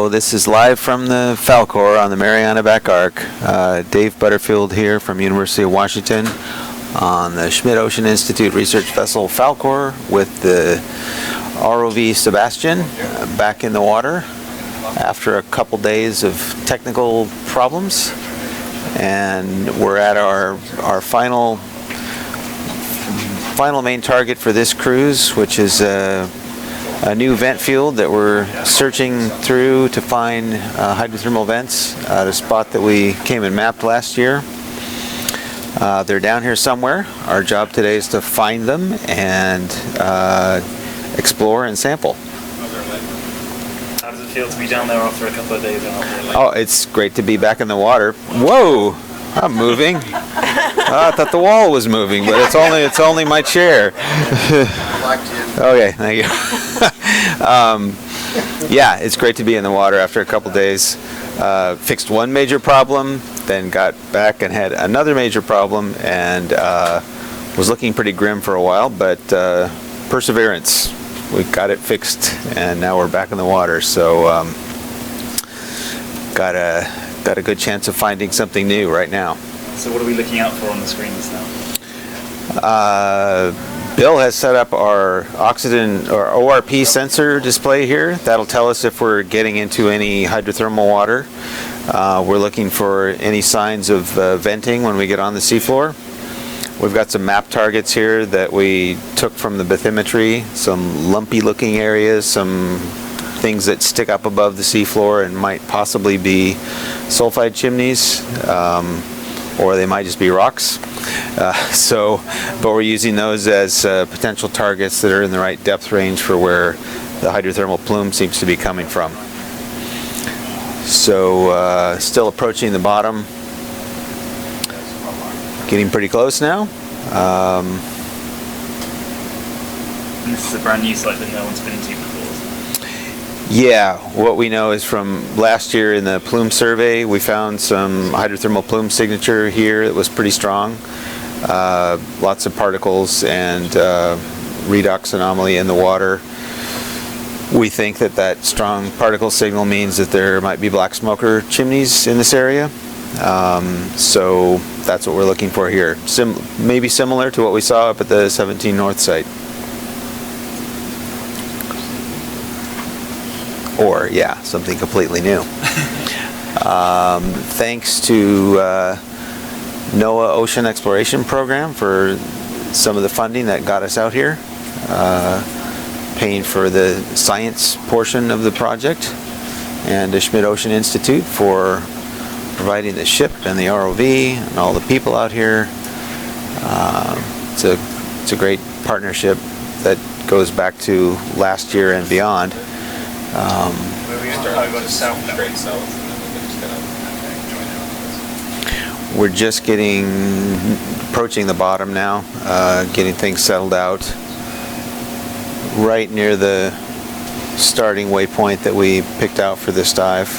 Hello, this is live from the Falcor on the Mariana Back-arc. Dave Butterfield here from University of Washington on the Schmidt Ocean Institute research vessel Falcor with the ROV SuBastian back in the water after a couple days of technical problems. And we're at our final main target for this cruise, which is a new vent field that we're searching through to find hydrothermal vents at a spot that we came and mapped last year. They're down here somewhere. Our job today is to find them and explore and sample. How does it feel to be down there after a couple of days? Oh, it's great to be back in the water. Whoa! I'm moving. I thought the wall was moving, but it's only my chair. Okay, thank you. Yeah, it's great to be in the water after a couple days. Fixed one major problem, then got back and had another major problem, and was looking pretty grim for a while, but perseverance. We got it fixed, and now we're back in the water. So got a good chance of finding something new right now. So what are we looking out for on the screens now? Bill has set up our oxygen or ORP sensor display here. That'll tell us if we're getting into any hydrothermal water. We're looking for any signs of venting when we get on the seafloor. We've got some map targets here that we took from the bathymetry, some lumpy looking areas, some things that stick up above the seafloor and might possibly be sulfide chimneys, or they might just be rocks. But we're using those as potential targets that are in the right depth range for where the hydrothermal plume seems to be coming from. So still approaching the bottom, getting pretty close now. And this is a brand new site that no one's been to before. Yeah, what we know is from last year in the plume survey, we found some hydrothermal plume signature here that was pretty strong. Lots of particles and redox anomaly in the water. We think that strong particle signal means that there might be black smoker chimneys in this area. So that's what we're looking for here. Maybe similar to what we saw up at the 17 North site. Or, yeah, something completely new. Thanks to NOAA Ocean Exploration Program for some of the funding that got us out here, paying for the science portion of the project, and the Schmidt Ocean Institute for providing the ship and the ROV and all the people out here. It's a great partnership that goes back to last year and beyond. We're just approaching the bottom now, getting things settled out. Right near the starting waypoint that we picked out for this dive.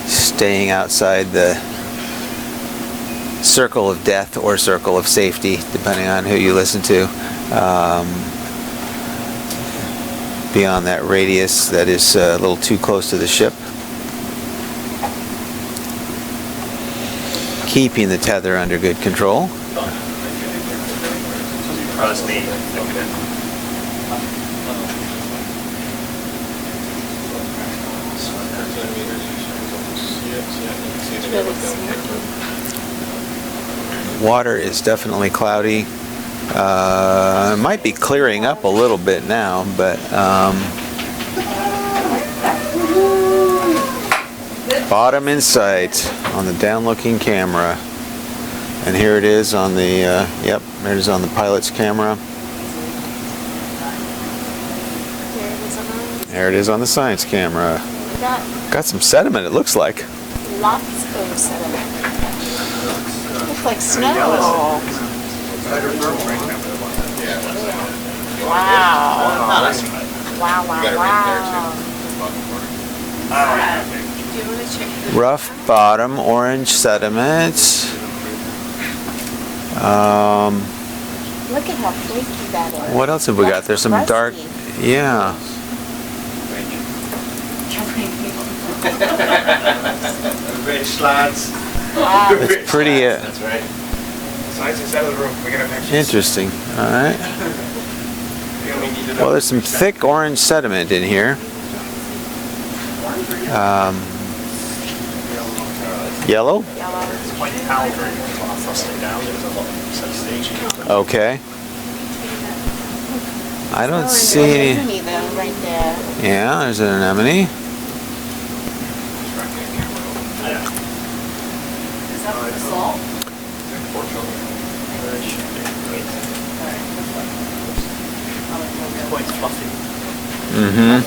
Staying outside the circle of death or circle of safety, depending on who you listen to. Beyond that radius that is a little too close to the ship. Keeping the tether under good control. Water is definitely cloudy. It might be clearing up a little bit now, but bottom in sight on the down-looking camera, and here it is on the yep, there it is on the pilot's camera. There it is on the science camera. Got some sediment, it looks like. Lots of sediment. Looks like snow. Wow. Wow, wow. Rough bottom, orange sediment. Look at how flaky that is. What else have we got? There's some dark, yeah. Red slides. Wow. It's pretty That's right. Slides inside of the room. We're gonna have pictures. interesting. All right. We only need to know. Well, there's some thick orange sediment in here. Yellow? Yellow. It's quite powdery. Frosting down. There's a lot of substation. Okay. I don't Oh, see and any. anemone though, right there. Yeah, there's an anemone. Is that the salt? Quite fluffy. Mm-hmm.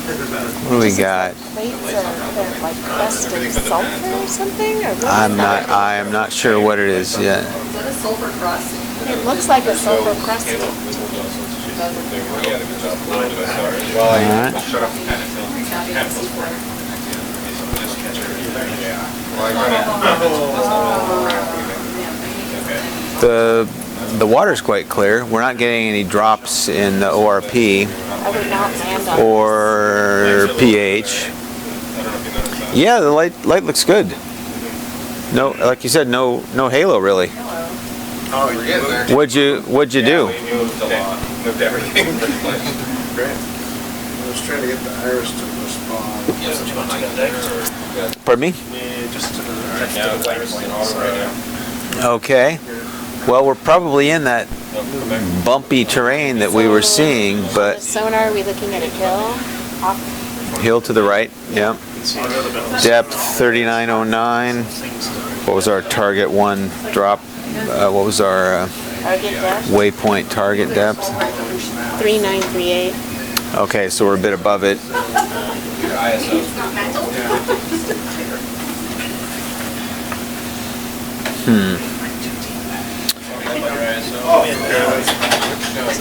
What do we got? Plates are they're like crusted sulfur or something? Or what is I that? am not sure what it is yet. Is that a sulfur crust? It looks like a sulfur crust. All right. The water's quite clear. We're not getting any drops in the ORP I would not land on or pH. Yeah, the light looks good. No, like you said, no halo really. Oh, you're getting there. What'd you do? We moved a lot. Moved everything. Great. I was trying to get the iris to respond. Yes, do you want to go next? Pardon me? We're just to the Right now, it's like going auto right now. Okay. Well, we're probably in that bumpy terrain that we were seeing, the but sonar. Are we looking at a hill? Off. hill to the right. Yeah. see a little bit of Depth 3909. What was our target one drop? What was our Target depth waypoint target depth? 3938. Okay, so we're a bit above it.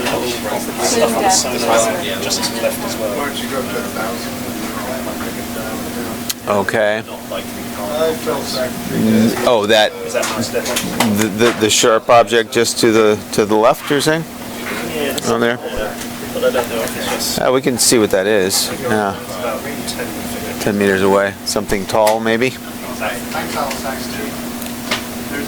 Plume depth. just to the left as well. Why don't you go to 1,000? Okay. Not like I felt sacrificed. Oh, that is that nice different? the sharp object just to the left, you're saying? Yeah, it's On there? but I don't know if it's just We can see what that is. Yeah, about 10 10 meters away. Something tall, maybe. There's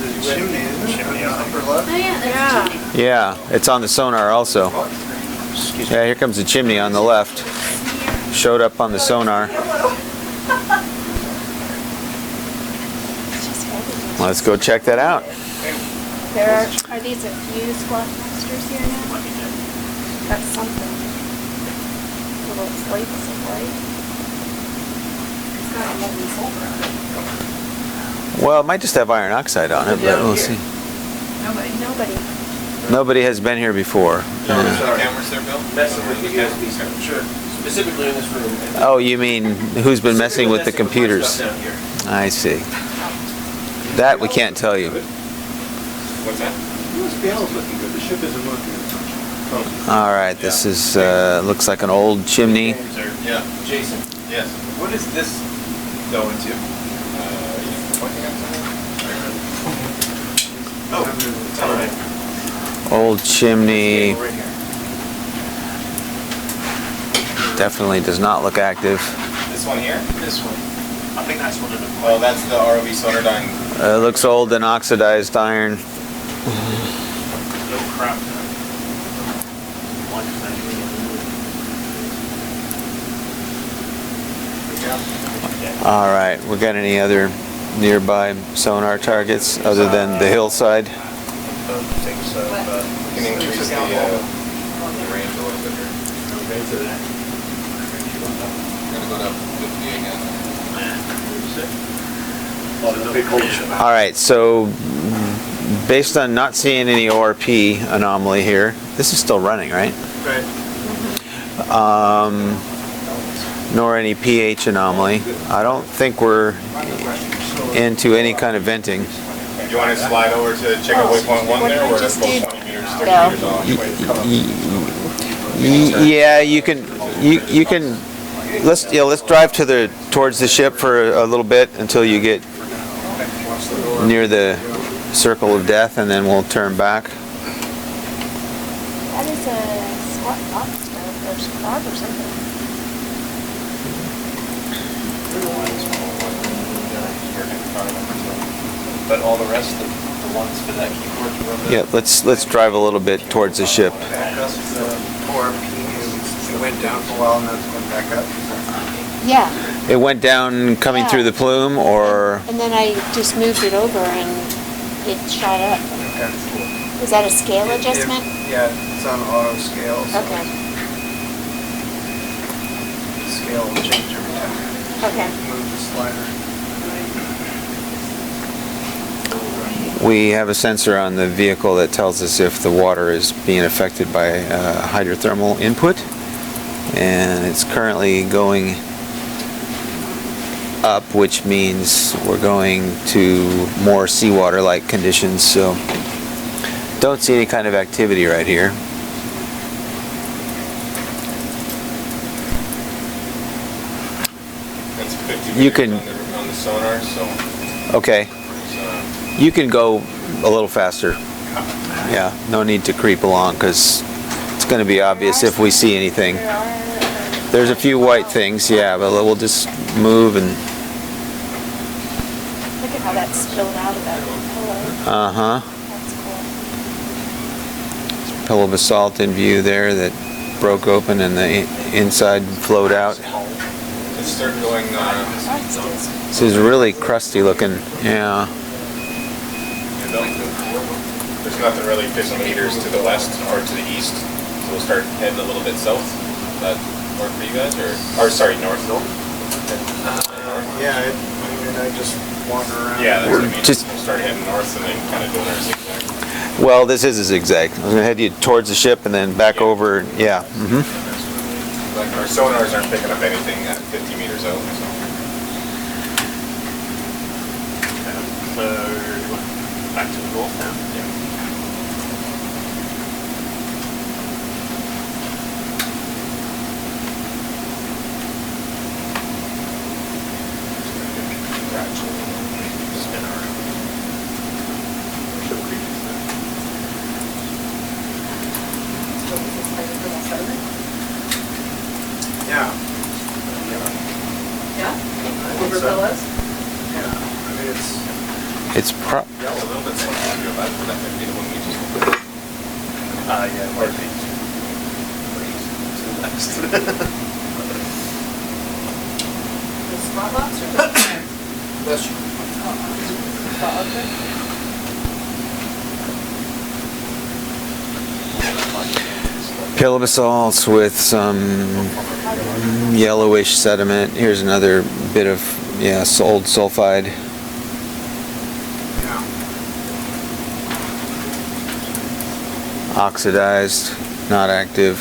a chimney, isn't there? Chimney, On the upper left? Yeah. Yeah, it's on the sonar also. Yeah, here comes the chimney on the left. Showed up on the sonar. Let's go check that out. Are these a few squat lobsters here now? That's something. Little flakes of white. It's not a molten sulfur on it. Well, it might just have iron oxide on it, but we'll see. Nobody. Nobody has been here before. No, there's no cameras there, Bill? Messing with the cameras. Sure. Specifically in this room. Oh, you mean who's been messing with the computers? I see. That we can't tell you. What's that? The scale's looking good. The ship isn't looking as much. All right, this is looks like an old chimney. Yeah, Jason. Yes. What does this go into? Pointing at something? Oh, all right. Old chimney. Right here. Definitely does not look active. This one here? This one. I think that's one of the Oh, that's the ROV Sonodyne. It looks old and oxidized iron. little crap. All right, we got any other nearby sonar targets other than the hillside? I don't think so, but Can increase the range a little bit here. We're gonna go down to 50 again. All right, so based on not seeing any ORP anomaly here, this is still running, right? Nor any pH anomaly. I don't think we're into any kind of venting. Do you want to slide over to check out waypoint 1 there, or just just did- 20 meters, 30 No. meters off? Yeah, you can. Let's drive towards the ship for a little bit until you get near the circle of death, and then we'll turn back. That is a squat lobster or crab or something. But all the rest of the ones for that keyboard, you want Yeah, let's drive a little bit towards the ship. Back up the ORP, it went down for a while and then it's going back up. Yeah, It went down coming Yeah. through the plume, or and then I just moved it over and it shot up. Okay. Is that a scale adjustment? Yeah, it's on auto scale, so Okay, the scale will change every time. okay. Move the slider. we have a sensor on the vehicle that tells us if the water is being affected by hydrothermal input, and it's currently going up, which means we're going to more seawater-like conditions, so don't see any kind of activity right here. That's 50 You meters can- on the sonar, so Okay, you can go a little faster. Yeah, no need to creep along, because it's going to be obvious if we see anything. There's a few white things, yeah, but we'll just move and... Look at how that spilled out of that pillow. Uh-huh. That's cool. Pillow basalt in view there that broke open and the inside flowed out. it's starting going. That's good. This is really crusty looking, yeah. There's nothing really 50 meters to the west or to the east, so we'll start heading a little bit south. Does that work for you guys, or sorry, north? Yeah, I mean, I just wander around. Yeah, that's what I mean. Just- We'll start heading north and then kind of doing our zigzag. Well, this is a zigzag. I was going to head you towards the ship and then back over, yeah. Like our sonars aren't picking up anything at 50 meters out, so. So, back to the north now. Spin around. Yeah. Yeah? I think Over so. pillows? Yeah, I mean, it's, It's pro... Yeah, a little bit more to your left, but that might be the one we just. Yeah, might be. The spot lobster? that's, Pillow basalts with some yellowish sediment. Here's another bit of, yeah, old sulfide. yeah. Oxidized, not active.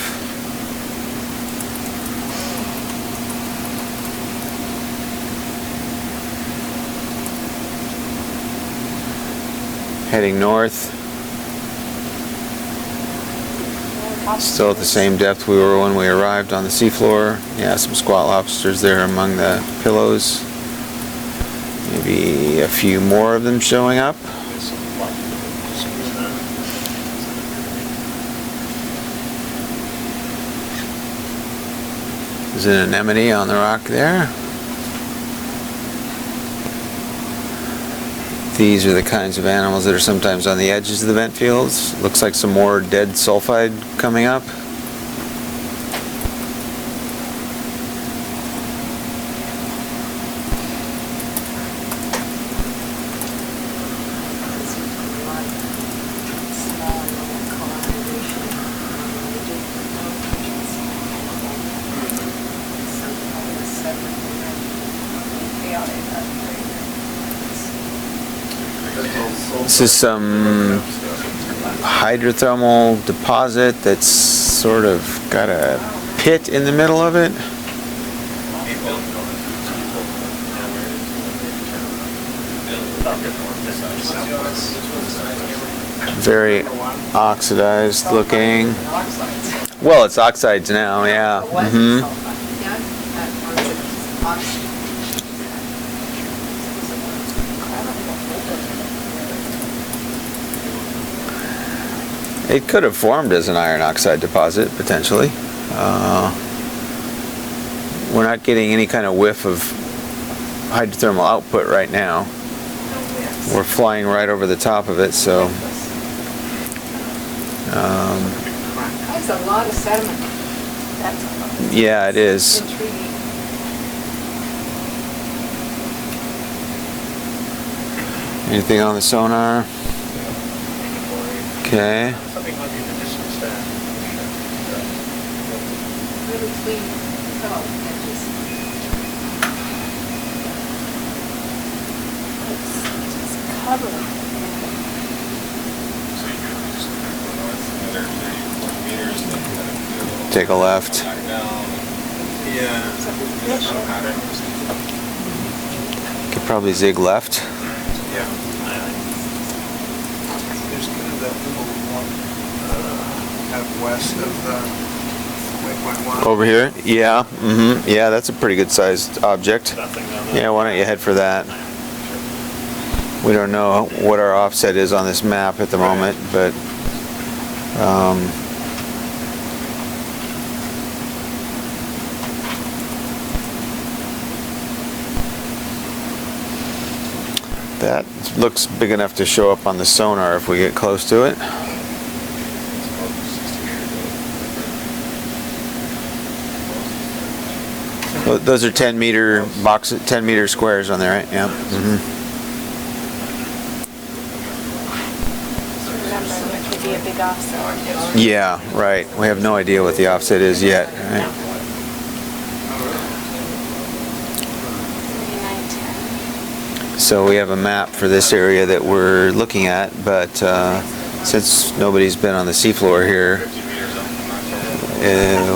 Heading north. Still at the same depth we were when we arrived on the seafloor. Yeah, some squat lobsters there among the pillows. Maybe a few more of them showing up. There's an anemone on the rock there. These are the kinds of animals that are sometimes on the edges of the vent fields. Looks like some more dead sulfide coming up. This is some hydrothermal deposit that's sort of got a pit in the middle of it. Very oxidized looking. Well, it's oxides now, yeah. It could have formed as an iron oxide deposit, potentially. We're not getting any kind of whiff of hydrothermal output right now. we're flying right over the top of it, so That's a lot of sediment. That's a lot. yeah, it is. Intriguing. Anything on the sonar? Okay. Something might be in the distance there. Really clean tunnel edges. It's covered. So you could just go north another 30 meters, then kind of do a little Take a left. back down. Yeah. It's a reflection. Could probably zig left. Yeah. There's kind of that little one out west of the waypoint one. Over here? Yeah. Yeah, that's a pretty good sized object. That thing down there. Yeah, why don't you head for that? We don't know what our offset is on this map at the moment, but that looks big enough to show up on the sonar if we get close to it. Well, those are 10-meter boxes, 10-meter squares on there, right? Yeah. Remember, there could be a big offset. Yeah, right. We have no idea what the offset is yet. Right? 3910. So we have a map for this area that we're looking at, but since nobody's been on the seafloor here,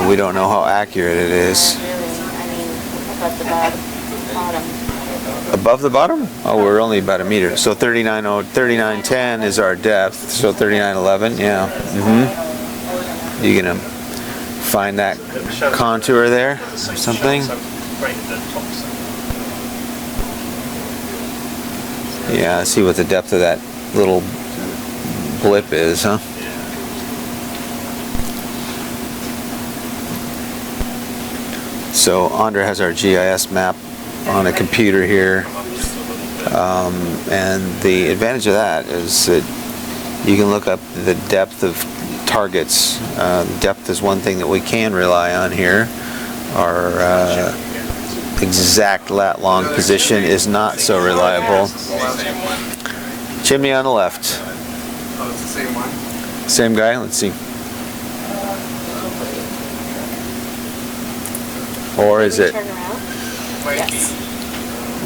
we don't know how accurate it is. Really, I mean, above the bottom. Above the bottom? Oh, we're only about a meter. So 3910 is our depth. So 3911, yeah. You gonna find that contour there or something? Right at the top side. Yeah, see what the depth of that little blip is, huh? So Andra has our GIS map on a computer here, and the advantage of that is that you can look up the depth of targets. Depth is one thing that we can rely on here. Our exact lat long position is not so reliable. Chimney on the left. Oh, it's the same one? Same guy? Let's see. Or is it? Turn around. Yes.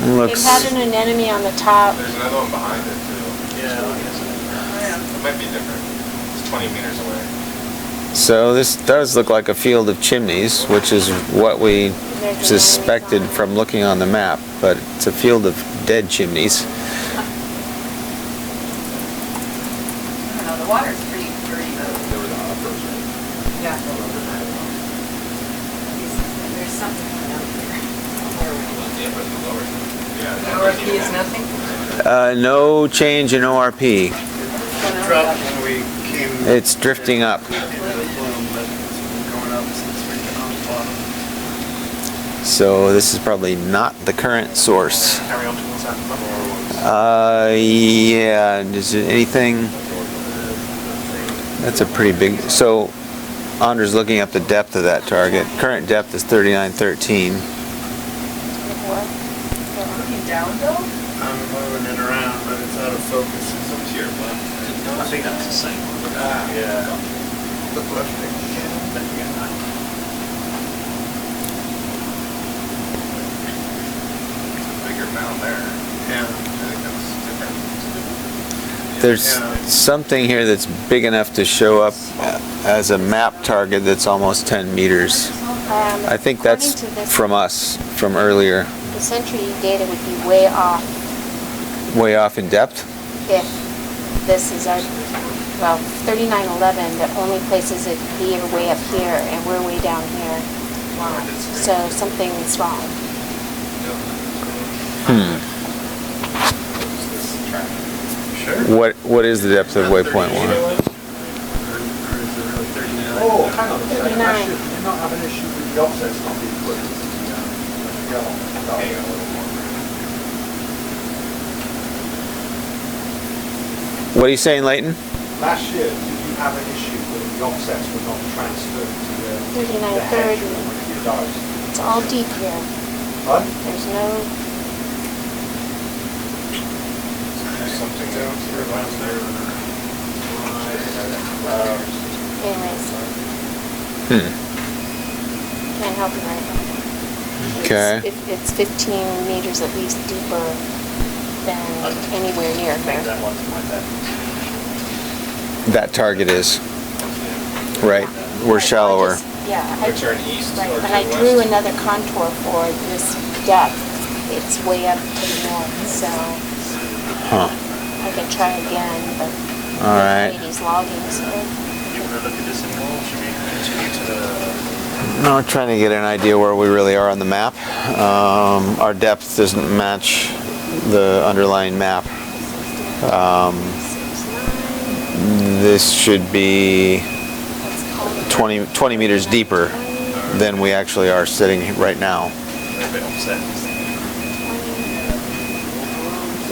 Looks. We've had an anemone on the top. There's another one behind it too. Yeah, I guess. It might be different. It's 20 meters away. So this does look like a field of chimneys, which is what we suspected from looking on the map, but it's a field of dead chimneys. I don't know, the water's pretty dirty though. There was an off-road, right? Yeah. There's something out there. Yeah, but the lower. No RP is nothing? No change in ORP. Dropped when we came. It's drifting up. Plume, but it's been going up since we've been on the bottom. So this is probably not the current source. Carry on towards that bubble. Yeah, is it anything? That's a pretty big, so Andre's looking up the depth of that target. Current depth is 3913. Looking down though? I'm moving it around, but it's out of focus. Some to your left. I think that's the same one. Yeah. Look left again. Don't forget that. Bigger mound there. Yeah. I think that's different. There's Yeah. something here that's big enough to show up as a map target that's almost 10 meters. I think that's According to this, from us, from earlier. the Century data would be way off Way off in depth? if this is our, well, 3911, the only places it be are way up here, and we're way down here. So something's wrong. Sure. What is the depth of waypoint 1? Or is it really 39? Oh, hang on a second. 39. Actually, you're not having an issue with the offsets not being put into the Hang on a little more. What are you saying, Leighton? Last year, did you have an issue that the offsets were not transferred to the 3930. hedge with your dose? It's all deep here. Right? There's no, Something down here around there. anyways, can't help you right now. Okay. It's 15 meters at least deeper than anywhere near I think here. that one's my bad. That target is. Right. We're shallower. Yeah. Or turn east Right, or but to I the drew west. another contour for this depth. It's way up to the north, so Huh. I could try again, but All right. he's logging, so. Do you want to look at this anymore, or should we continue to the... No, trying to get an idea where we really are on the map. Our depth doesn't match the underlying map. This should be 20 meters deeper than we actually are sitting right now. We're a bit offset.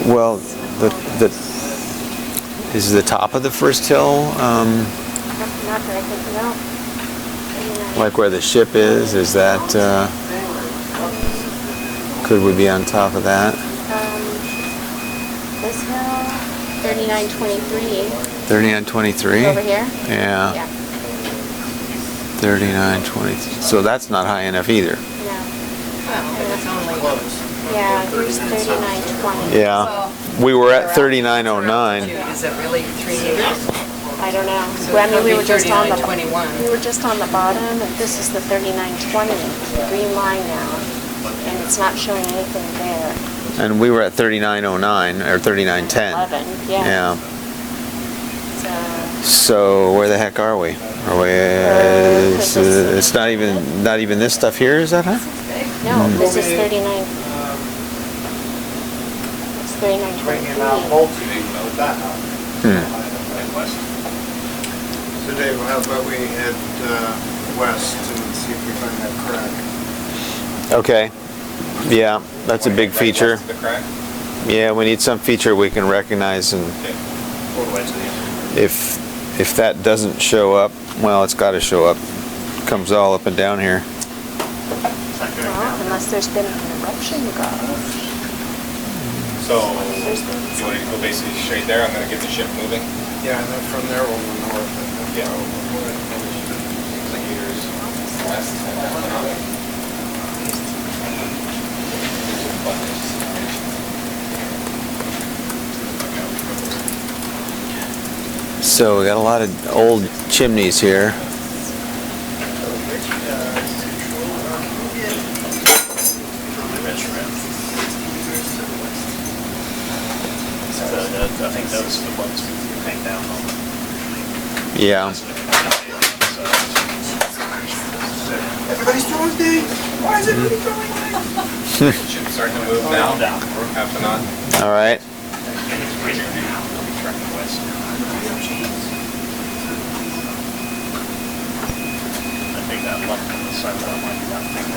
Well, is the top of the first hill Not that I can know. like where the ship is? Is that could we be on top of that? This hill, 3923 3923. over here. Yeah. Yeah, 3920. So that's not high enough either. no. It's only Yeah, here's 3920. Yeah. We were at 3909. Is it really 3 meters? I don't know. So Well, I mean, we it'll were be just on the 39.21. we were just on the bottom, and this is the 3920 green line now, and it's not showing anything there. And we were at 3909 or 3910. 11, yeah. Yeah. So, So where the heck are we? Are we? It's not even this stuff here. Is that huh? no, this is 39. It's Bringing out 3923. multi with that up. So Dave, how about we head west and see if we find that crack? Okay. Yeah, that's a big Right feature. west of the crack. Yeah, we need some feature we can recognize, and Okay. All the way to the end. if that doesn't show up, well, it's got to show up. Comes all up and down here. Is that going Well, down? unless there's been an eruption, guys. So, you want to go basically straight there? I'm going to get the ship moving. Yeah, and then from there we'll go north. And then Yeah. go. Meters west and then up. So we got a lot of old chimneys here. I think those are the ones we came down on. Yeah. Everybody's throwing things! Why is everybody throwing things? Ship's starting to move now. Down. Half a knot. All right. Tracking west. I think that lump on the side of that might be that thing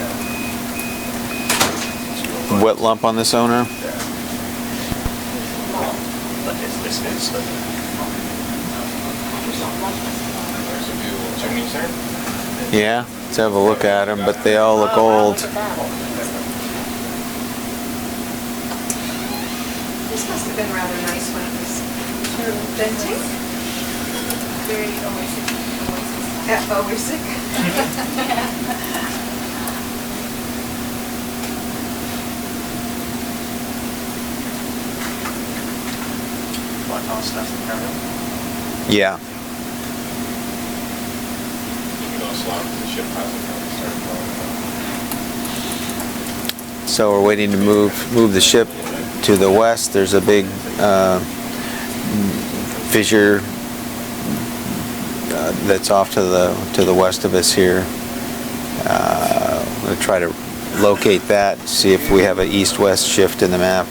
there. What lump on the sonar? But this is the... There's a few chimneys there. Yeah. Let's have a look at them, but they all look old. Look at that. This must have been rather nice when it was venting. Very oasis. Like our stuff and carry on. Yeah. You can go slow because the ship hasn't really started blowing. So we're waiting to move the ship to the west. There's a big fissure that's off to the west of us here. I'm going to try to locate that, see if we have an east-west shift in the map.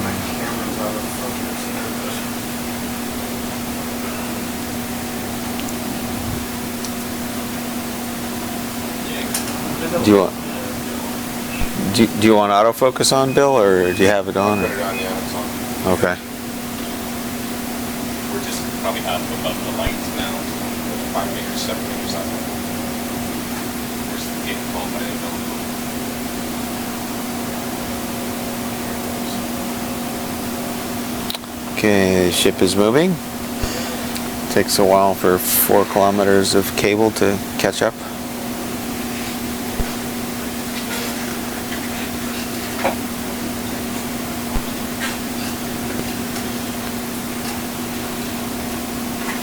My camera's out of focus. Do you want? Do you want autofocus on, Bill, or do you have it on? Put it on, yeah, it's on. Okay. We're just probably up above the lights now, 5 meters, 7 meters up. We're just getting called by the building. Okay, ship is moving. Takes a while for 4 kilometers of cable to catch up.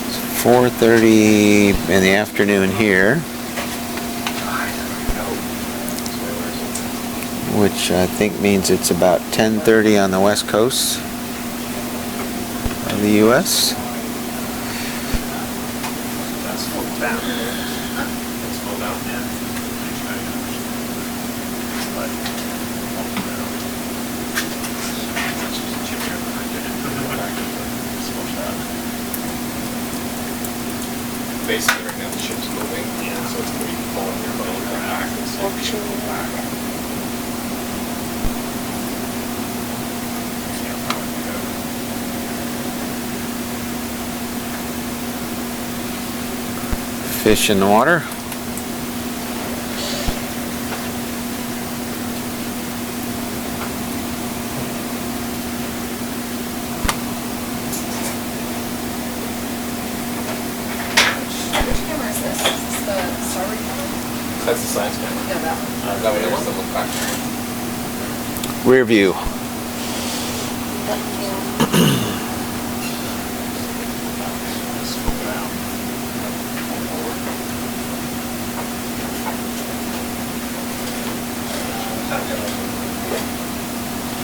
It's 4:30 in the afternoon here, which I think means it's about 10:30 on the west coast of the U.S. That's full down. It's full down, yeah. But, that's just chippier than I did it. It's full down. Basically, right now the ship's moving, so it's going to be pulling your boat back and so you should pull back. Fish in the water. Which camera is this? Is this the Starry camera? That's the science camera. Yeah, that one. That way there's the look back. Rear view.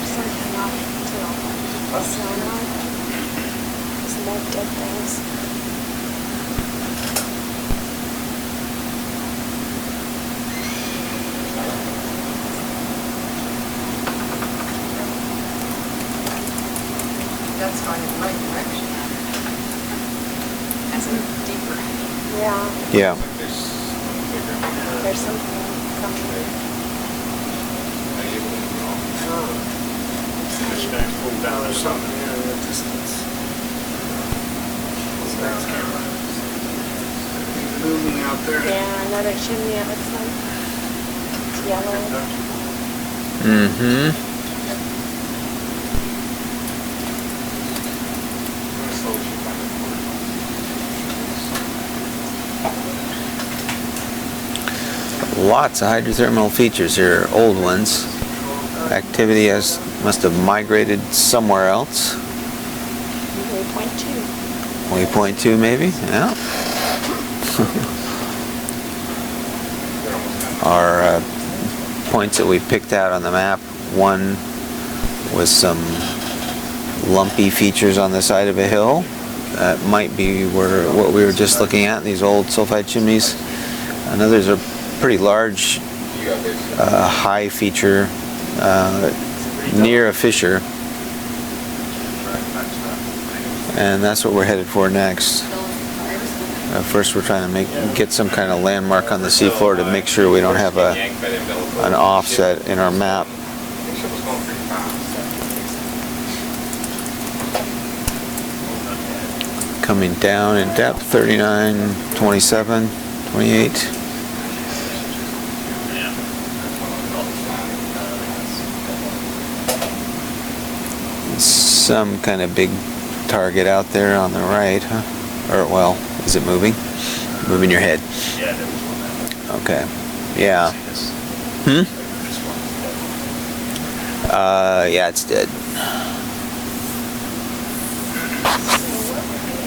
Something off to sonar. There's more dead things. That's going in the right direction. As in deeper. Yeah, Yeah. there's something coming. Fish going full down or There's something. something here in the distance. Moving out there. Yeah, another chimney it looks like. It's yellow. Mm-hmm. Lots of hydrothermal features here, old ones. Activity must have migrated somewhere else. Waypoint 2. Waypoint 2 maybe? Yeah. Our points that we picked out on the map, one was some lumpy features on the side of a hill. That might be what we were just looking at, these old sulfide chimneys. Another's a pretty large, high feature near a fissure. And that's what we're headed for next. First we're trying to get some kind of landmark on the seafloor to make sure we don't have an offset in our map. Coming down in depth, 39, 27, 28. Some kind of big target out there on the right, huh? Or, well, is it moving? Moving your head. Yeah, there was one there. Okay. Yeah. See this? Hmm? This one is dead. Yeah, it's dead.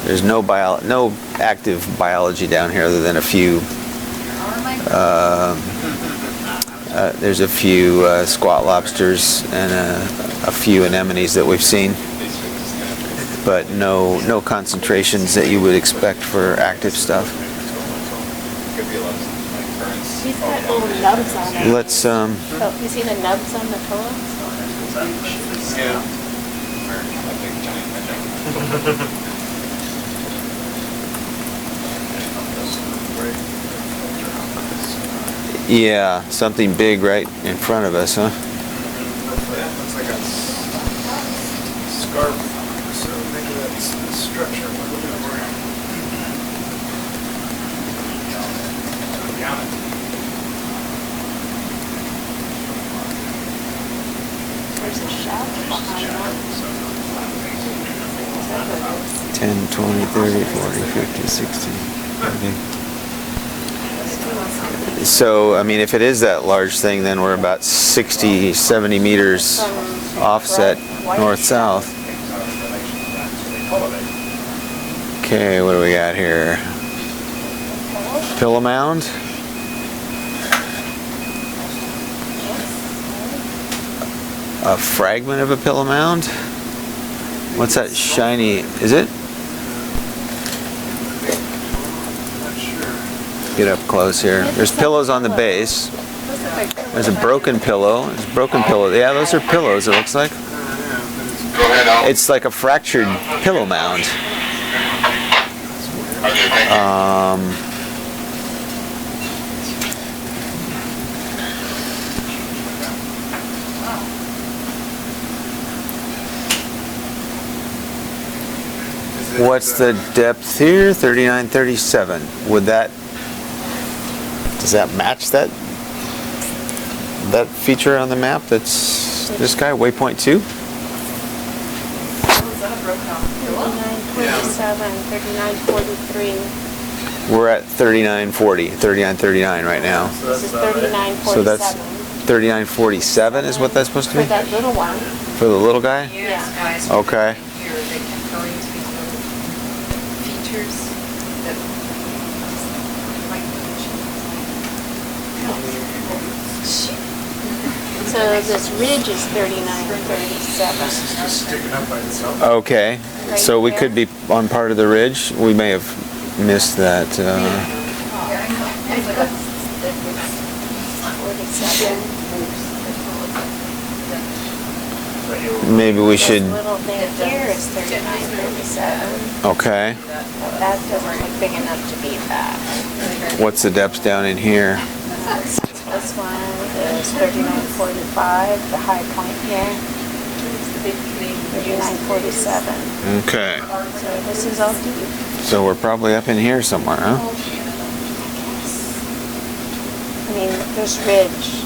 There's no active biology down here other than a few. There's a few squat lobsters and a few anemones that we've seen, but no concentrations that you would expect for active stuff. He's got little nubs on it. Let's Oh, you see the nubs on the pillow? yeah, something big right in front of us, huh? Looks like a scarf, so maybe that's the structure we're looking for. There's a shaft behind that. 10, 20, 30, 40, 50, 60. Okay. So, I mean, if it is that large thing, then we're about 60, 70 meters offset north-south. Okay, what do we got here? Pillow mound? A fragment of a pillow mound? What's that shiny? Is it? Not sure. Get up close here. There's pillows on the base. There's a broken pillow. There's a broken pillow. Yeah, those are pillows, it looks like. It's like a fractured pillow mound. What's the depth here? 3937. Would that, does that match that feature on the map? That's this guy, waypoint 2? 3947, 3943. We're at 3940, 3939 right now. This is 3947. So that's 3947 is what that's supposed to For be? that little one. For the little guy? Yes, guys. Okay. Here, they kept going to these little features that like So this ridge is 3937. Just sticking up by itself. Okay. So we could be on part of the ridge. We may have missed that. 47. Maybe we should. This little thing here is 3937. Okay. That doesn't look big enough to be that. What's the depth down in here? This one is 3945, the high point here. 3947. Okay. So this is all deep. So we're probably up in here somewhere, huh? I mean, there's ridge,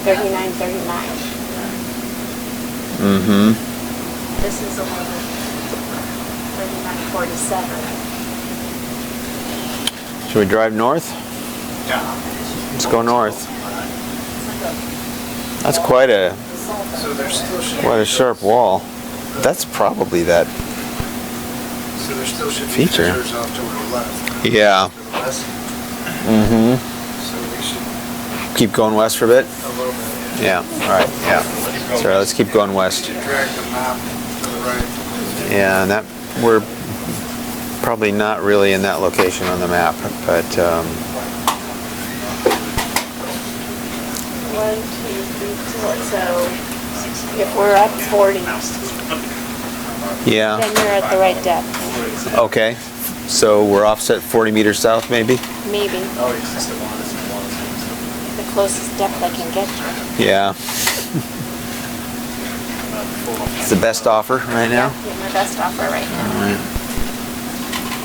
3939. Mm-hmm. This is 3947. Should we drive north? Yeah. Let's go north. That's quite a So there still should sharp wall. That's probably that. So there still should be Feature. features off to the left. Yeah. To the west. Mm-hmm. So we should Keep going west for a bit. a little bit. Yeah. All right. Yeah. Sorry. Let's keep going west. Drag the map to the right. Yeah, and that we're probably not really in that location on the map, but 1, 2, 3, 4. So if we're up 40, yeah. then you're at the right depth. Okay. So we're offset 40 meters south, maybe. Maybe. The closest depth I can get to. Yeah. It's the best offer right now. Yeah, my best offer right now.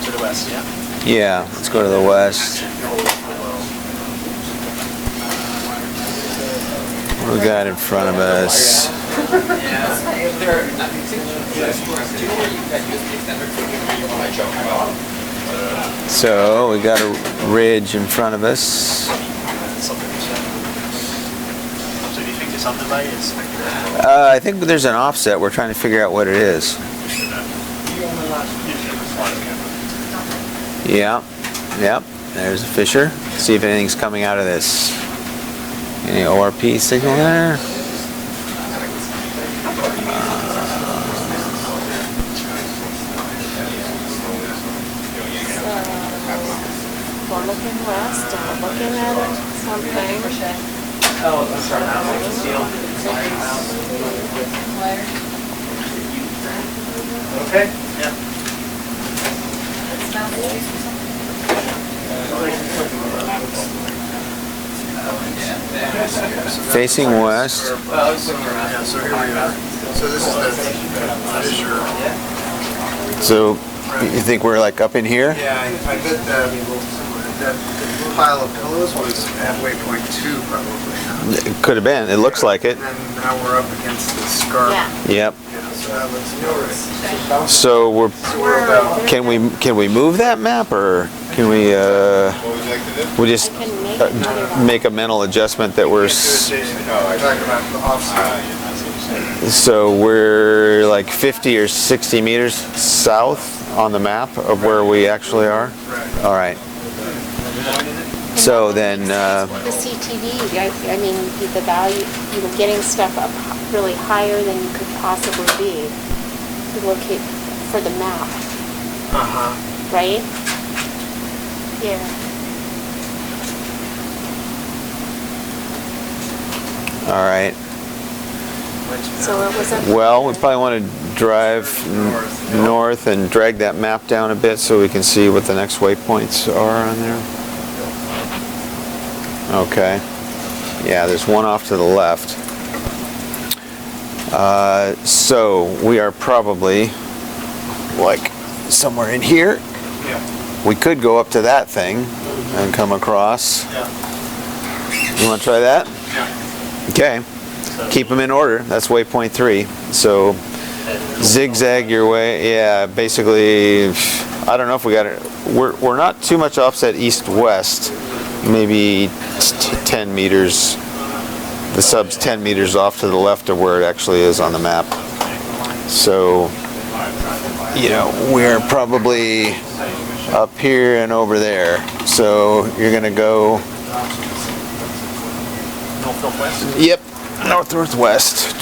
To the west, yeah. Yeah. Let's go to the west. What do we got in front of us? So we got a ridge in front of us. So do you think it's underlay? I think there's an offset. We're trying to figure out what it is. Yeah. Yep. There's a fissure. See if anything's coming out of this. Any ORP signal there? We're looking west and we're looking at something. Okay. Yeah. Facing west. Yeah, so here we are. So this is the fissure. So you think we're like up in here? Yeah, I bet that pile of pillows was at waypoint 2 probably. It could have been. It looks like it. And then now we're up against the scarp. Yeah. Yep. Yeah, so that looks about right. So we're. So we're about. Can we move that map, or can we What would you like to do? we just I can make another one. make a mental adjustment that we're Talking about the offset. so we're like 50 or 60 meters south on the map of where we actually are. Right. All right. So then, The CTV, I mean, the value, you were getting stuff up really higher than you could possibly be to locate for the map, right? Yeah. all right. So it was up. Well, we probably want to drive north and drag that map down a bit so we can see what the next waypoints are on there. Okay. Yeah, there's one off to the left. So we are probably like somewhere in here. Yeah. We could go up to that thing and come across. You want to try that? Yeah. Okay. Keep them in order. That's waypoint 3. So zigzag your way. Yeah, basically, I don't know if we got it. We're not too much offset east-west. Maybe 10 meters. The sub's 10 meters off to the left of where it actually is on the map. So, you know, we're probably up here and over there. So you're gonna go. North-northwest? Yep. North-northwest.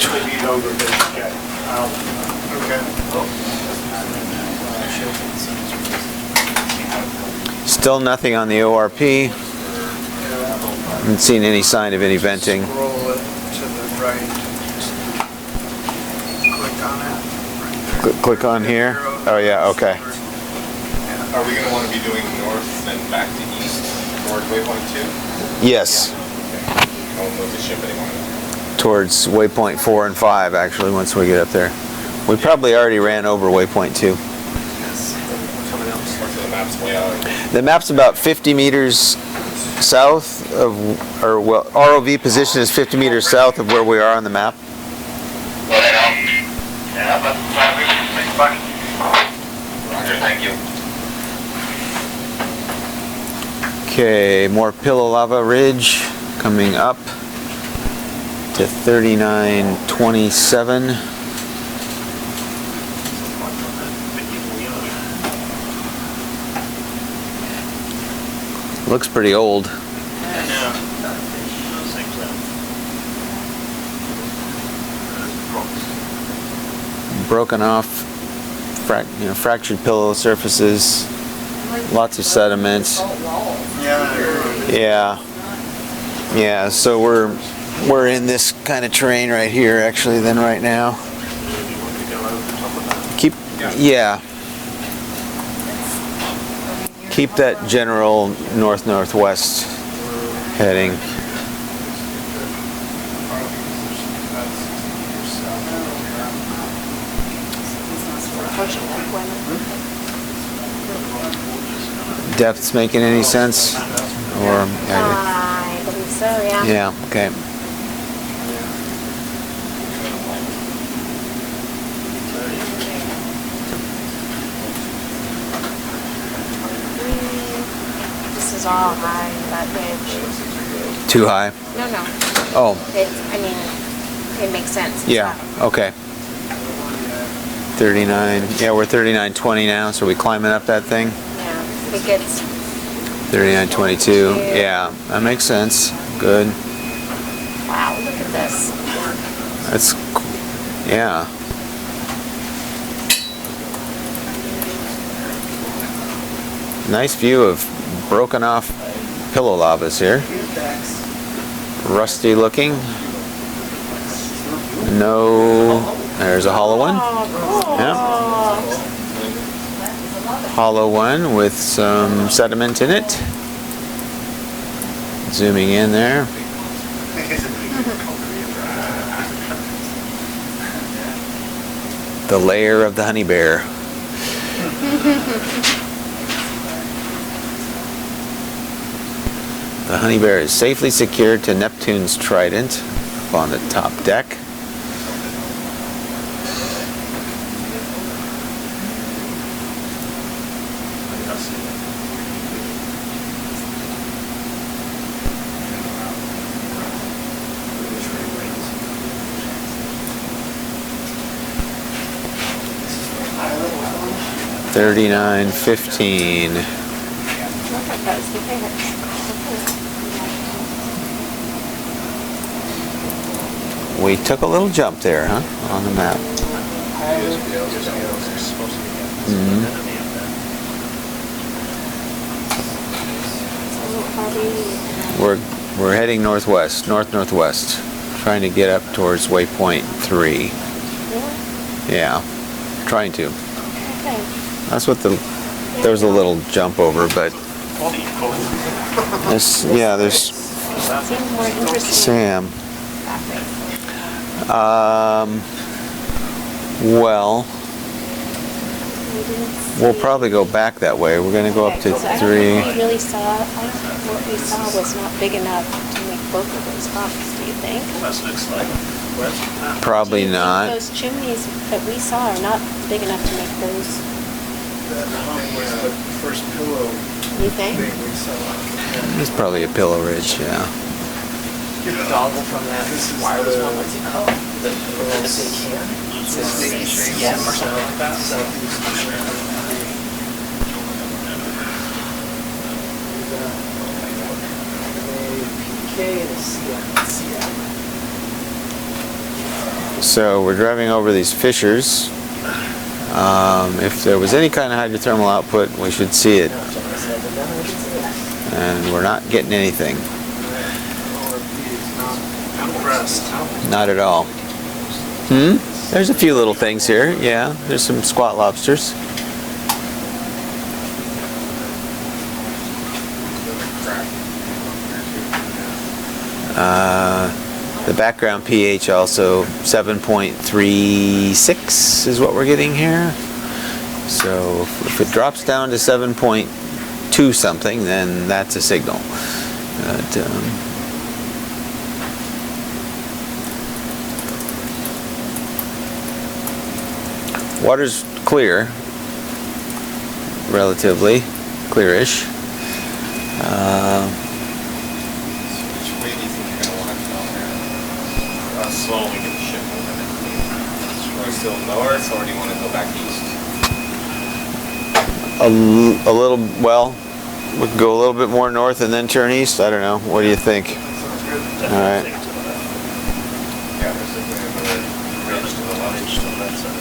Still nothing on the ORP. Haven't seen any sign of any venting. Scroll it to the right. Click on it. Click on here. Oh yeah, okay. Are we going to want to be doing north and back to east toward waypoint 2? Yes, I won't move the ship anymore. towards waypoint 4 and 5 actually once we get up there. We probably already ran over waypoint 2. Coming else? So the map's way out. The map's about 50 meters south of, or well, ROV position is 50 meters south of where we are on the map. Yeah, but Roger, thank you. Okay, more pillow lava ridge coming up to 3927. Looks pretty old. Broken off, fractured pillow surfaces, lots of sediments. Yeah. So we're in this kind of terrain right here, actually. Then right now, keep that general north-northwest heading. Depths making any sense? Or I believe so, yeah. yeah, okay. This is all high, that ridge. Too high? No. Oh, It makes sense. It's yeah, not- okay. 39, yeah, we're 3920 now, so we climbing up that thing? Yeah, it gets, 3922, yeah, that makes sense. Good. wow, look at this. That's, yeah. Nice view of broken off pillow lavas here. Rusty looking. No, there's a hollow one. Yeah. Hollow one with some sediment in it. Zooming in there. The lair of the honey bear. The honey bear is safely secured to Neptune's trident up on the top deck. $39.15. Look at those, the bears. We took a little jump there, huh? On the map. We're heading northwest, northwest, trying to get up towards waypoint 3. Really? Yeah, trying to. Okay. That's what there was a little jump over, but there's Seems more interesting. Sam. Well, we'll probably go back that way. We're going to go up to 3. I really saw, what we saw was not big enough to make both of those humps, do you think? Almost looks like Probably Do you think not. those chimneys that we saw are not big enough to make those, That hump was the first pillow you think? thing we saw. It's probably a pillow ridge, yeah. Dongle from that wireless one, what's it called? The big can? Yes, or something like that. So, PK and a CM. So we're driving over these fissures. If there was any kind of hydrothermal output, we should see it. And we're not getting anything. Not at all. There's a few little things here. Yeah, there's some squat lobsters. The background pH also 7.36 is what we're getting here. So if it drops down to 7.2 something, then that's a signal. But, water's clear, relatively clearish. Which way do you think you're gonna want to go here? slowly get the ship moving. Are we still north, or do you want to go back east? A little, well, we can go a little bit more north and then turn east. I don't know. What do you think? All right. Take it to the left. Yeah, there's another ridge to the left. Ridge to the left, so we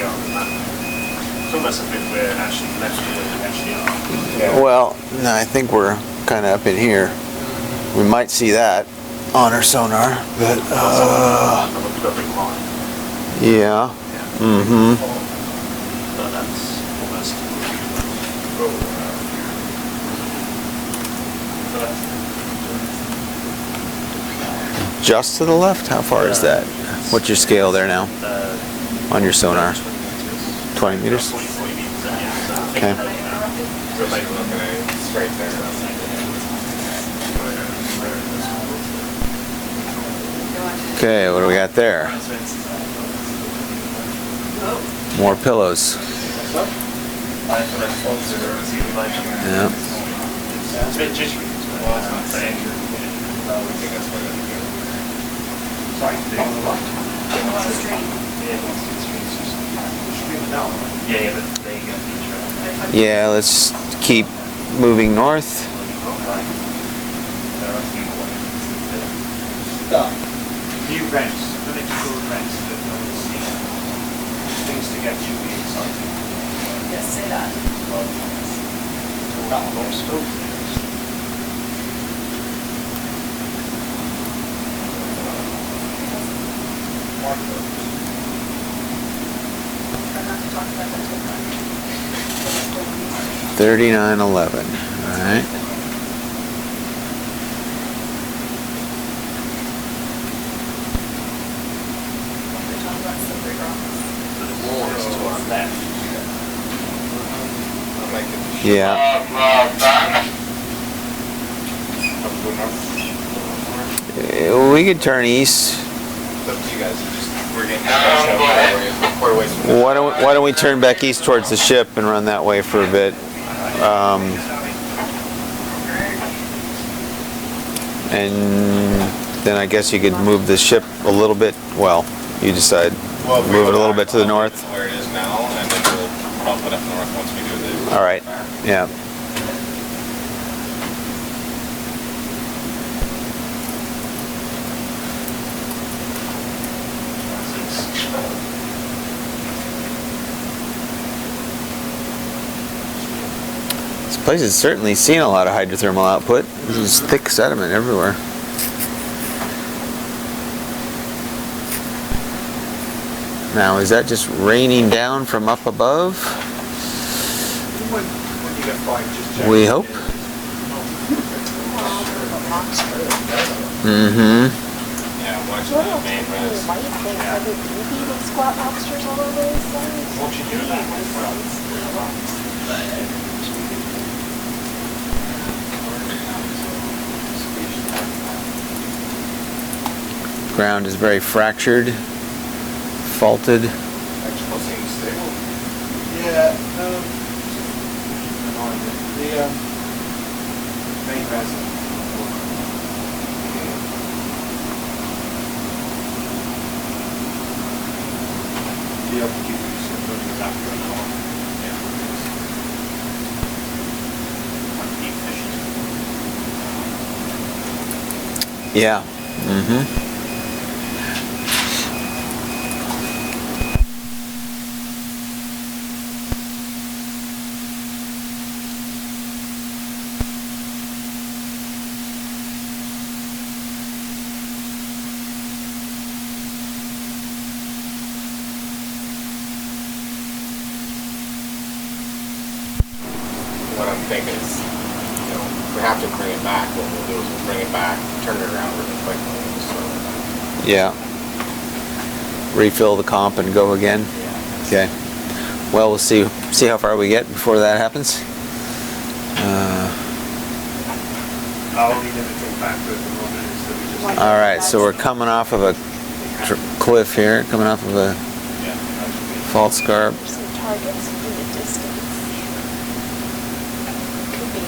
are on the map. It's almost as if we're actually left of where we actually are. Yeah. Well, no, I think we're kind of up in here. We might see that on our sonar, but We've got a big line. yeah. But that's almost. Just to the left? How far is that? What's your scale there now on your sonar? 20 meters? 40 meters, yeah. So I think Okay. We're like looking at it straight there. Okay, what do we got there? More pillows. Yeah. It's a bit jittery. Yeah, but there you go. Yeah, let's keep moving north. New rents, political rents that no one's seen. Things to get you really excited. Yes, say that. That lobster. Try not to talk about that too much. 3911. All right. left. I might get the Yeah. up to north. We could turn east. It's up to you guys. We're getting a quarter ways from Why don't we turn back east towards the ship and run that way for a bit? And then I guess you could move the ship a little bit. Well, you decide. Well, if we Move go it a little back bit to the on north. Where it is now, and then we'll bump it up north once we do the. All right. Yeah. This place has certainly seen a lot of hydrothermal output. There's thick sediment everywhere. Now, is that just raining down from up above? When you get five, just check. We hope. Mm-hmm. Yeah, watch What that else main do you res. white things? Are they baby with squat lobsters all over these things? Once you do that one, Ground is very fractured, faulted. Actually, seems stable. Yeah, the main resin. The other two is after an hour. Yeah. Mm-hmm. What I'm thinking is, if we have to bring it back, what we'll do is we'll bring it back, turn it around really quickly, and just throw it back. Yeah. Refill the comp and go again. Okay. Well, we'll see how far we get before that happens. I'll leave everything back to the moment, so we just. All right, so we're coming off of a cliff here, coming off of a fault scarp. There's some targets in the distance. Could be.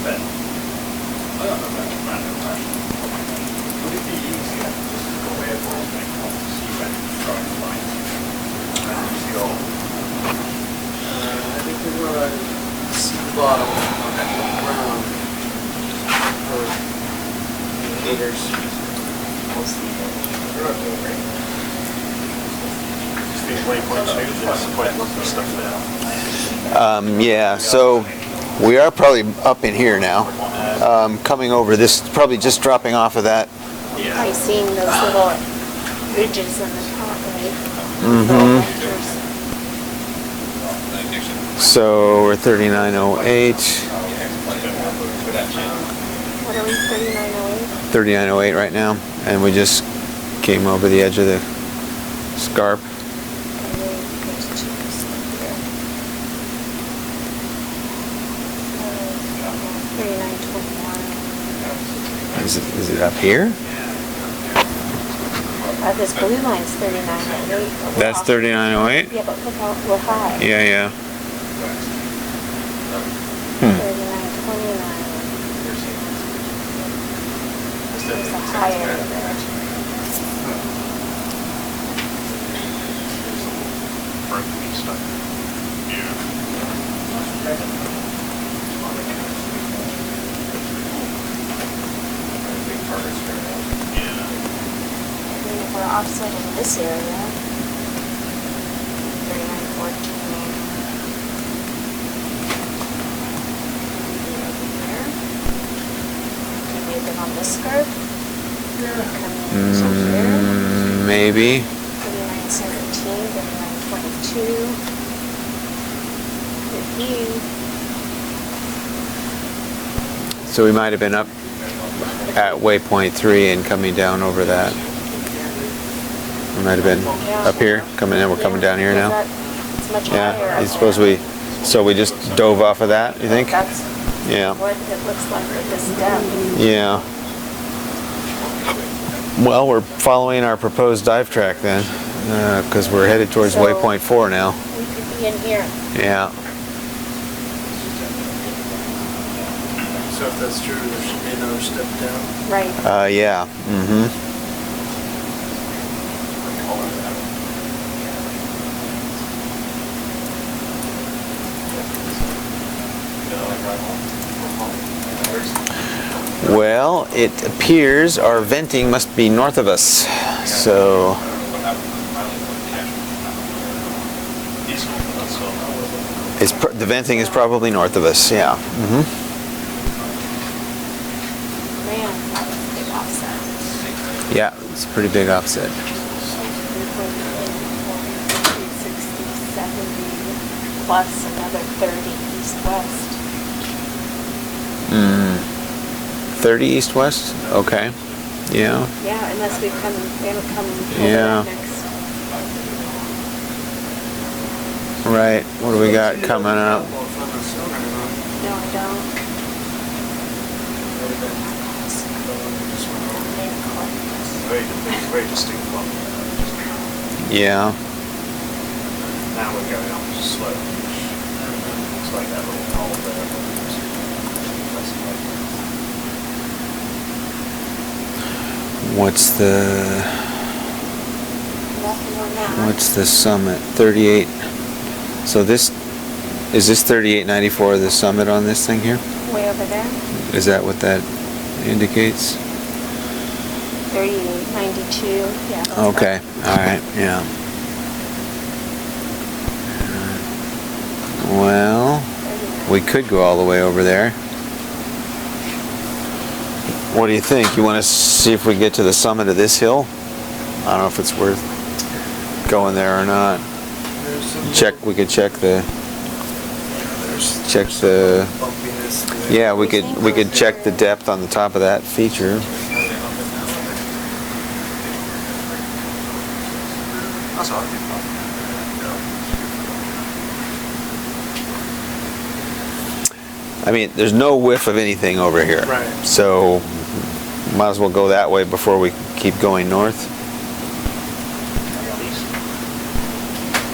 But, I don't know about random fashion. Would it be easier just to go airborne and come to see when it's trying to find and then use the old? I think we're gonna see the bottom of the ground for indicators. These waypoints, there's quite a lot of stuff there. Yeah, so we are probably up in here now. Coming over this, probably just dropping off of that. I've seen those little ridges on the top, right? Mhm. Vectors. So we're 3908, What are we, 3908? 3908 right now, and we just came over the edge of the scarp. And then there's two here. 3921. Is it up here? This blue line's 3908. That's 3908? Yeah, but look how we're high. Yeah, yeah. 3929. There's a higher there. Broken stuff. I mean, if we're offset in this area, 3914. Maybe on this curve? Maybe. 3917, 3922. Good view. So we might have been up at waypoint 3 and coming down over that. It might have been up here, coming in. We're coming down here now. It's much higher. Yeah. up You suppose there. so we just dove off of that, you think? That's Yeah. what it looks like at this depth. Yeah. Well, we're following our proposed dive track then, because we're headed towards So- waypoint 4 now. We could be in here. Yeah. So if that's true, there should be another step down. Right. Yeah. Mm-hmm. Well, it appears our venting must be north of us. So, the venting is probably north of us, yeah. Mm-hmm. Man, that was a big offset. Yeah, it's a pretty big offset. 60, 70, plus another 30 east-west. 30 east-west? Okay. Yeah. Yeah, unless we haven't come over Yeah. next. Right. What do we got coming up? No, I don't. Very distinct one. Yeah. Now we're going up a slope. It's like that little hole there. What's the Nothing on that. what's the summit? 38. So this is this 3894 the summit on this thing here? Way over there. Is that what that indicates? 3892. Yeah. that's Okay. right. All right. Yeah. Well, 39. we could go all the way over there. What do you think? You want to see if we get to the summit of this hill? I don't know if it's worth going there or not. Check. We could check the. Check the. Bumpiness there. Yeah, we could check the depth on the top of that feature. That's all right. I mean, there's no whiff of anything over here. Right. So, might as well go that way before we keep going north.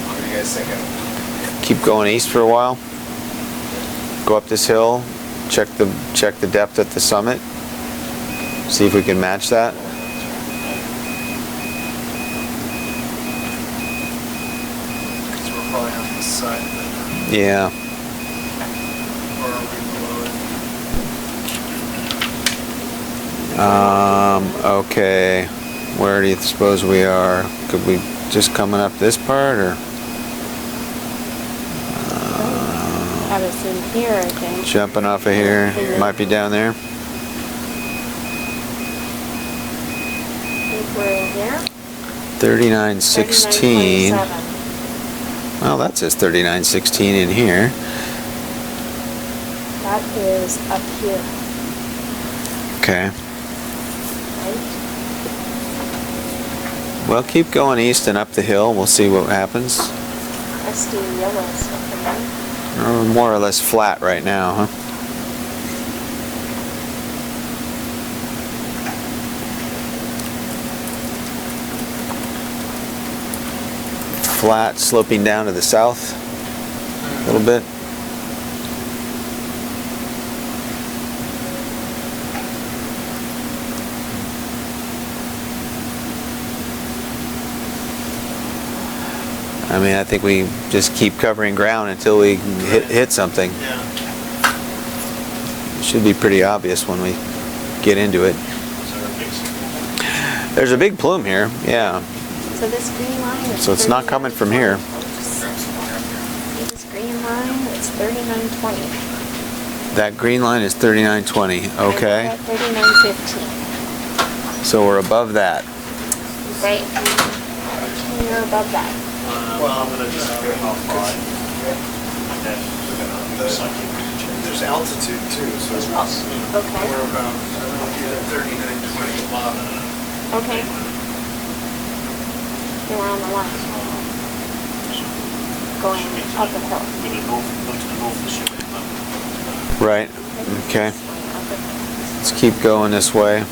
What are you guys thinking? Keep going east for a while. Go up this hill. Check the depth at the summit. See if we can match that. Because we're probably on this side of it. Yeah. Or are we below it? Okay. Where do you suppose we are? Could we just coming up this part or Have us in here, I think. jumping off of here? Might be down there. I think we're in here. 3916. 3927. Well, that says 3916 in here. That is up here, Okay. right? Well, keep going east and up the hill. We'll see what happens. I see yellow stuff in there. We're more or less flat right now, huh? Flat, sloping down to the south a little bit. I mean, I think we just keep covering ground until we hit something. Yeah. It should be pretty obvious when we get into it. There's a big plume here, yeah. So this green line is So it's not coming from here. See this green line? It's 3920. That green line is 3920, okay. At 3915. So we're above that. Right. You're above that. Well, I'm gonna just go how far. There's altitude too, so it's not. Okay. We're about 3920. Okay. They were on the left, going up the hill. With the north, going to the north of the ship at the moment. Right. Okay. Let's keep going this way.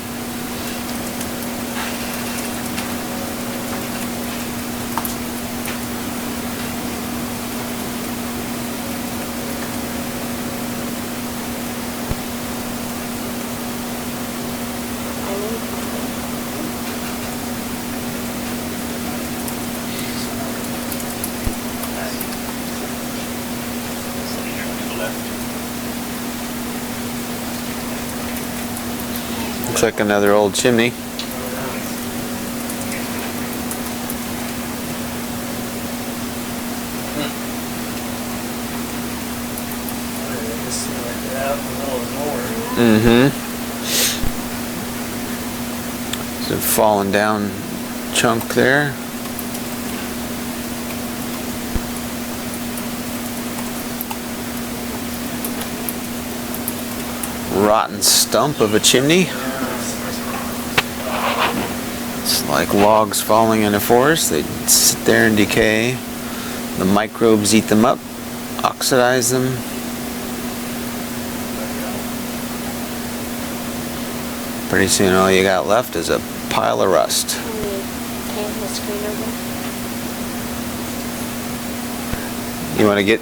Looks like another old chimney. Mm-hmm. There's a fallen down chunk there. Rotten stump of a chimney. It's like logs falling in a forest. They sit there and decay. The microbes eat them up, oxidize them. Pretty soon all you got left is a pile of rust. Can the screen over? You want to get...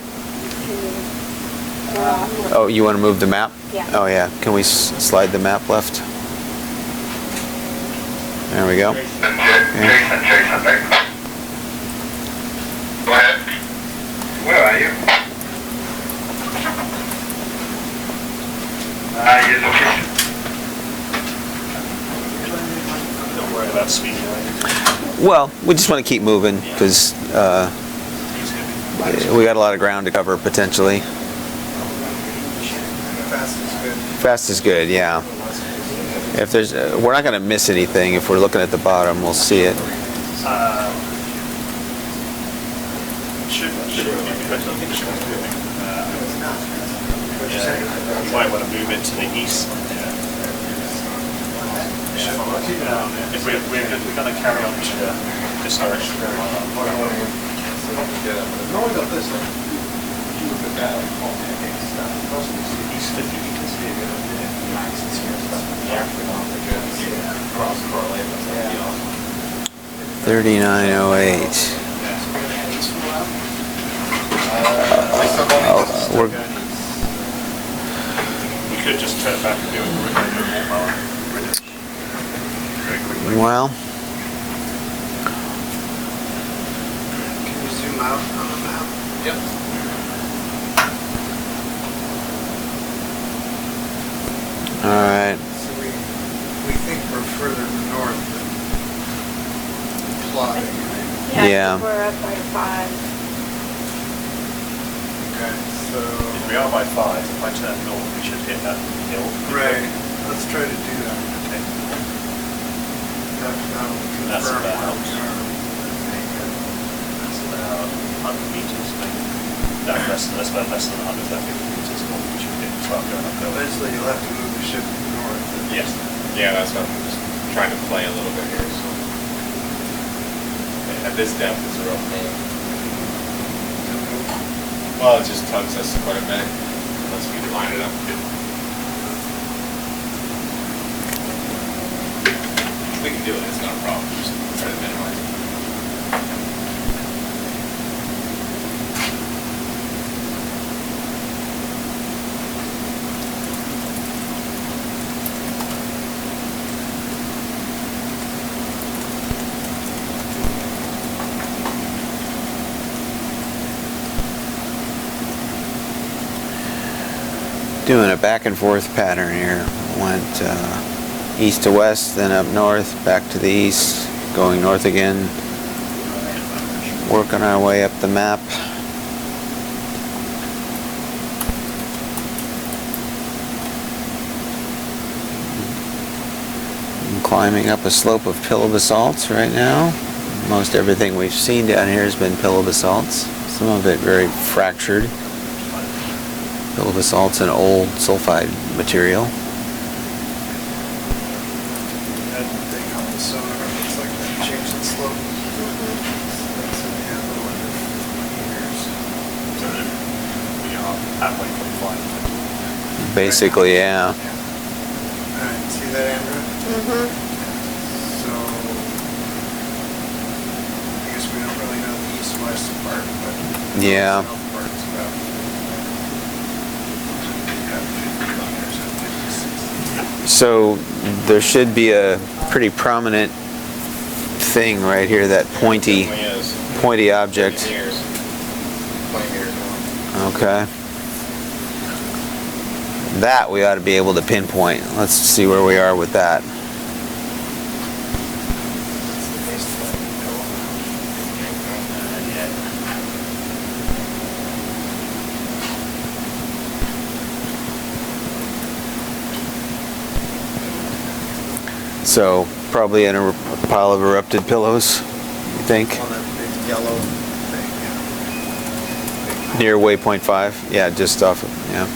Oh, you want to move the map? Yeah. Oh yeah. Can we slide the map left? There we go. Jason, back. Go ahead. Where are you? Yes, okay. Don't worry about speed. Well, we just want to keep moving because we got a lot of ground to cover potentially. Fast is good. Fast is good, yeah. If there's, we're not going to miss anything. If we're looking at the bottom, we'll see it. Should be good. I don't think it should be moving. You might want to move it to the east. If we're going to carry on to this direction. East 50 meters. 3908. We could just turn back and do it very quickly. Well, Can you zoom out on the map? Yep. all right. So we think we're further north than plotting. Yeah. We're up by 5. Okay, so... If we are by 5, if I turn north, we should hit that hill. Right, let's try to do that. Okay. That'll That's confirm about- where we are. That's about 100 meters, maybe. No, that's about less than 100, about 50 meters north, we should hit. Start going uphill. Eventually you'll have to move the ship north. Yes. Yeah, that's what I'm just trying to play a little bit here. So. Okay, at this depth is a real pain. Well, it just tugs us quite a bit unless we line it up good. We can do it, it's not a problem. Just try to minimize it. Doing a back and forth pattern here. Went east to west, then up north, back to the east, going north again. Working our way up the map. I'm climbing up a slope of pillow basalts right now. Most everything we've seen down here has been pillow basalts. Some of it very fractured. Pillow basalt's an old sulfide material. That thing on the sonar looks like that change in slope. at waypoint 5. Basically, yeah. Alright, see that, Andrew? Mm-hmm. So, I guess we don't really know the east-west part, but Yeah. the south part's about 50 kilometers and 50, 60. So there should be a pretty prominent thing right here, that pointy Definitely is. object. 20 meters long. Okay. That we ought to be able to pinpoint. Let's see where we are with that. So probably in a pile of erupted pillows, you think? On that big yellow thing, yeah. Near waypoint 5? Yeah, just off of, yeah.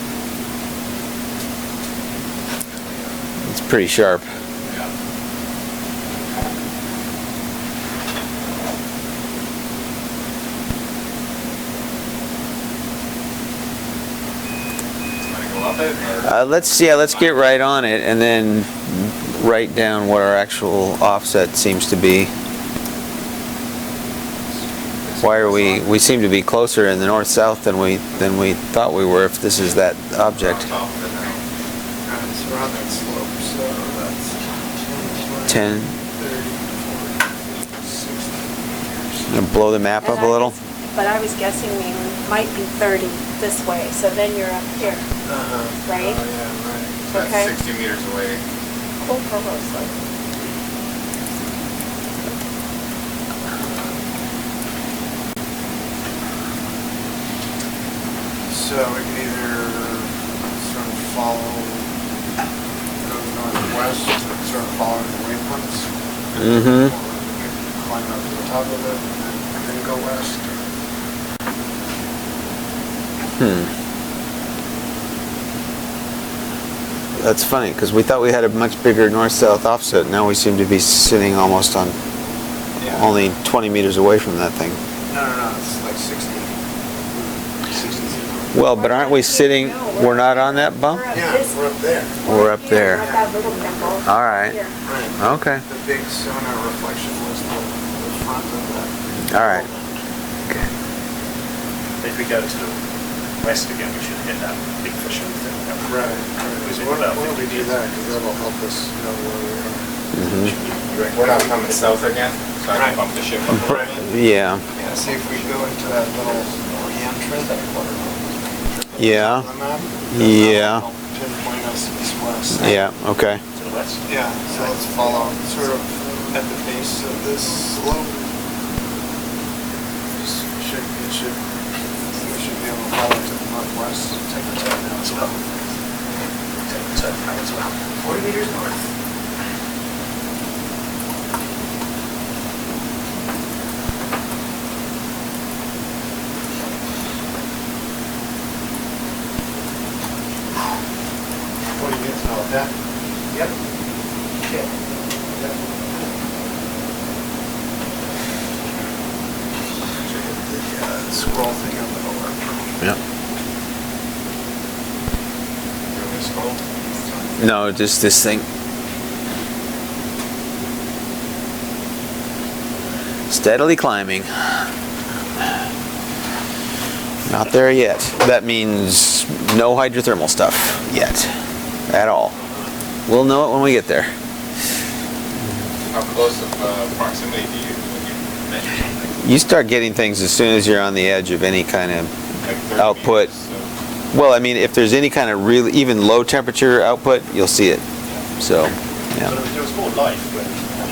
It's pretty sharp. Wanna go up it, or- Let's get right on it and then write down what our actual offset seems to be. Why are we seem to be closer in the north-south than we thought we were if this is that object. It's around that slope, so that's 10. 30, 40, 60 meters. Gonna blow the map up a little. But I was guessing we might be 30 this way, so then you're up here. Uh-huh. Right? Oh, yeah, right. That's Okay. 60 meters away. Cool for Roseland. So we can either sort of follow, go northwest, sort of follow the waypoints. Mm-hmm. Or we can climb up to the top of it and then go west. That's funny because we thought we had a much bigger north-south offset. Now we seem to be sitting almost on Yeah. only 20 meters away from that thing. No, it's like 60. 60. Well, but aren't we sitting? We're not on that bump. We're up Yeah, this- we're up there. We're up We're there. up that little dimple. All right. Here. Right. Okay. The big sonar reflection was the front of that. All right. If we go to the west again, we should hit that big fish thing. Right. So why don't we do that, because that'll help us know where we are. We're not coming south again, so I can bump the ship up a little bit. Yeah. Yeah, see if we go into that little entrance Yeah. on the map. Yeah. That'll pinpoint us east-west. Yeah. Okay. To the west. Yeah, so let's follow sort of at the base of this slope. We should be able to follow to the northwest. Take the turn now as well. Take the turn now as well. 40 meters north. That? Yep. Okay. Yep. The scroll thing on the lower. Yeah. Really scroll. No, just this thing. Steadily climbing. Not there yet. That means no hydrothermal stuff yet. At all. We'll know it when we get there. How close of proximity do you measure something? You start getting things as soon as you're on the edge of any kind of Like 30 output. meters, Well, I mean, if there's any kind of really, even low temperature output, you'll see it. So, But yeah. there was more life when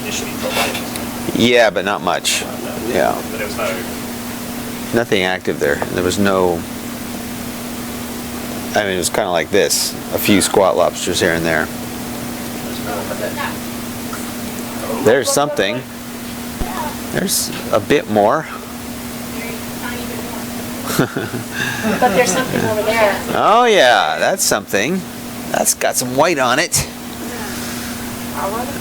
initially got life, wasn't Yeah, but not much. there? Yeah. But there was no. Nothing active there. There was no, I mean, it was kind of like this. A few squat lobsters here and there. There's something. There's a bit more. But there's something over there. Oh yeah, that's something. That's got some white on it.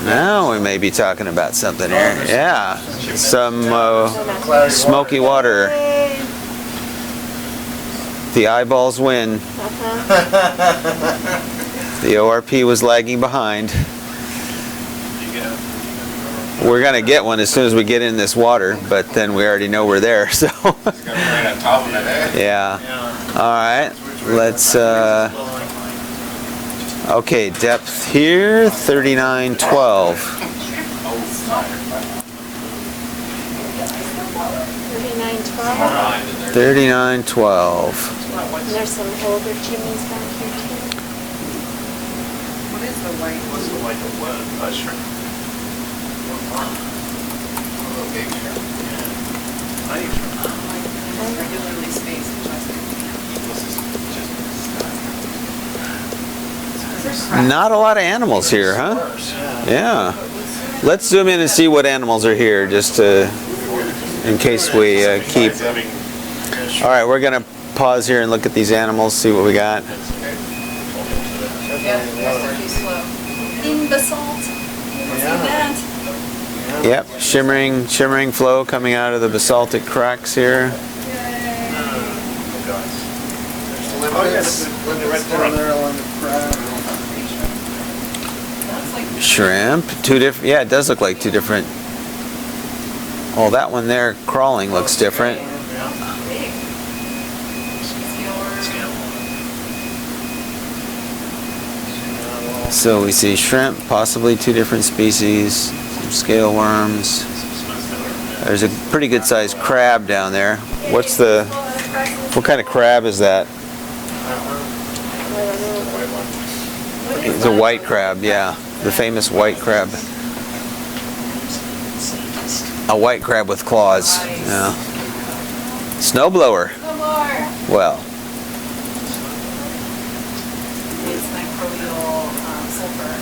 Now we may be talking about something here. Yeah, some smoky water. The eyeballs win. The ORP was lagging behind. We're going to get one as soon as we get in this water, but then we already know we're there, so. Right on top of it, eh? Yeah. All right. Let's, okay, depth here, 3912. 3912. 3912. And there's some older chimneys back here too. What is the white? What's the white shrimp? Tiny shrimp. Like regularly spaced adjustment. Not a lot of animals here, huh? Yeah. Let's zoom in and see what animals are here, just to, in case we keep. All right, we're gonna pause here and look at these animals, see what we got. Yeah, they're pretty slow. In basalt. You can see that. Yep, shimmering flow coming out of the basaltic cracks here. Limits down there on the crab. Shrimp, two different. Yeah, it does look like two different. Oh, that one there crawling looks different. So we see shrimp, possibly two different species, some scale worms. There's a pretty good sized crab down there. What kind of crab is that? It's a white crab, yeah. The famous white crab. A white crab with claws. Yeah. Snowblower. Well. It's microbial sulfur.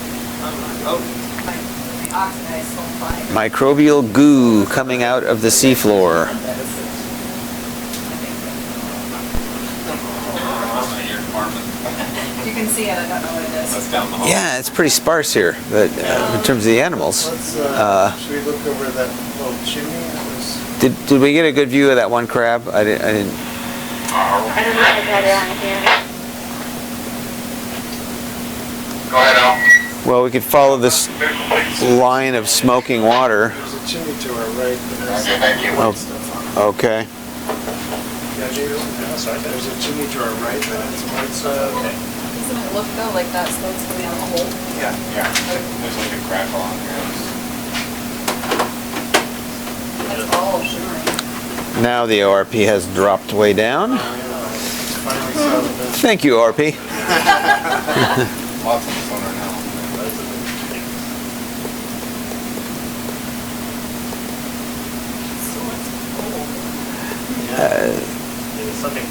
Oxidized sulfide. Microbial goo coming out of the seafloor. You can see it, I don't know what it is. That's down the hall. Yeah, it's pretty sparse here, but in terms of the animals. Let's, should we look over that little chimney? That was Did we get a good view of that one crab? I didn't. I don't know if I got it on here. Go ahead, Al. Well, we could follow this line of smoking water. There's a chimney to our right. But there's Okay, thank you. Oh, stuff on it. okay. Yeah, there's a chimney to our right that has white stuff. Doesn't it look though like that smoke's coming out of the hole? Yeah. Yeah, there's like a crackle on here. That's all shimmering. Now the ORP has dropped way down. Finally saw the Thank you, ORP. Lots of sonar now.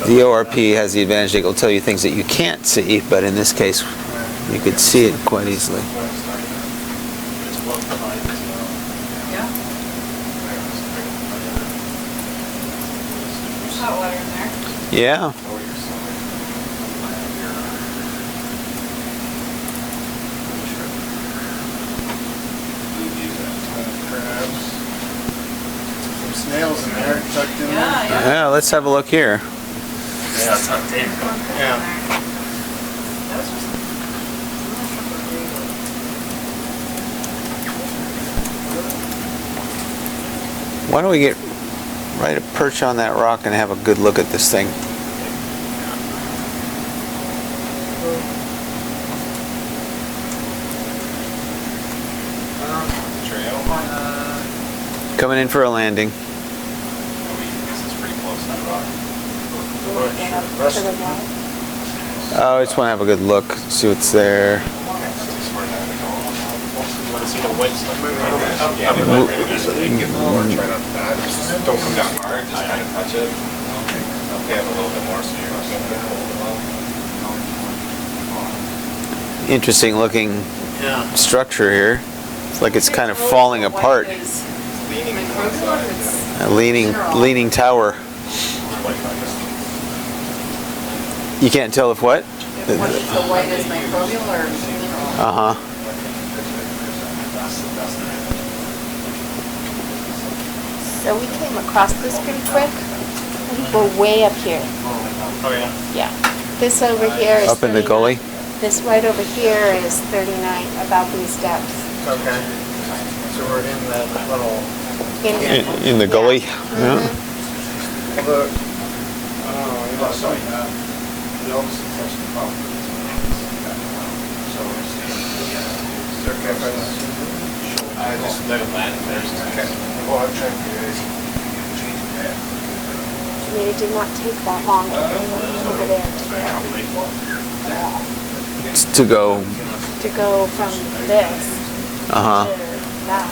The ORP has the advantage that it will tell you things that you can't see, but in this case, you could see it quite easily. Yeah. There's hot water in there. Yeah. some snails in there tucked in there. Yeah, let's have a look here. Yeah, it's not deep. Yeah. Why don't we get right a perch on that rock and have a good look at this thing? Trail. Coming in for a landing. This is pretty close to the rock. Oh, I just want to have a good look, see what's there. Want to see the white stuff? Yeah, they might really so they can get the water right off the bat. Just don't come down hard, just kind of touch it. Okay, have a little bit more so you're not going to get cold well. Interesting looking Yeah. structure here. It's like it's kind of falling apart. Leaning to one Microbial, side. it's A leaning tower. You can't tell if what? If the white is microbial or mineral. Uh-huh. So we came across this pretty quick. think we're way up here. Oh, yeah. Yeah. This over here is Up in the 39. gully? This right over here is 39, about these depths. Okay. So we're in that little, In the gully? Yeah. Yeah. although, I don't know, you know, some, the opposite section of property. So it's, is there okay if I Just let it land first. Okay. Well, I'm trying to do it. I mean, it did not take that long to go over there To go, to go from this uh-huh. to that. I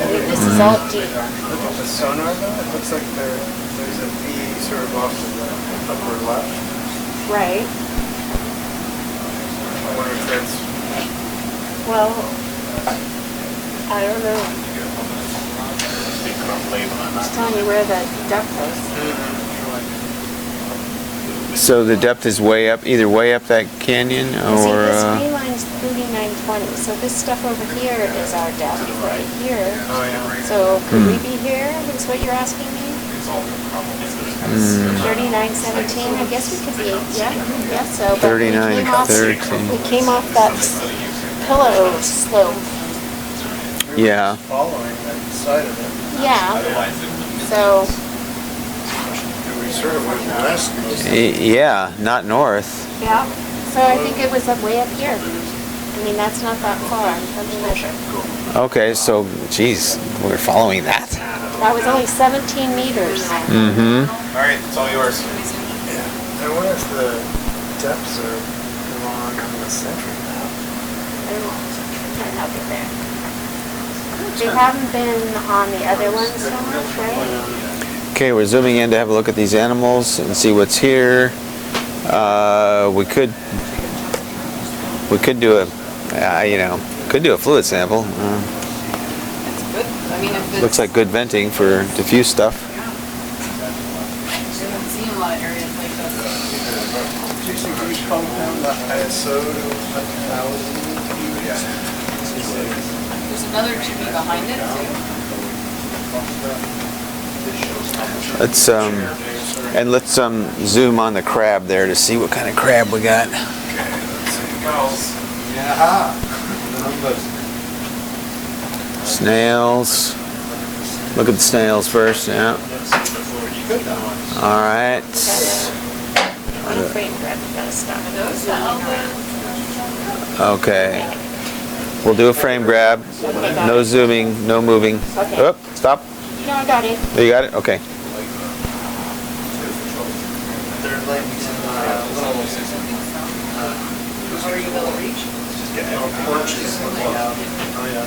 mean, this is all deep. Look at the sonar though, it looks like there's a V sort of off to the upper left. Right. I wonder if that's, Well, I don't know. Big crumb label on Just that. telling you where the depth is. So the depth is way up, either way up that canyon See, or, this green line's 3920, so this stuff over here is our depth right here. oh yeah. So could we be here, is what you're asking me? 3917, I guess we could be, yeah, so. but we came off- 3913. We came off that pillow slope, yeah. Following that side of it. yeah. So, We sort of went west. Yeah, not north. yeah, so I think it was up way up here. I mean, that's not that far, let me measure. Okay, so, geez, we're following that. That was only 17 meters. Mm-hmm. All right, it's all yours. I wonder if the depths are wrong on the central map. I don't know if there. They haven't been on the other ones so much, right? Okay, we're zooming in to have a look at these animals and see what's here. We could do a, could do a fluid sample. That's good. I mean, if it's. Looks like good venting for diffuse stuff. We haven't seen a lot of areas like this. Do you think we pump down the ISO to 1,000? There's another chimney behind it too. Let's zoom on the crab there to see what kind of crab we got. Yeah. Snails. Look at the snails first, yeah. All right. On a frame grab, you gotta stop. Okay. We'll do a frame grab. No zooming, no moving. Okay. Oh, stop. No, I got it. Oh, you got it? Okay. They're like Are you able to reach? little porches that they have. Oh yeah.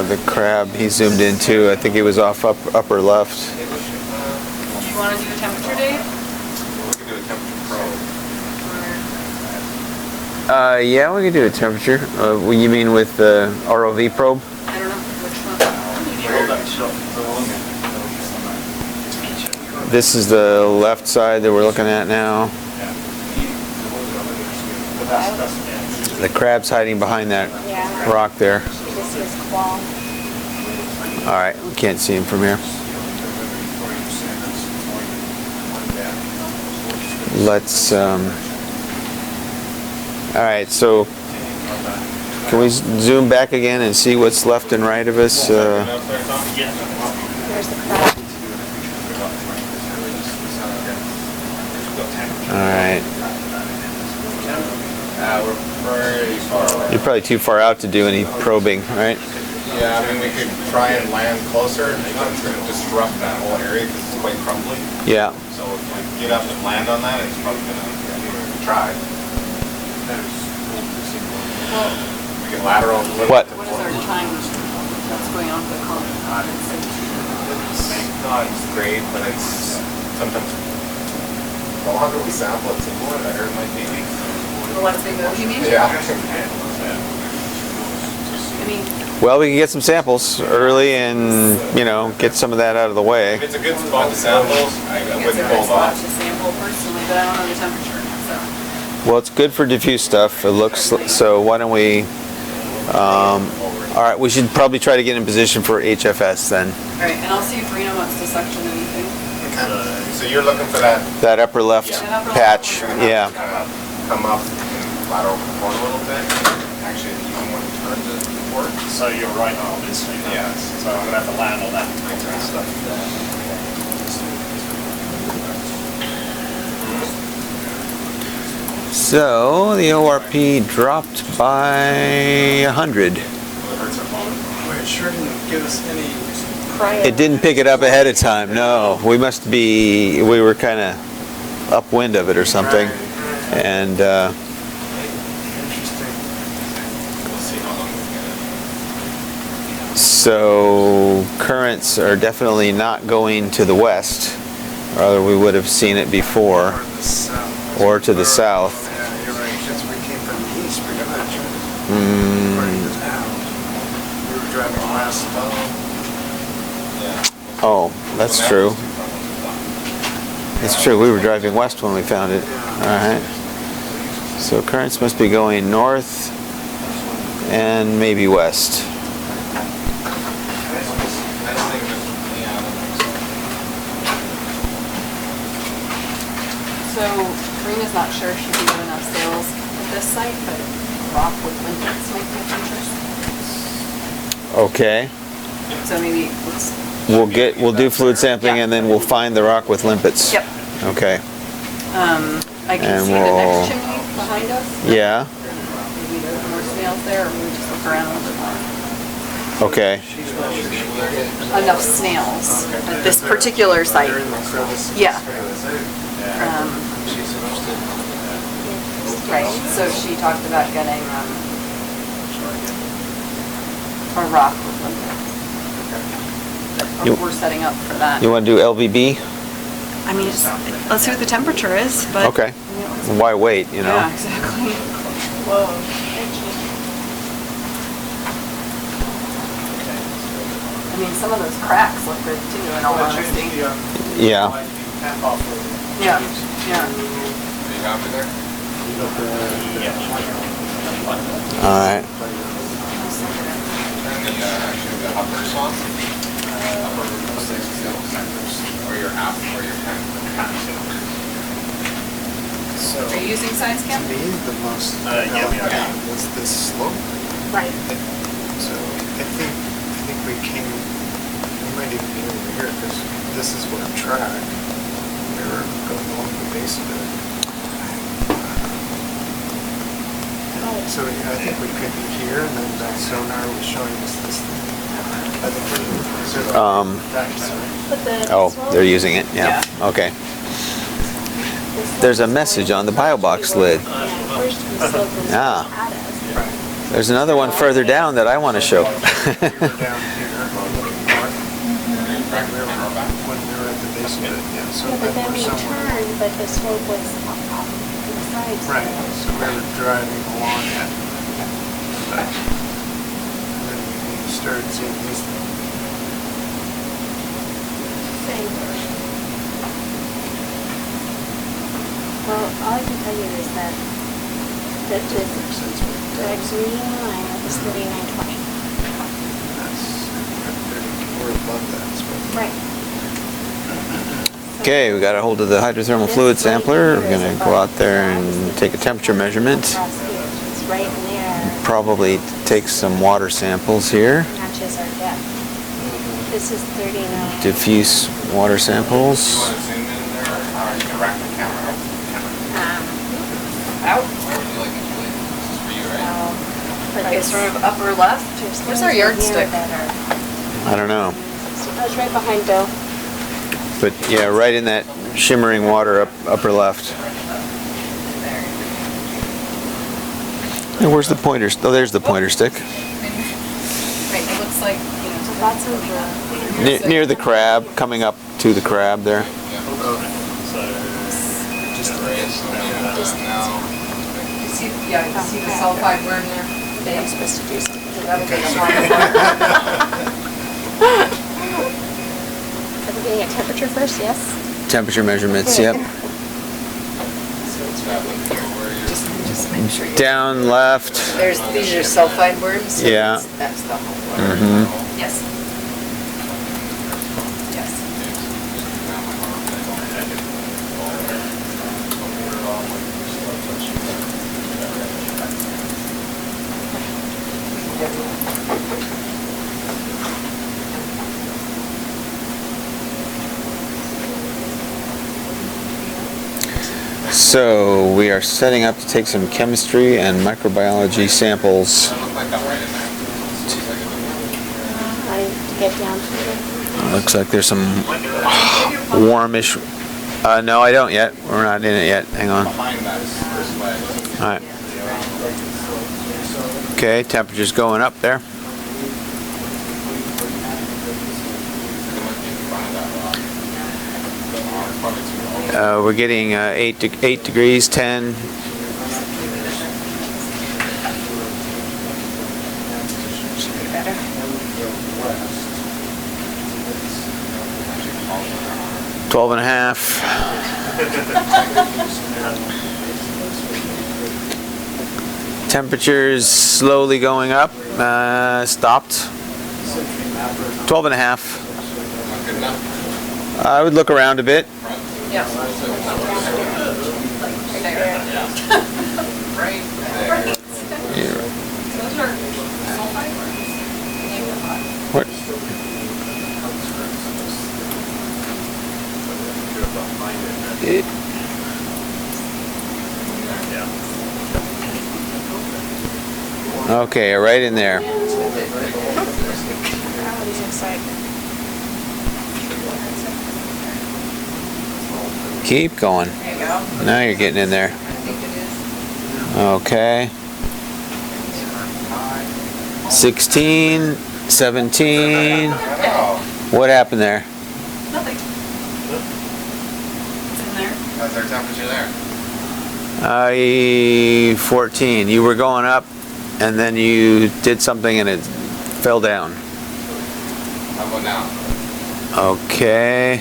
The crab he zoomed into, I think he was off upper left. Do you want to do a temperature, Dave? We can do a temperature probe. Yeah, we can do a temperature. You mean with the ROV probe? I don't know which one. This is the left side that we're looking at now. The crab's hiding behind that Yeah. rock there. This is claw. All right, we can't see him from here. Let's, all right, so can we zoom back again and see what's left and right of us? There's the crab. All right. We're pretty far away. You're probably too far out to do any probing, right? Yeah, I mean, we could try and land closer. It's going to disrupt that whole area because it's quite crumbly. Yeah. So if we get up and land on that, it's probably going to try. We can lateral a little What? bit. What is our time? What's going on with the column? It's not great, but it's sometimes the longer we sample it, the more better it might be. The less they move, you mean? Yeah. I mean, Well, we can get some samples early and, get some of that out of the way. If it's a good spot to sample, I it's a wouldn't good hold spot off. to sample personally, but I don't know the temperature, so. Well, it's good for diffuse stuff. It looks so. Why don't we? All right, we should probably try to get in position for HFS then. All right, and I'll see if Rena wants to suction anything. So you're looking for that That upper left Yeah. patch, yeah. come up and lateral forward a little bit. Actually, even when it turns it forward. So your right arm is swinging. Yeah. So I'm gonna have to land on that stuff. So the ORP dropped by 100. It sure didn't give us any. It didn't pick it up ahead of time, no. We were kind of upwind of it or something. And Interesting. so currents are definitely not going to the west, or other we would have seen it before, The south. or to the south. Yeah, you're right. Since we came from the east, we got that trend. Mm, According to now, we were driving west. oh, that's true. That's true, we were driving west when we found it. Alright. So currents must be going north and maybe west. So Rena's not sure if she can get enough sails at this site, but rock with limpets might be of interest. Okay. So maybe let's. We'll do fluid sampling and then we'll find the rock with limpets. Yep. Okay. I can And see the we'll- next chimney behind us. Yeah. Maybe there's more snails there, or maybe just look around a little bit more. Okay. Enough snails at this particular site. Yeah. Right, so she talked about getting a rock with limpets. You- We're setting up for that. You want to do LVB? I mean, let's see what the temperature is, but. Okay. Why wait, you know? Yeah, exactly. I mean, some of those cracks look good too, in all honesty. Yeah. Yeah, yeah. Are you happy there? Alright. Turn the, actually the uppers on. Upper six sensors, or your app, or your pen. So, Are you using science to cam? me, the most Yeah, we are. was this slope. Right. So I think we might even be over here because this is what track. We were going along the base of it. So I think we could be here, and then that sonar was showing us this thing. I think we But the Oh, slope- they're using it, yeah. Okay. the slope There's a is message going on the biobox lid. Yeah, first the slope is Ah. at us. There's another one further down that I want to show. we were down here looking north. When we were at the base of it, yeah. So Yeah, but then we're we somewhere. turned, but the slope was up to the sides. Right, so we were driving along it. And then we started seeing these things. Same. Well, all I can tell you is that the green line is 3920. That's, we're above that, so. Right. Okay, we got a hold of the hydrothermal fluid sampler. We're going to go out there and take a temperature measurement. It's right in there. Probably take some water samples here. Matches our depth. This is 39. Diffuse water samples. You want to zoom in there, or you can rack the camera up? Out. Wherever you like it, Julie. This is for you, right? But Okay, there's sort of upper left. there's Where's things our in yardstick? here that are- I don't know. I was right behind Bill. But yeah, right in that shimmering water upper left. Hey, where's the pointer? Oh, there's the pointer stick. Right, it looks like, you know, So lots of Near the crab, coming up to the crab there. Just Now, you see, yeah, you see the sulfide worm there? I'm supposed to do something. That would be Okay, a so- long Are we getting a temperature first? Yes? Temperature measurements, yep. so it's not looking where you're. Just sure you. Down left. These are sulfide worms. So Yeah. That's the whole worm. Mm-hmm. Yes. Yes. So we are setting up to take some chemistry and microbiology samples. I get down to it. Looks like there's some warmish. No, I don't yet. We're not in it yet. Hang on. All right. Okay, temperature's going up there. We're getting 8 degrees, 10. Better. 12 and a half. Temperatures slowly going up. Stopped. 12 and a half. I would look around a bit. Yeah. Right there. Those are sulfide worms. What? Okay, right in there. Oh, these inside. Keep going. There you go. Now you're getting in there. I think it is. Okay. 16, 17. What happened there? Nothing. It's in there. How's our temperature there? 14. You were going up, and then you did something, and it fell down. How about now? Okay.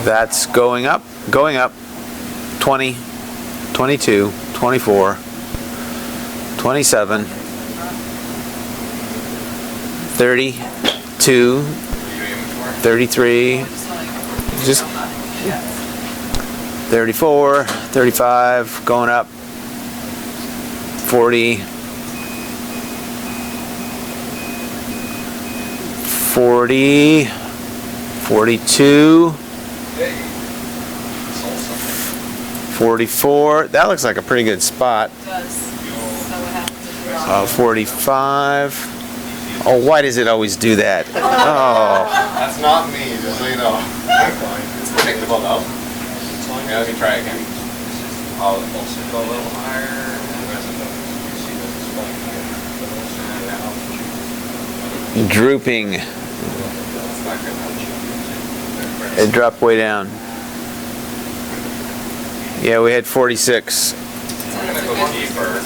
That's going up. Going up. 20, 22, 24, 27, 32, 33, just 34, 35, going up, 40, 40, 42, 44. That looks like a pretty good spot. It does. So what happens if you're 45. Oh, why does it always do that? Oh, That's not me, just so you know. It's predictable though. Yeah, let me try again. I'll go a little higher. drooping. It dropped way down. Yeah, we had 46. I'm gonna go deeper.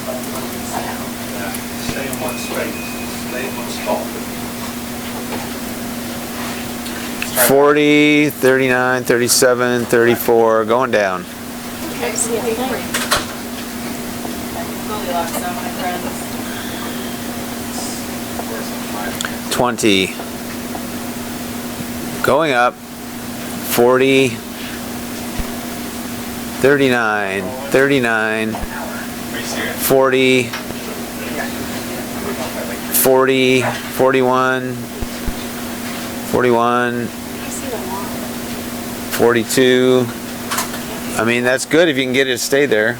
Stay in one space. Stay in one spot. 40, 39, 37, 34, going down. Can't see a thing. Goldilocks zone, my friends. 20. Going up. 40, 39, 39, 40, 40, 41, 41, I see the line. 42. I mean, that's good if you can get it to stay there.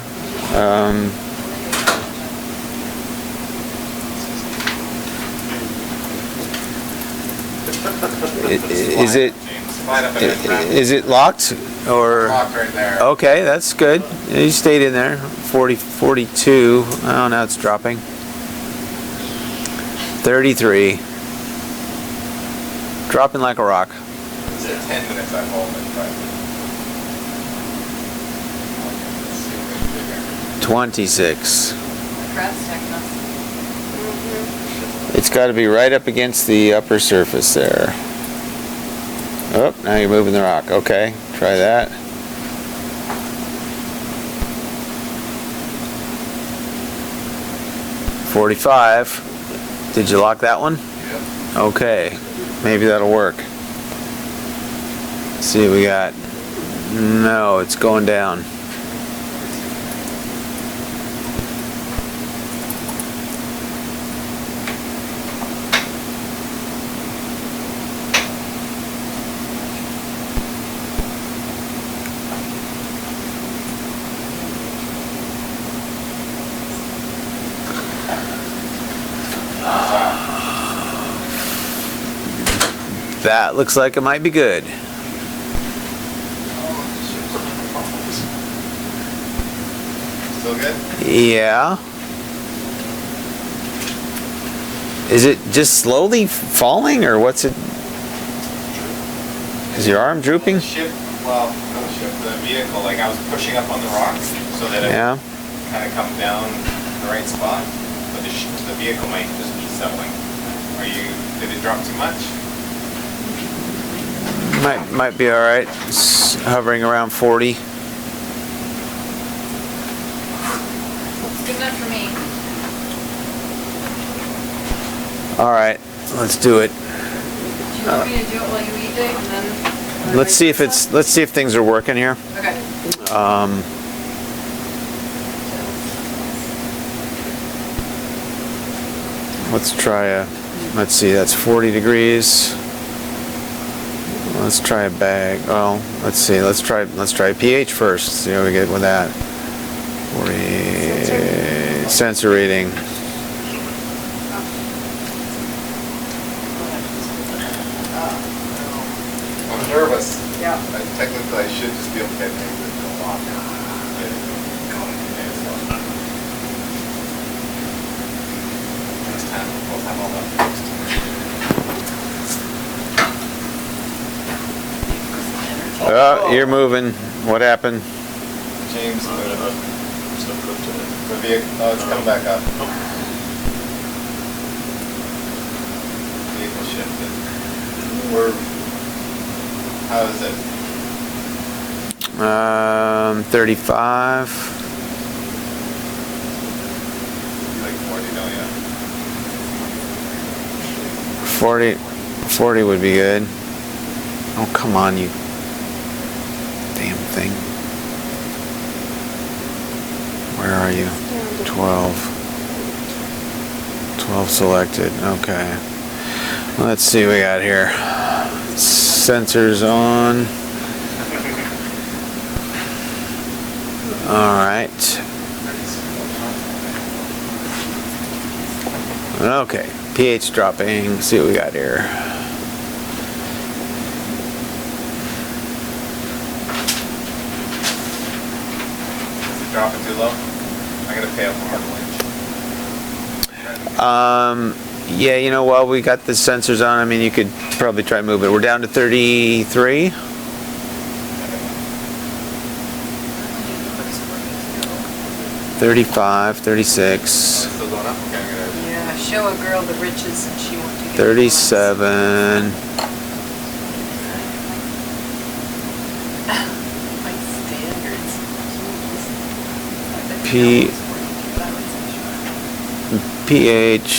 Is it locked or? Locked right there. Okay, that's good. You stayed in there. 40, 42. Oh, now it's dropping. 33. Dropping like a rock. It's 10 minutes I hold it, but 26. Crab's techno. It's got to be right up against the upper surface there. Oh, now you're moving the rock. Okay, try that. 45. Did you lock that one? Yep. Okay, maybe that'll work. Let's see what we got. No, it's going down. That looks like it might be good. Still good? Yeah. Is it just slowly falling, or what's it? Is your arm drooping? Shift, well, not shift the vehicle, like I was pushing up on the rocks so that it Yeah. kind of come down the right spot, but the vehicle might just be settling. Did it drop too much? Might be all right. It's hovering around 40. Good enough for me. All right, let's do it. Do you want me to do it while you eat, Dave, and then? Let's see if things are working here. Okay. Let's try let's see, that's 40 degrees. Let's try a bag. Well, let's see. Let's try pH first. See how we get with that. 40 sensor reading. I'm nervous. Yeah. Technically, I should just be okay to make this go off. Next time, we'll have all that fixed. Oh, you're moving. What happened? James, Still cooked to it. the vehicle, oh, it's coming back up. Vehicle shifted. How is it? 35. Like 40, don't you? 40 would be good. Oh, come on, you damn thing. Where are you? 12. 12 selected. Okay. Let's see what we got here. Sensors on. Alright. Okay. pH dropping. Let's see what we got here. Is it dropping too low? I gotta pay up more lunch. Yeah, you know, while we got the sensors on, I mean, you could probably try and move it. We're down to 33. 35, 36, Still going up? Okay, I'm gonna. Yeah, show a girl the riches and she won't take it. 37. My standards. pH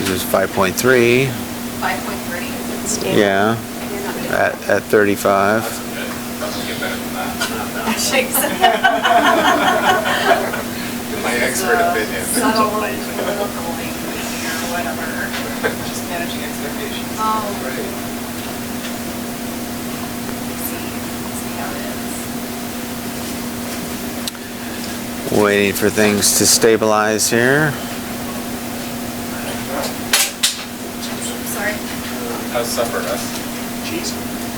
is 5.3. 5.3. Yeah, at 35. That's good. Doesn't get better than that. Shakes. My expert opinion. Subtle political language or whatever. Just managing expectations. Oh. Right. See how it is. Waiting for things to stabilize here. Sorry. How's supper, Russ? Cheese.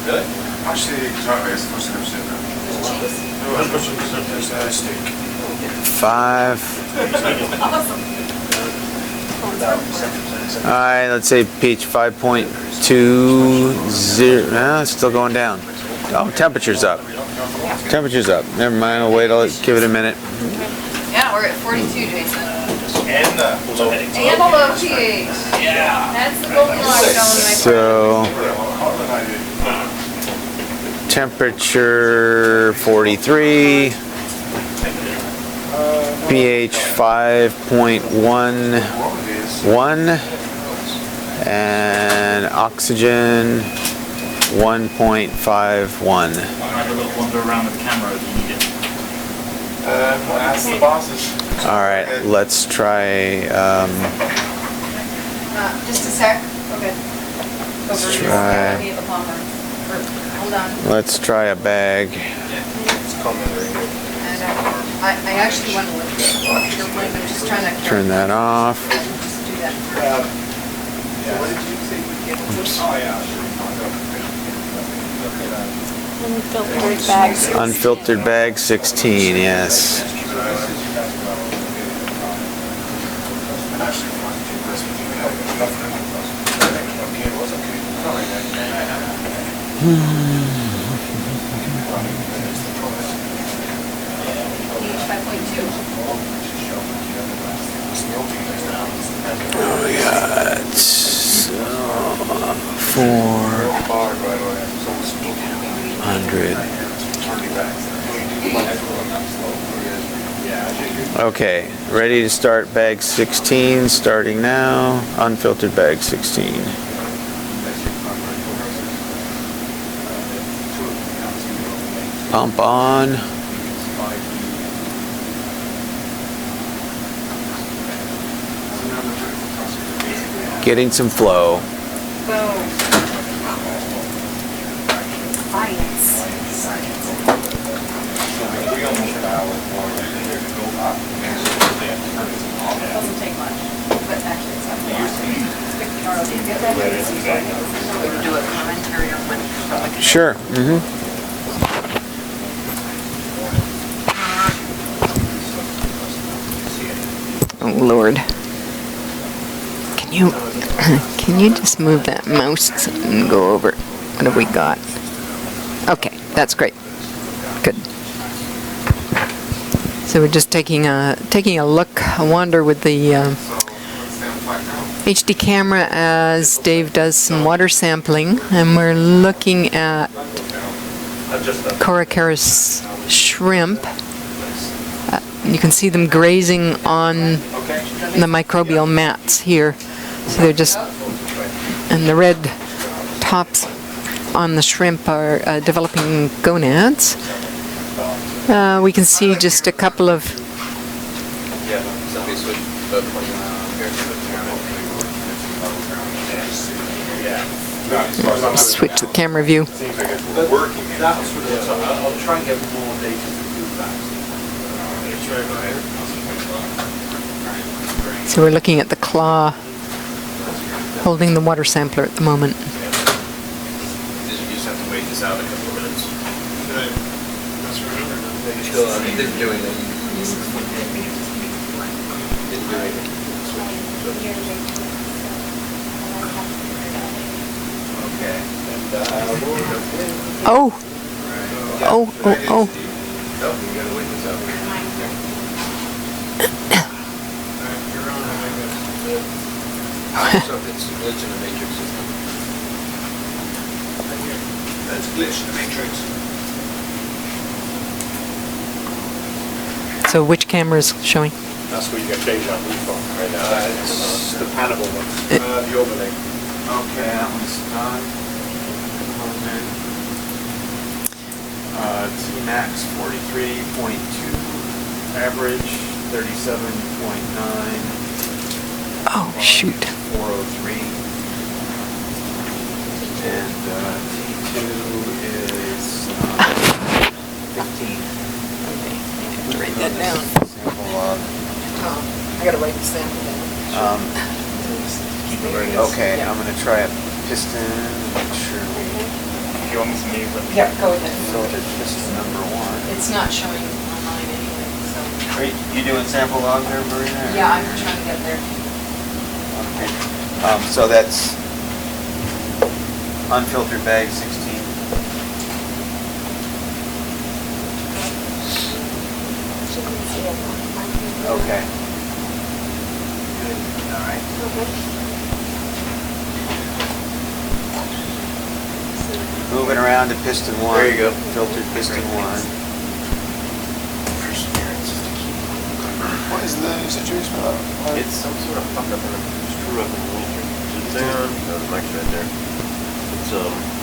Really? Actually, sorry, it's supposed to have said that. Cheese. No, I'm supposed to have said steak. 5. Awesome. All right, let's say pH 5.20. No, it's still going down. Oh, temperature's up. Temperature's up. Never mind. I'll wait. I'll give it a minute. Yeah, we're at 42, Jason. And the low. And a low pH. Yeah. That's the Goldilocks zone, my So temperature 43. pH 5.11 and oxygen 1.51. Have a little wander around with the camera if you need it. Ask the bosses. All right, let's try. Just a sec. Okay. Let's try. Hold on. Let's try a bag. It's complimentary. And I actually want to look at your plane, but I'm just trying to Turn that off. just do that. What did you say we get? Oh, yeah. Unfiltered bags. Unfiltered bag 16, yes. pH 5.2. We got 400. Okay, ready to start bag 16, starting now. Unfiltered bag 16. Pump on. Getting some flow. Doesn't take much, but actually it's not a lot. We can do a commentary on when Sure. Oh Lord. Can you just move that mouse and go over? What have we got? Okay, that's great. Good. So we're just taking a look, a wander with the HD camera as Dave does some water sampling, and we're looking at Coracaris shrimp. You can see them grazing on the microbial mats here. So they're just, and the red tops on the shrimp are developing gonads. We can see just a couple of switch the camera view. I'll try and get more data to do that. So we're looking at the claw holding the water sampler at the moment. You just have to wait this out a couple of minutes. They're doing it. Okay. Oh! Oh, oh, oh. Nope, you gotta wait this out. So it's a glitch in the matrix system. That's a glitch in the matrix. So which camera is showing? That's where you get deja vu from right now. It's the Hannibal one. The overlay. Okay, that one's done. T-max 43.2, average 37.9. Oh, shoot. 403. And T2 is 15. Write that down. Sample log. I gotta write the sample down. Okay, I'm going to try a piston. Make sure we If you want me to move it. Yeah, go ahead. filtered piston number 1. It's not showing online anyway, so. Are you doing sample log there, Marina? Yeah, I'm trying to get there. Okay. So that's unfiltered bag 16. Okay. Good. All right. Moving around to piston 1. There you go. Filtered piston 1. What is the situation about it? It's some sort of fuck up in the screw up in the wheel here. Is it there? No, the mic's right there. It's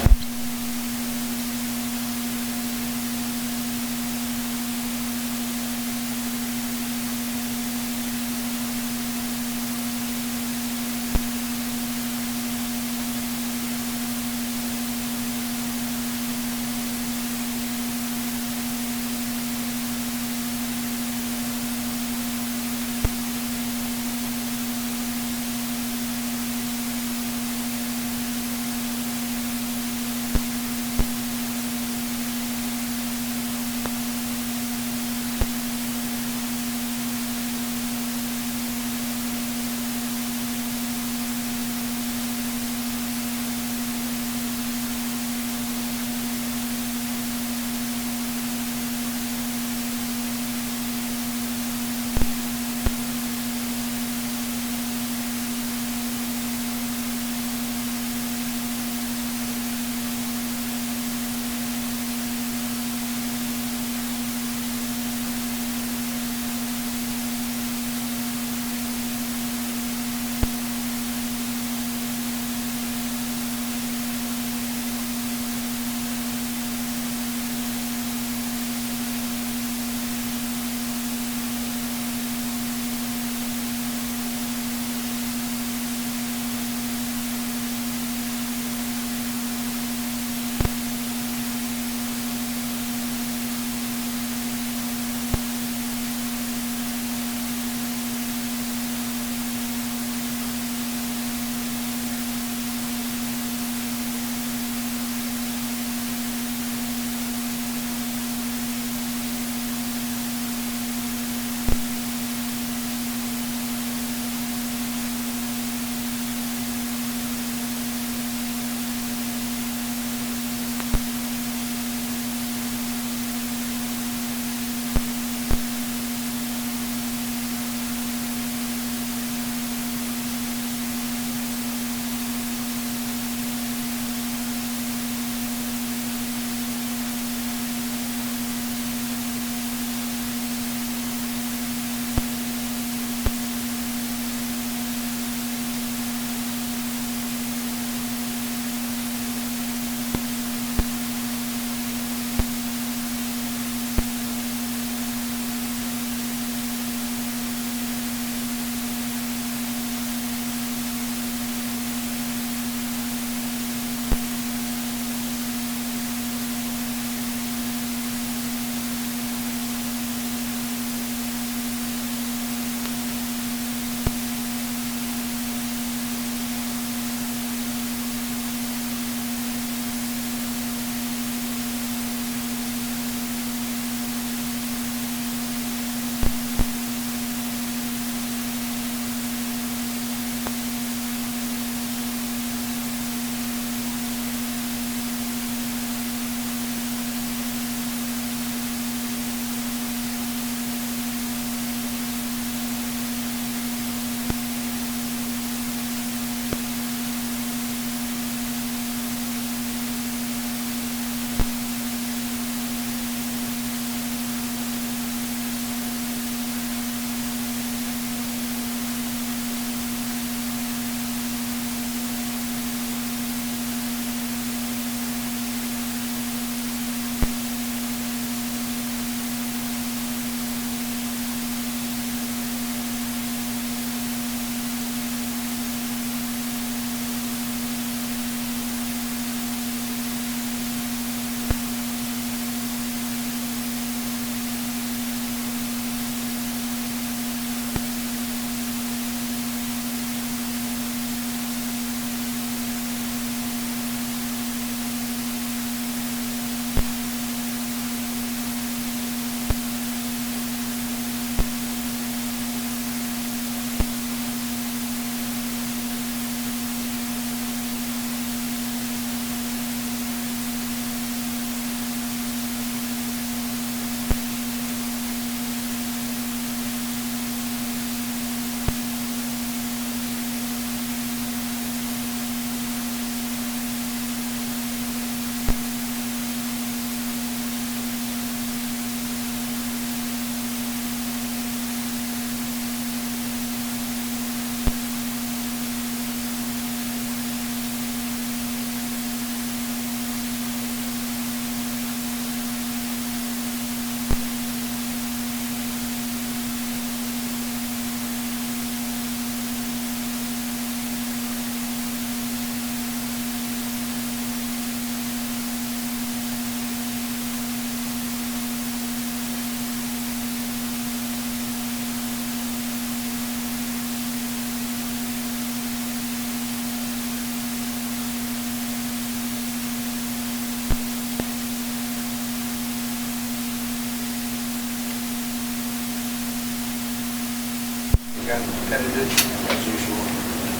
got edited as usual.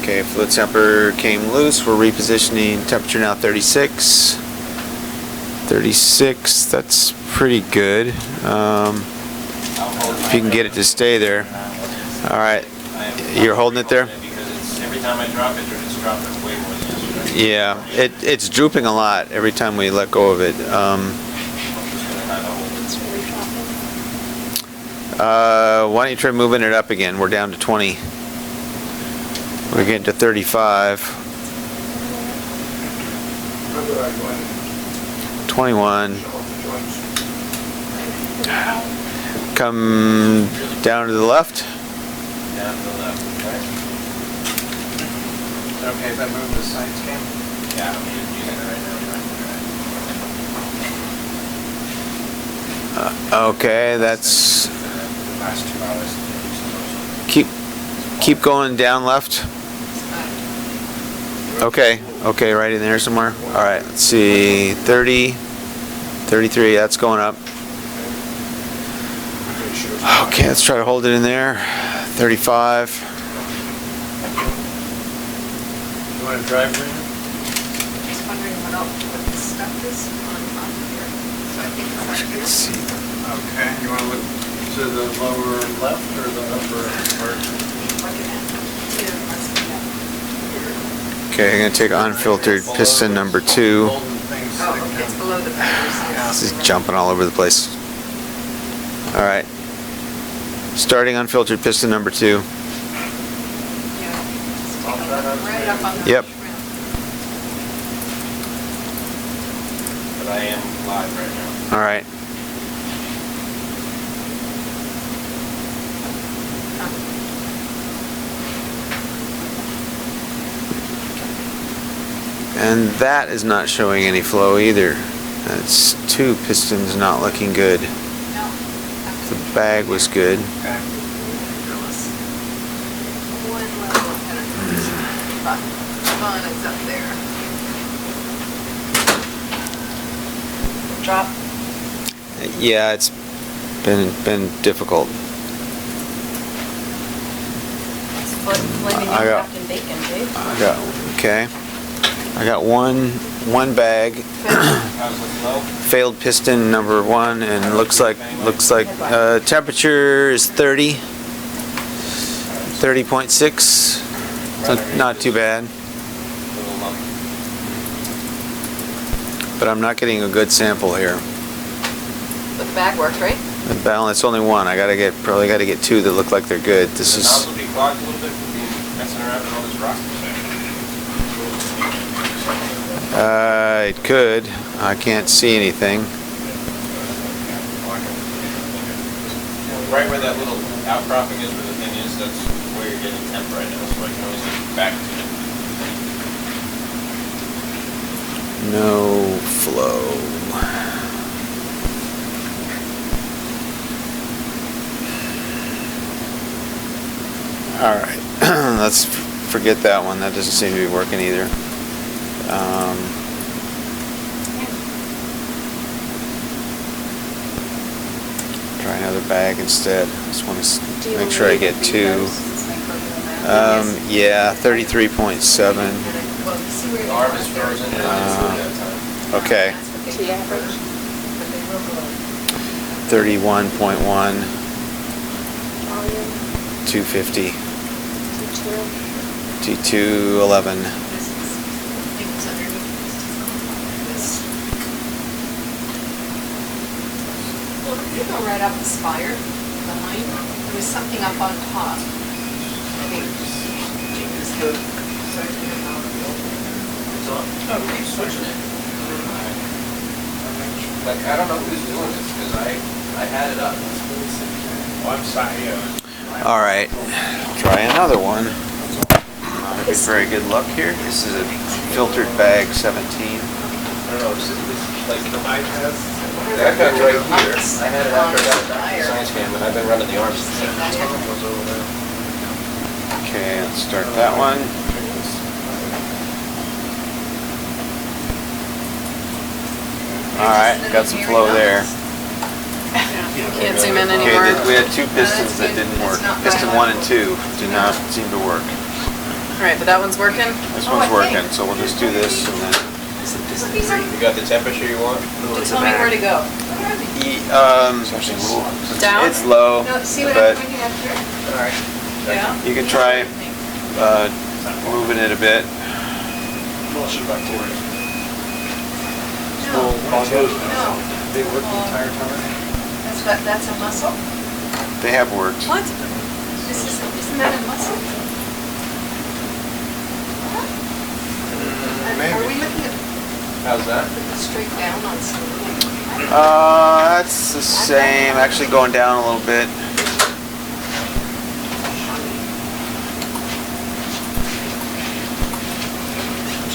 Okay, fluid temper came loose. We're repositioning. Temperature now 36. 36, that's pretty good. If you can get it to stay there. All right, you're holding it there? Because every time I drop it, it's dropping way more than yesterday. Yeah, it's drooping a lot every time we let go of it. Why don't you try moving it up again? We're down to 20. We're getting to 35. 21. Come down to the left. Down to the left, okay? Okay, if I move the side scan? Yeah, I'm using it right now. Okay, that's... The last 2 hours. Keep going down left. Okay, right in there somewhere. All right, let's see, 30, 33, that's going up. Okay, let's try to hold it in there. 35. You want to drive, Brandon? Just wondering what the stuff is on here. So I think it's on here. Let's see. Okay, you want to look to the lower left or the upper part? Looking at here, let's see that. Okay, I'm gonna take unfiltered piston number 2. Golden things Oh, that okay, it's come- below the batteries. This is jumping all over the place. All right. Starting unfiltered piston number 2. Yeah. Just take a look right up on the Yep. shrimp. But I am live right now. All right. And that is not showing any flow either. That's 2 pistons not looking good. No. The bag was good. One level better. But come on, it's up there. Drop. Yeah, it's been difficult. It's flaming I got- Captain Bacon, Dave. I got one bag. How's the flow? Failed piston number 1, and looks like temperature is 30. 30.6. So not too bad. Little lump. But I'm not getting a good sample here. But the bag works, right? The balance only 1. I probably gotta get 2 that look like they're good. This The is nozzle be clogged a little bit from being messing around in all this rock. it could. I can't see anything. Right where that little outcropping is, where the thing is, that's where you're getting temp right now, so I can always get back to it. No flow. All right, let's forget that one. That doesn't seem to be working either. Try another bag instead. Just want to make sure I get 2. Yeah, 33.7. Well, see where The arm is frozen and it's at that time. Okay, But they will go. 31.1, Volume, 250, T2. T211. This is, things underneath this. Well, if you go right up the spire behind, there was something up on top. I think. Like, I don't know who's doing this, because I had it up. Oh, I'm sorry, All right, try another one. Not a very good luck here. This is a filtered bag 17. I don't know, this is like, I have it right here. I had it after I got it back from the science cam, and I've been running the arms since then. Okay, let's start that one. All right, got some flow there. Can't zoom in Okay, anymore. we had two pistons that didn't work. Piston 1 and 2 do not seem to work. All right, but that one's working. This one's working, so we'll just do this and then. You got the temperature you want? Tell me where to go. Down? It's low, No, see what but I'm pointing at here? Yeah? you can try moving it a bit. Flush it back forward. No, no. They work the entire time? That's a muscle? They have worked. What? Isn't that a muscle? Are we looking at How's that? straight down on something? That's the same. Actually going down a little bit.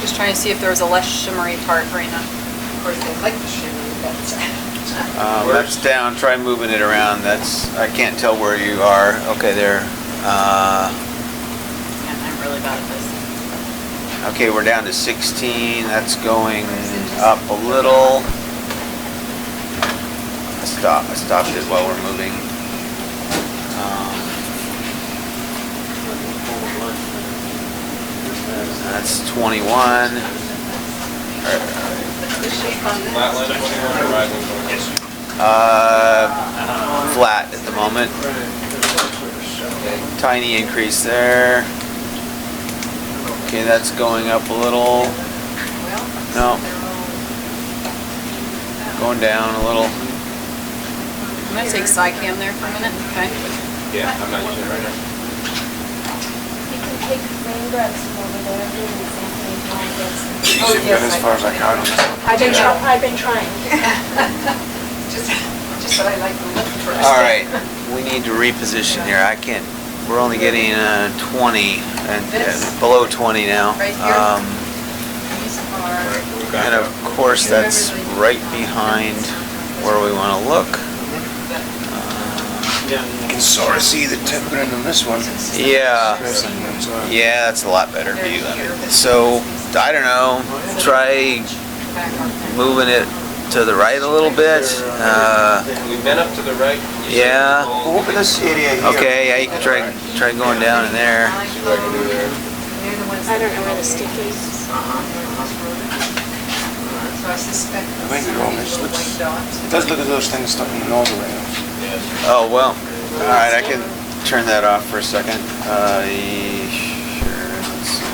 Just trying to see if there was a less shimmery part right now. Of course, they like the shimmery, but That's down. Try moving it around. I can't tell where you are. Okay, there. Man, I'm really bad at this. Okay, we're down to 16. That's going up a little. I stopped it while we're moving. That's 21. the shape on Flatline this. 21 or rising 21? Yes. Flat at the moment. Tiny increase there. Okay, that's going up a little. No. Going down a little. I'm gonna take SciCam there for a minute, okay? Yeah, I'm not using it right now. You can take rain grubs from over there and do the same thing John gets. Easy, got as far as I got on this one. I've been trying. Just that I like the look first. All right, we need to reposition here. I can't. We're only getting 20 and below 20 now. Right here? These are, And of course, that's right behind where we want to look. You can sort of see the tempering on this one. Yeah, Especially on the inside. yeah, that's a lot better view. So I don't know. Try moving it to the right a little bit. We've been up to the right. Yeah. Well, look at this area here. Okay, yeah, you can try going down in there. See what I can do there. they're the ones I don't that- know where the stick is. So I suspect. I might be wrong, it these looks- white dots. It does look at those things stuck in the nose around. Yes. Oh well. All right, I can turn that off for a second. Sure. Let's see.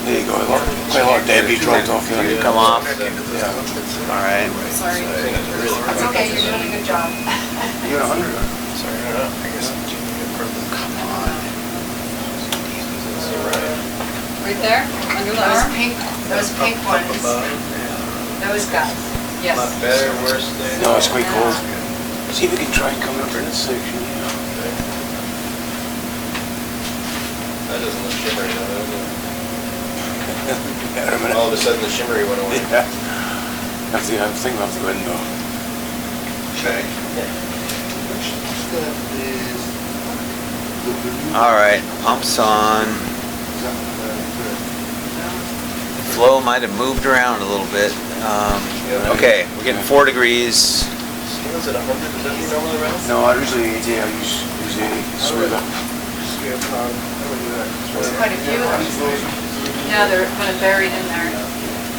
There you go. Quite a lot of debris dropped off there. Did it come off? Yeah. All right. Sorry. It's okay, you're doing a good job. You're 100. Sorry, I don't know. I guess I'm doing it for the. Come on. Right there, under the arm? Those pink ones, those guys, yes. Not better, worse than. No, it's quite cold. See if we can try and come up in this section. That doesn't look shimmery now, does it? Yeah, in a minute. All of a sudden the shimmery went away. Yeah. I think we'll have to go in though. Okay. All right, pumps on. Flow might have moved around a little bit. Okay, we're getting 4 degrees. Snails at 100, does that mean normally around? No, I usually, yeah, I use 80. Smoother. There's quite a few of them. Yeah, they're kind of buried in there.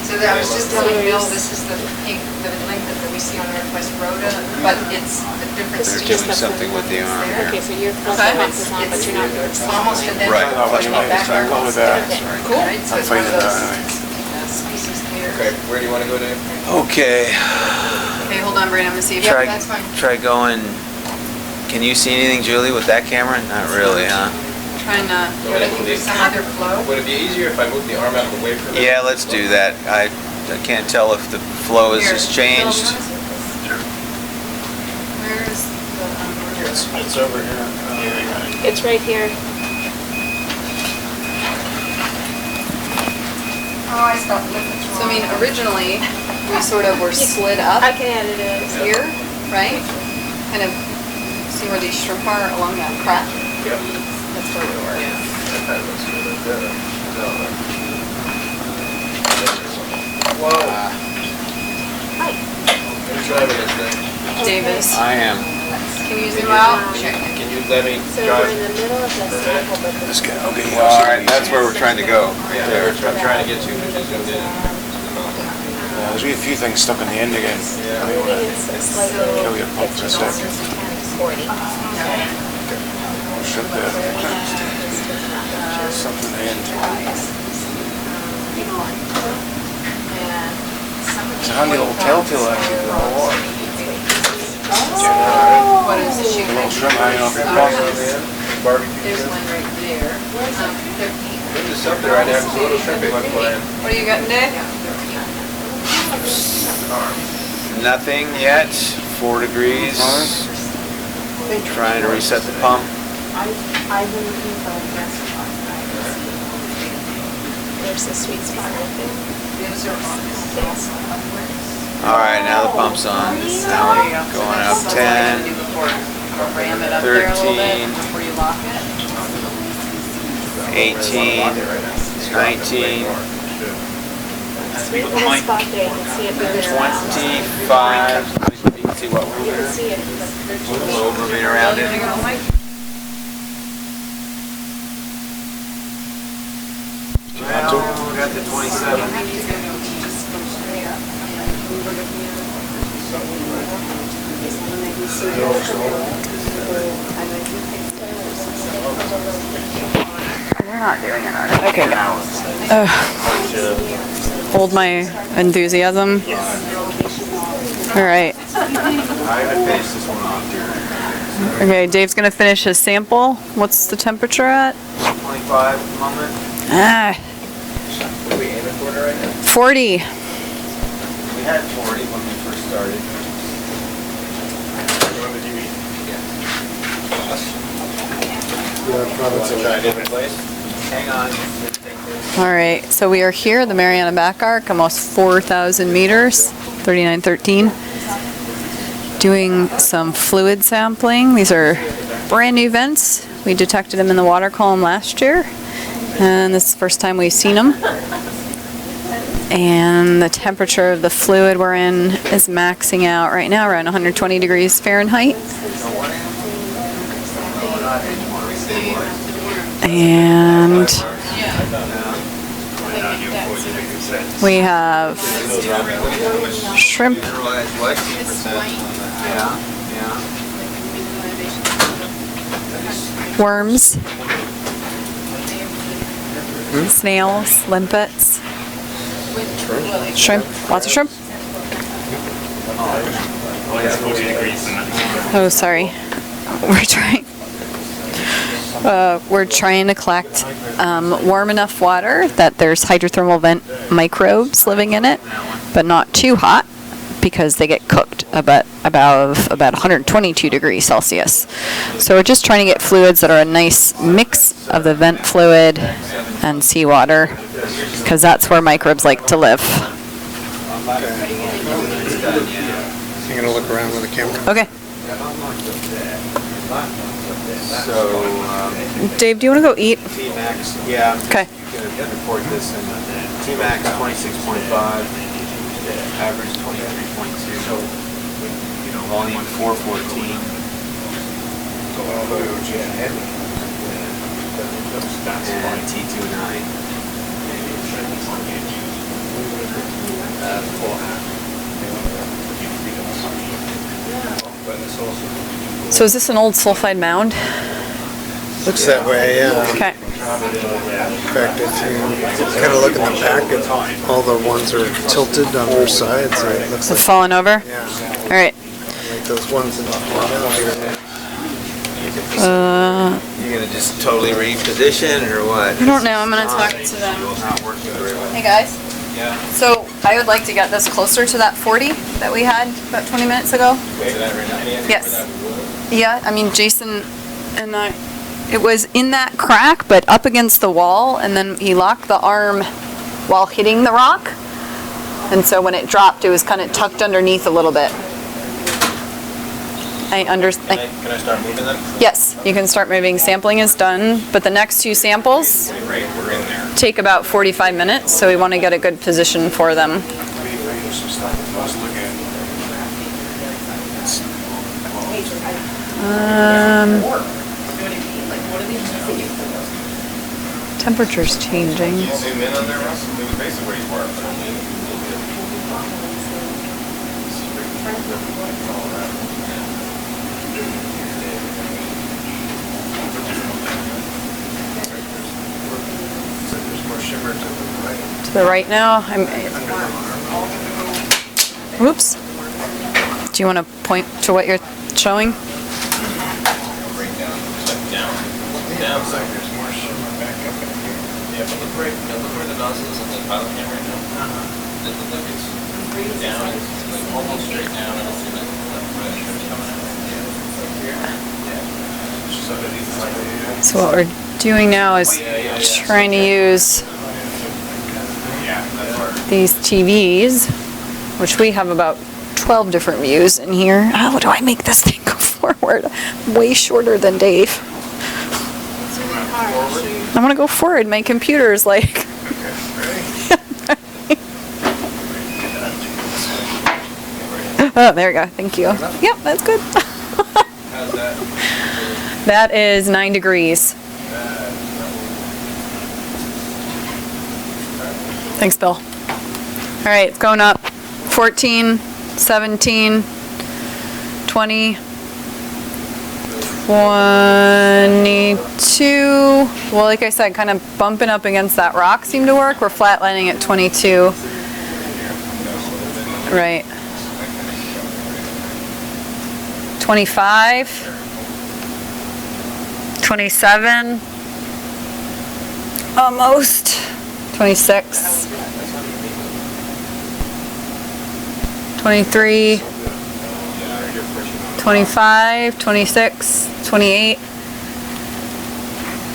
So I was just telling Bill, this is the pink, the length that we see on Northwest Rhoda, but it's a different They're species. doing something with the arm here. Okay, so your pump is on, but you're not doing It's almost identical. Right. I'll watch my Back-arc. go with that. Cool. Right, so I'm it's one fine of with those that anyway. species pairs. Okay, where do you want to go, Dave? Okay, Okay, hold on, Brandon, I'm gonna see if Yeah, try that's fine. try going. Can you see anything, Julie, with that camera? Not really, huh? trying to. You're looking for some other flow? Would it be easier if I moved the arm out of the way for a minute? Yeah, let's do that. I can't tell if the flow has Here, just Bill, you changed. wanna see this? Where's the, It's over here. It's right here. oh, I stopped looking. It's So I mean, wrong. originally, we sort of were slid up I can edit it. here, right? Kind of see where these shrimp are along that crack. Yep. That's where we were. Whoa. Hi. Who's driving this thing? Davis. I am. Can you zoom out? Sure. Can you let me So we're in the middle of the sample, but This guy, okay. Well, all right, that's where we're trying to go. right there? That's what I'm trying to get to, which is zoomed in. There's a few things stuck in the end again. maybe it's slightly. Kill your pump for a sec. 40. Shut that. Something in the end. It's a handy little telltale actually for the whole water. What is the shoe? A little shrimp hanging off your bottom. There's one right there. 13. There's just up there, I'd have a little shrimp in my plan. What are you getting, Dave? Nothing yet. 4 degrees. Trying to reset the pump. I've been looking for a restaurant. There's a sweet spot right there. All right, now the pump's on. Now we're going up 10, Ram it up there a little bit 13, before you lock it. 18, 19, Sweet little spot there. You can see it moving around. 25. You can see what we're You can moving. see it. Moving around it. Well, we got the 27. We're not doing it, are we? Okay, hold my enthusiasm. All right. I'm gonna finish this one off here. Okay, Dave's gonna finish his sample. What's the temperature at? 25 at the moment. What are we aiming for right now? 40. We had 40 when we first started. Try a different place? Hang on. All right, so we are here, the Mariana Back-arc, almost 4,000 meters, 3913. Doing some fluid sampling. These are brand new vents. We detected them in the water column last year, and this is the first time we've seen them. And the temperature of the fluid we're in is maxing out right now around 120 degrees Fahrenheit. And we have shrimp, worms, snails, limpets, shrimp, lots of shrimp. Oh, sorry. We're trying to collect warm enough water that there's hydrothermal vent microbes living in it, but not too hot because they get cooked about 122 degrees Celsius. So we're just trying to get fluids that are a nice mix of the vent fluid and seawater, because that's where microbes like to live. You're gonna look around with the camera. Okay. So, Dave, do you want to go eat? T-max, yeah. Okay. You can report this in T-max 26.5, average 23.2, volume 414. And T29. So is this an old sulfide mound? Looks that way, yeah. Okay. In fact, if you kind of look in the back, all the ones are tilted on their sides. So it looks So like, fallen over? yeah, All right. like those ones in the bottom here. You're gonna just totally reposition or what? I don't know. I'm going to talk to them. Not working very well. Hey, guys. Yeah. So I would like to get this closer to that 40 that we had about 20 minutes ago. Yes. Yeah, I mean, Jason and I, it was in that crack, but up against the wall, and then he locked the arm while hitting the rock. And so when it dropped, it was kind of tucked underneath a little bit. Can I start moving them? Yes, you can start moving. Sampling is done, but the next two samples Right, we're in there. take about 45 minutes, so we want to get a good position for them. Temperature's changing. Can you zoom in on there, Russ? It was basically where you were, but only a little bit. There's more shimmer to the right. To the right now, whoops. Do you want to point to what you're showing? Bring down, down. Looks like there's more shimmer back up in here. Yeah, but look where the nozzle is on the pilot cam right now. It looks like it's down, it's like almost straight down. I don't see that shimmer coming out. Just underneath the radiator. So what we're doing now is trying to use these TVs, which we have about 12 different views in here. How do I make this thing go forward? Way shorter than Dave. It's really hard. I want to go forward. My computer is like... Oh, there we go. Thank you. Yep, that's good. How's that? That is 9 degrees. Thanks, Bill. All right, it's going up. 14, 17, 20, 22. Well, like I said, kind of bumping up against that rock seemed to work. We're flatlining at 22. Right. 25, 27, almost, 26, 23, 25, 26, 28.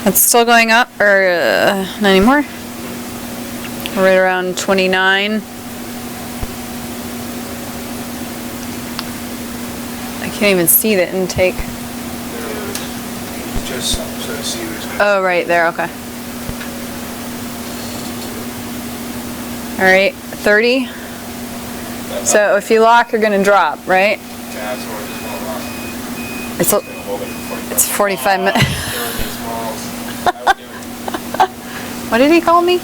It's still going up, or not anymore. We're right around 29. I can't even see the intake. Just so to see what's going Oh, right there, okay. All right, 30. So if you lock, you're gonna drop, right? Yeah, so we're just going It's, it's 45 minutes. What did he call me?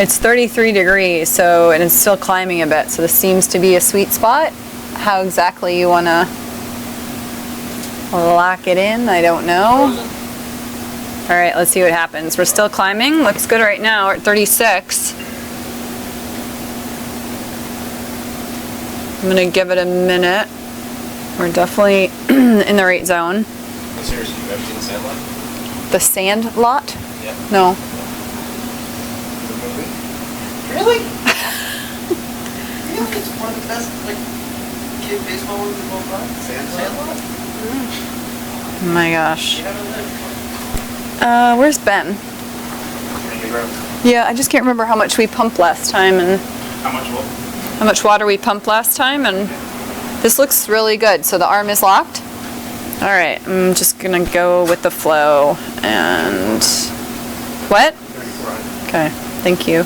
It's 33 degrees, so, and it's still climbing a bit, so this seems to be a sweet spot. How exactly you want to lock it in, I don't know. All right, let's see what happens. We're still climbing. Looks good right now. We're at 36. I'm going to give it a minute. We're definitely in the right zone. Seriously, you ever seen the sand lot? The sand lot? Yeah. No. Really? You know it's one of the best, like, kid baseball movies of all time? Sandlot? Oh my gosh. You haven't lived. Where's Ben? Yeah, I just can't remember how much we pumped last time and How much will? how much water we pumped last time, and this looks really good. So the arm is locked. All right, I'm just gonna go with the flow and what? Okay, thank you.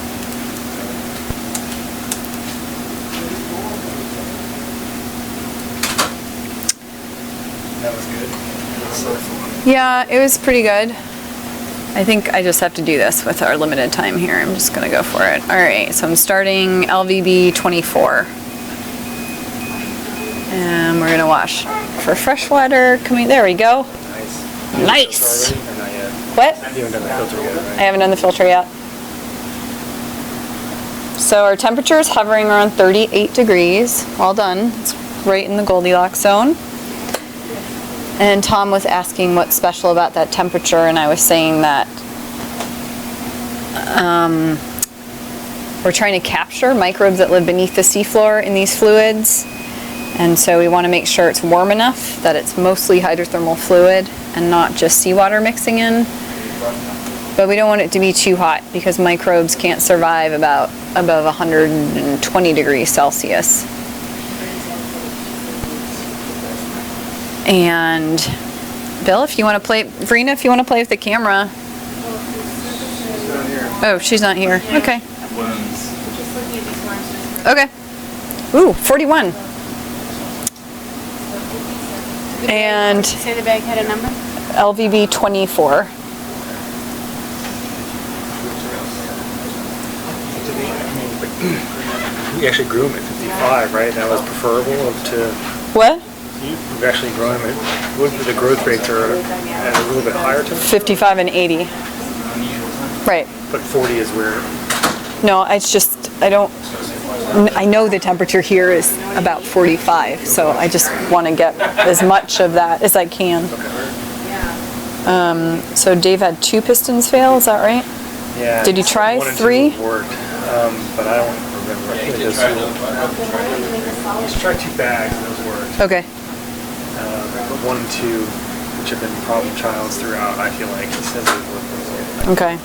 That was good. Yeah, it was pretty good. I think I just have to do this with our limited time here. I'm just gonna go for it. All right, so I'm starting LVB 24. And we're gonna wash for freshwater. There we go. Nice. What? You haven't done the filter yet, right? I haven't done the filter yet. So our temperature is hovering around 38 degrees. Well done. It's right in the Goldilocks zone. And Tom was asking what's special about that temperature, and I was saying that we're trying to capture microbes that live beneath the seafloor in these fluids. And so we want to make sure it's warm enough that it's mostly hydrothermal fluid and not just seawater mixing in. But we don't want it to be too hot because microbes can't survive above 120 degrees Celsius. And Bill, if you want to play, Verena, if you want to play with the camera. Oh, she's not here. Okay. Okay. Ooh, 41. And Say the bag had a number? LVB 24. We actually grew them at 55, right? That was preferable to, What? we've actually grown them at, what the growth rates are at a little bit higher to 55 and 80. Right. but 40 is where, No, it's just, I know the temperature here is about 45, so I just want to get as much of that as I can. So Dave had 2 pistons fail, is that right? yeah. Did you try 1 and 2 3? worked, but I don't remember. I think it does. Let's try 2 bags, and those worked. Okay. But 1 and 2, which have been problem childs throughout, I feel like, instead of work. Okay.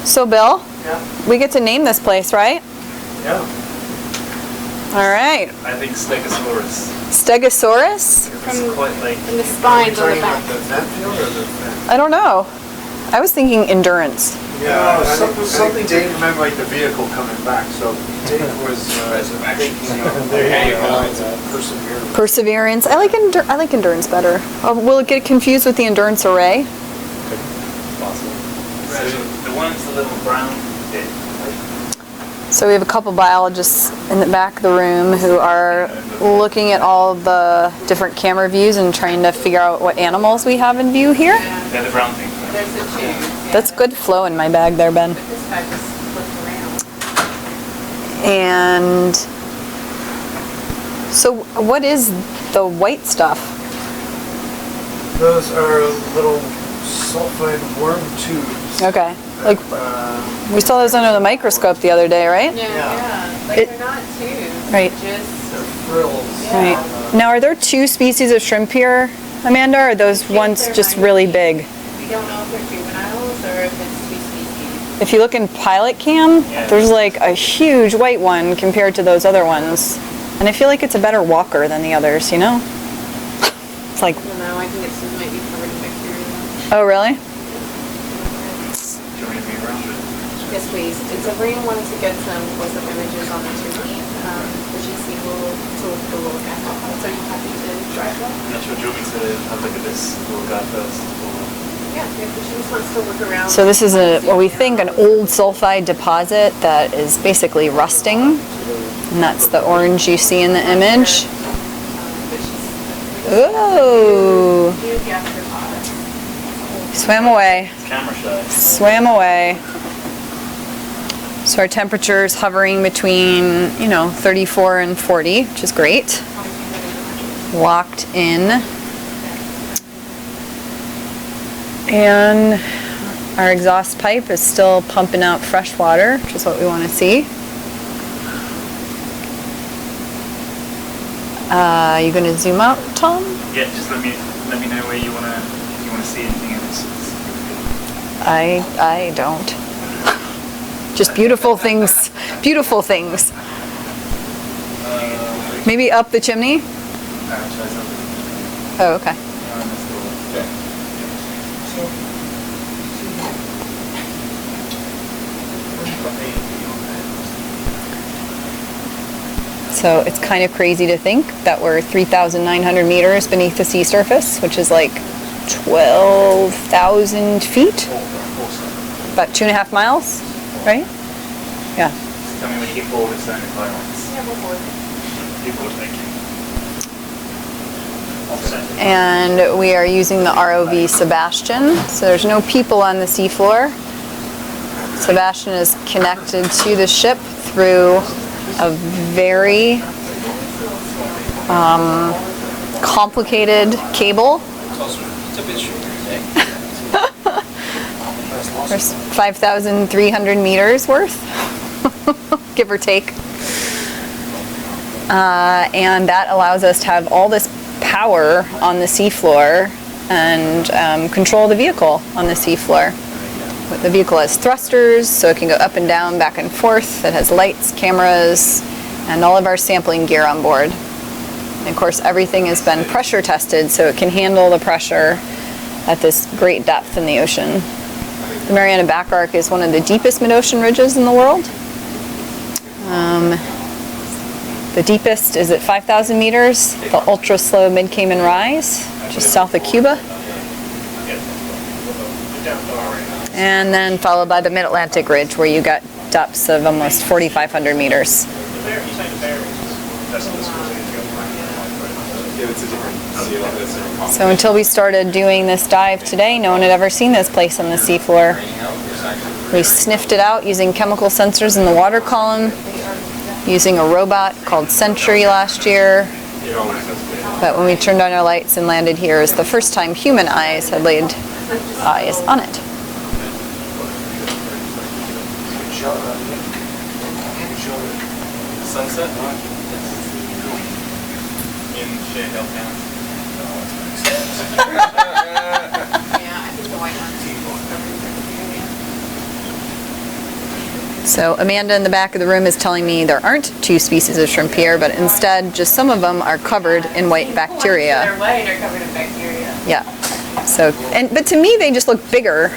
So Bill, we get to name this place, right? Yeah. All right. I think Stegosaurus. Stegosaurus? It's quite like. And the spines on the back. the vent field or the vent? I don't know. I was thinking endurance. Yeah, something Dave remember like the vehicle coming back, so Dave was thinking of perseverance. Perseverance. I like endurance better. Will it get confused with the endurance array? Possible. The one's a little brown. So we have a couple biologists in the back of the room who are looking at all the different camera views and trying to figure out what animals we have in view here. Yeah, the brown thing. There's a tube. That's good flow in my bag there, Ben. This guy just flipped around. And so what is the white stuff? Those are little sulfide worm tubes. Okay. Like we saw those under the microscope the other day, right? Yeah. Like they're not tubes. Right. They're just. They're frills. Right. Now, are there 2 species of shrimp here, Amanda, or are those ones just really big? We don't know if they're juveniles or if it's 2 species. If you look in pilot cam, there's like a huge white one compared to those other ones. And I feel like it's a better walker than the others, you know? It's like, I don't know. I think it might be covered in bacteria. oh really? Yes, please. And so Brandon wanted to get some close-up images on the chimney. The GC will look at that. So are you happy to drive that? I'm not sure. Do you want me to have a look at this little guy first? Yeah, if she just wants to look around. So this is what we think an old sulfide deposit that is basically rusting. And that's the orange you see in the image. Ooh. Swam away. It's camera shy. Swam away. So our temperature is hovering between, 34 and 40, which is great. Locked in. And our exhaust pipe is still pumping out fresh water, which is what we want to see. You going to zoom out, Tom? Yeah, just let me know where you wanna if you wanna see anything else. I don't. Just beautiful things. Beautiful things. Maybe up the chimney? Oh, okay. So it's kind of crazy to think that we're 3,900 meters beneath the sea surface, which is like 12,000 feet. About 2.5 miles, right? Yeah. Tell me when you get bored of sounding violence. Yeah, we're bored. People would make you. And we are using the ROV SuBastian, so there's no people on the seafloor. SuBastian is connected to the ship through a very complicated cable. There's 5,300 meters worth, give or take. And that allows us to have all this power on the seafloor and control the vehicle on the seafloor. The vehicle has thrusters, so it can go up and down, back and forth. It has lights, cameras, and all of our sampling gear on board. And of course, everything has been pressure tested, so it can handle the pressure at this great depth in the ocean. The Mariana Back-arc is one of the deepest mid-ocean ridges in the world. The deepest is at 5,000 meters, the ultra-slow mid-Cayman rise. just south of Cuba. And then followed by the Mid-Atlantic Ridge, where you got depths of almost 4,500 meters. So until we started doing this dive today, no one had ever seen this place on the seafloor. We sniffed it out using chemical sensors in the water column, using a robot called Sentry last year. But when we turned on our lights and landed here, it was the first time human eyes had laid eyes on it. Sunset? In Shea Hill Town. So Amanda in the back of the room is telling me there aren't 2 species of shrimp here, but instead just some of them are covered in white bacteria. They're white or covered in bacteria. Yeah. So, but to me they just look bigger.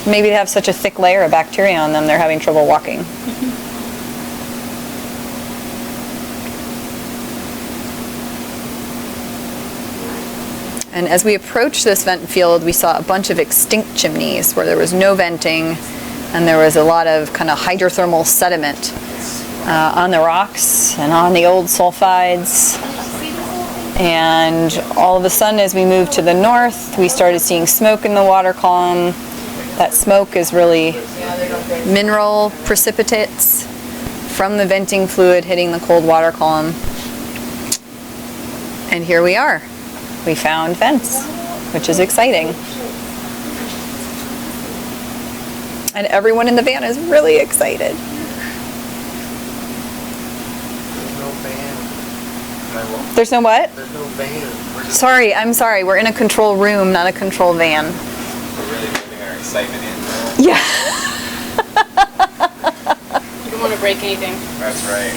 Maybe they have such a thick layer of bacteria on them they're having trouble walking. And as we approached this vent field, we saw a bunch of extinct chimneys where there was no venting, and there was a lot of kind of hydrothermal sediment on the rocks and on the old sulfides. And all of a sudden, as we moved to the north, we started seeing smoke in the water column. That smoke is really mineral precipitates from the venting fluid hitting the cold water column. And here we are. We found vents, which is exciting. And everyone in the van is really excited. There's no what? There's no van. Sorry, I'm sorry. We're in a control room, not a control van. We're really putting our excitement in. Yeah. You don't want to break anything. That's right.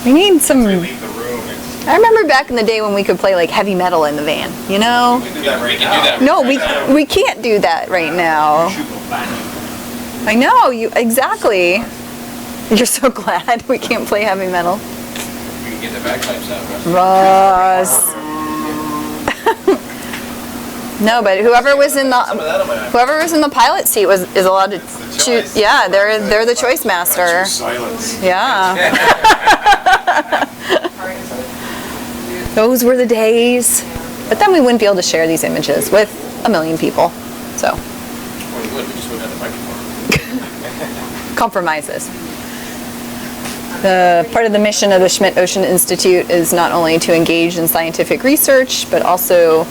We need some... We leave the room. I remember back in the day when we could play like heavy metal in the van, you know? We can do that right now. No, we can't do that right now. I know, you exactly. You're so glad we can't play heavy metal. We can get the bagpipes out. Ross. No, but whoever was in the pilot seat is allowed to choose. Yeah, they're the choice master. Silence. Yeah. Those were the days. But then we wouldn't be able to share these images with 1 million people. So. Or we would, we just wouldn't have the microphone. Compromises. The part of the mission of the Schmidt Ocean Institute is not only to engage in scientific research, but also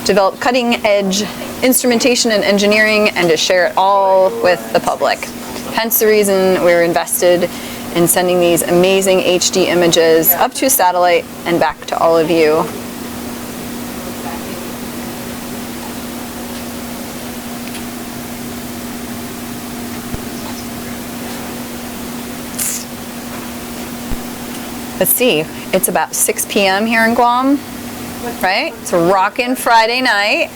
develop cutting-edge instrumentation and engineering and to share it all with the public. Hence the reason we're invested in sending these amazing HD images up to a satellite and back to all of you. Let's see, it's about 6 p.m. here in Guam, right? It's a rockin' Friday night.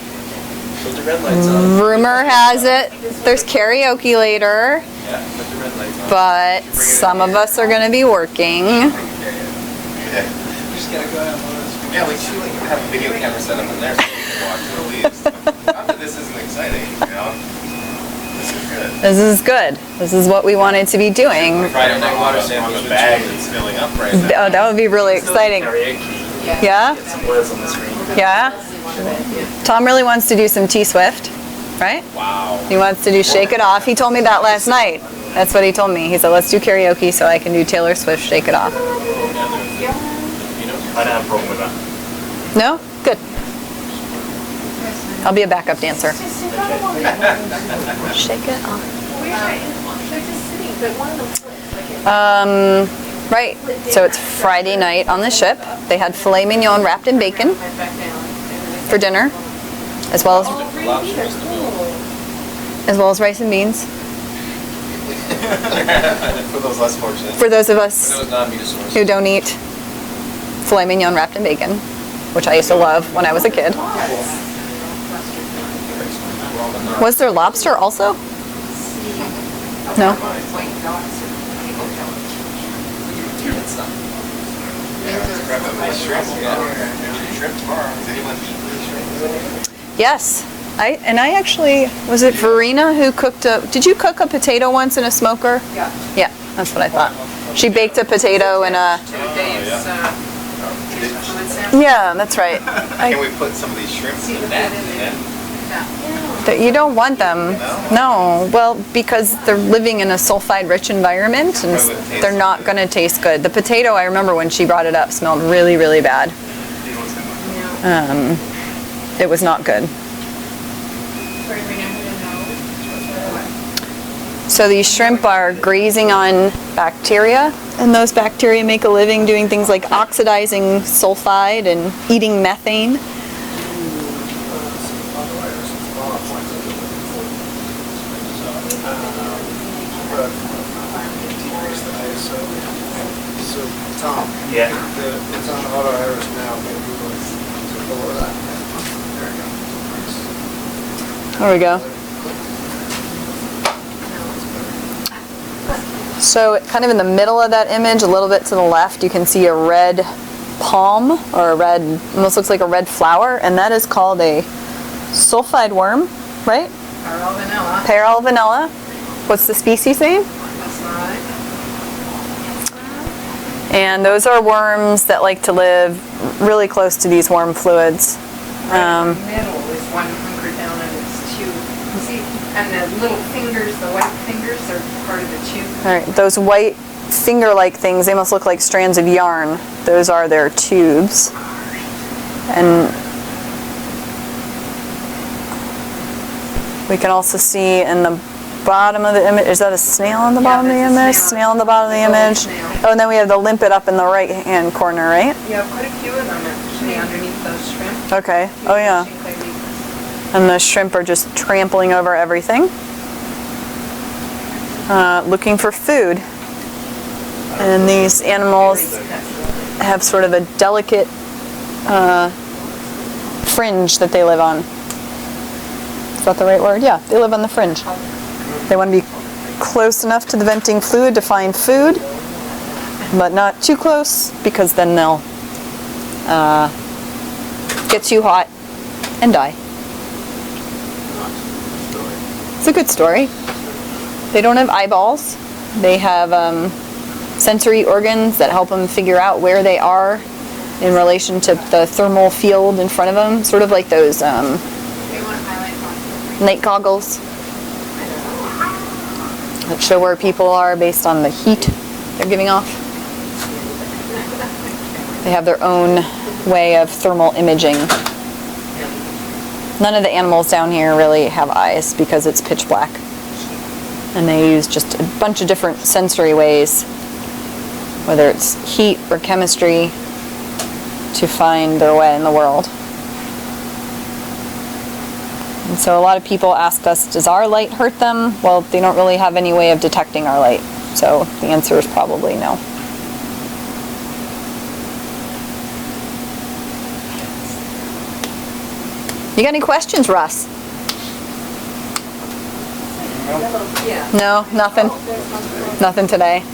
Put the red lights on. Rumor has it there's karaoke later, Yeah, put the red lights on. but some of us are gonna be working. Yeah. Yeah, we should have a video camera set up in there so we can watch it at least. Not that this isn't exciting, you know? This is good. This is good. This is what we wanted to be doing. Friday night water sample the bag that's filling up right now. Oh, that would be really exciting. Yeah? Get some words on the screen. Yeah? Tom really wants to do some T-Swift, right? Wow. He wants to do Shake It Off. He told me that last night. That's what he told me. He said, let's do karaoke so I can do Taylor Swift Shake It Off. I don't have a problem with that. No? Good. I'll be a backup dancer. Shake it off. They're just sitting, but one of them flips. Right. So it's Friday night on the ship. They had filet mignon wrapped in bacon for dinner, as well as rice and beans. For those less fortunate. For those of us For those non-meat who don't eat filet mignon wrapped in bacon, which I used to love when I was a kid. Was there lobster also? No? Grab a nice shrimp, yeah. shrimp tomorrow. Does anyone eat shrimp? Yes. I actually, was it Verena who cooked did you cook a potato once in a smoker? Yeah. Yeah, that's what I thought. She baked a potato in a, 2 days, yeah, that's right. Can we put some of these shrimp in the net? That you don't want them. No, well, because they're living in a sulfide-rich environment and they're not going to taste good. The potato, I remember when she brought it up, smelled really, really bad. It was not good. So these shrimp are grazing on bacteria, and those bacteria make a living doing things like oxidizing sulfide and eating methane. So, Tom, Yeah. it's on auto iris now, maybe we'll lower that. There we go. So kind of in the middle of that image, a little bit to the left, you can see a red palm, or a red, almost looks like a red flower, and that is called a sulfide worm, right? Pearl vanilla. Pearl vanilla. What's the species name? That's right. And those are worms that like to live really close to these warm fluids. Right in the middle is one hunkered down in its tube. See, and the little fingers, the white fingers, are part of the tube. All right, those white finger-like things, they must look like strands of yarn. Those are their tubes. And we can also see in the bottom of the image, is that a snail on the bottom of the that's a image? snail. Snail on the bottom of the It's a image. snail. Oh, and then we have the limpet up in the right-hand corner, right? Yeah, quite a few of them actually underneath those shrimp. Okay, oh yeah. And the shrimp are just trampling over everything. Looking for food. And these animals have sort of a delicate fringe that they live on. Is that the right word? Yeah, they live on the fringe. They want to be close enough to the venting fluid to find food, but not too close because then they'll get too hot and die. It's a good story. They don't have eyeballs. They have sensory organs that help them figure out where they are in relation to the thermal field in front of them, sort of like those night goggles that show where people are based on the heat they're giving off. They have their own way of thermal imaging. None of the animals down here really have eyes because it's pitch black. And they use just a bunch of different sensory ways, whether it's heat or chemistry, to find their way in the world. And so a lot of people ask us, does our light hurt them? Well, they don't really have any way of detecting our light. So the answer is probably no. You got any questions, Russ? No, nothing? Nothing today?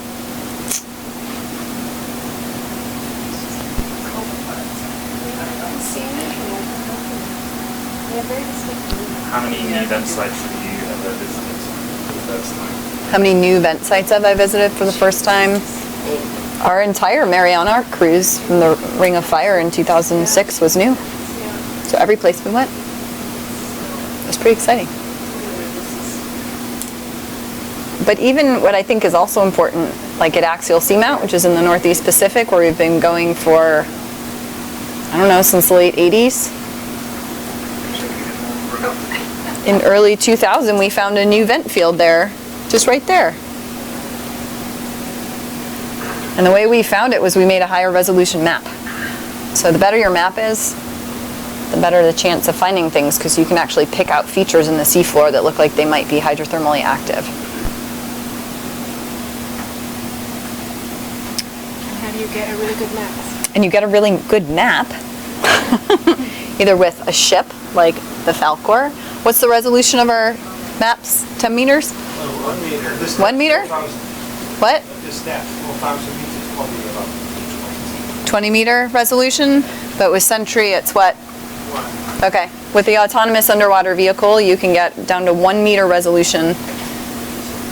How many new vent sites have you ever visited for the first time? How many new vent sites have I visited for the first time? Our entire Mariana cruise from the Ring of Fire in 2006 was new. So every place we went. It was pretty exciting. But even what I think is also important, like at Axial Seamount, which is in the Northeast Pacific, where we've been going for, I don't know, since the late 80s. In early 2000, we found a new vent field there, just right there. And the way we found it was we made a higher resolution map. So the better your map is, the better the chance of finding things, because you can actually pick out features in the seafloor that look like they might be hydrothermally active. How do you get a really good map? And you get a really good map, either with a ship, like the Falcor. What's the resolution of our maps? 10 meters? 1 meter. This 1 meter? What? This depth, 4 times a meter is probably about 20 meter resolution? But with Sentry, it's what? Okay. With the autonomous underwater vehicle, you can get down to 1 meter resolution.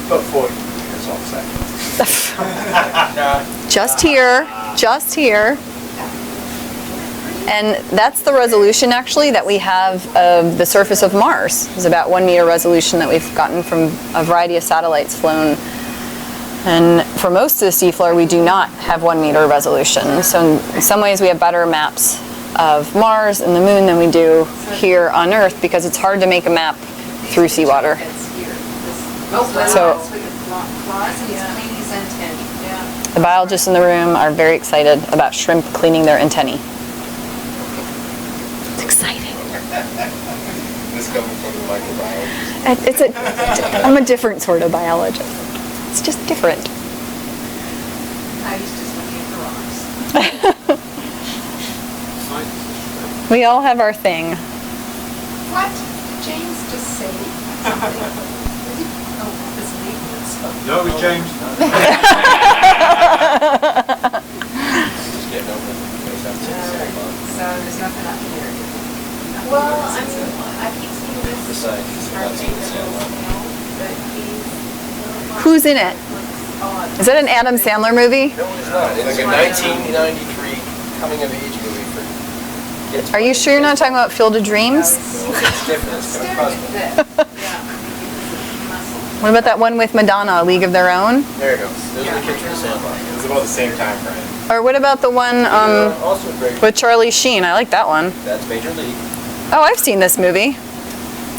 About 40 meters off second. Just here. Just here. And that's the resolution actually that we have of the surface of Mars. It's about 1 meter resolution that we've gotten from a variety of satellites flown. And for most of the seafloor, we do not have 1 meter resolution. So in some ways we have better maps of Mars and the moon than we do here on Earth because it's hard to make a map through seawater. So the biologists in the room are very excited about shrimp cleaning their antennae. It's exciting. This coming from the microbiologist. I'm a different sort of biologist. It's just different. I was just looking at the rocks. We all have our thing. What? James just say something. Oh, this maintenance spoke. No, it was James. So there's nothing up here. Well, I mean, I keep seeing this. But Who's in it? Is that an Adam Sandler movie? No, it's not. It's like a 1993 coming of age movie for kids. Are you sure you're not talking about Field of Dreams? It's different. It's kind of puzzling. What about that one with Madonna, A League of Their Own? There you go. Those are the kids from the Sandlot. It was about the same time frame. Or what about the one Also great. with Charlie Sheen? I like that one. That's Major League. Oh, I've seen this movie.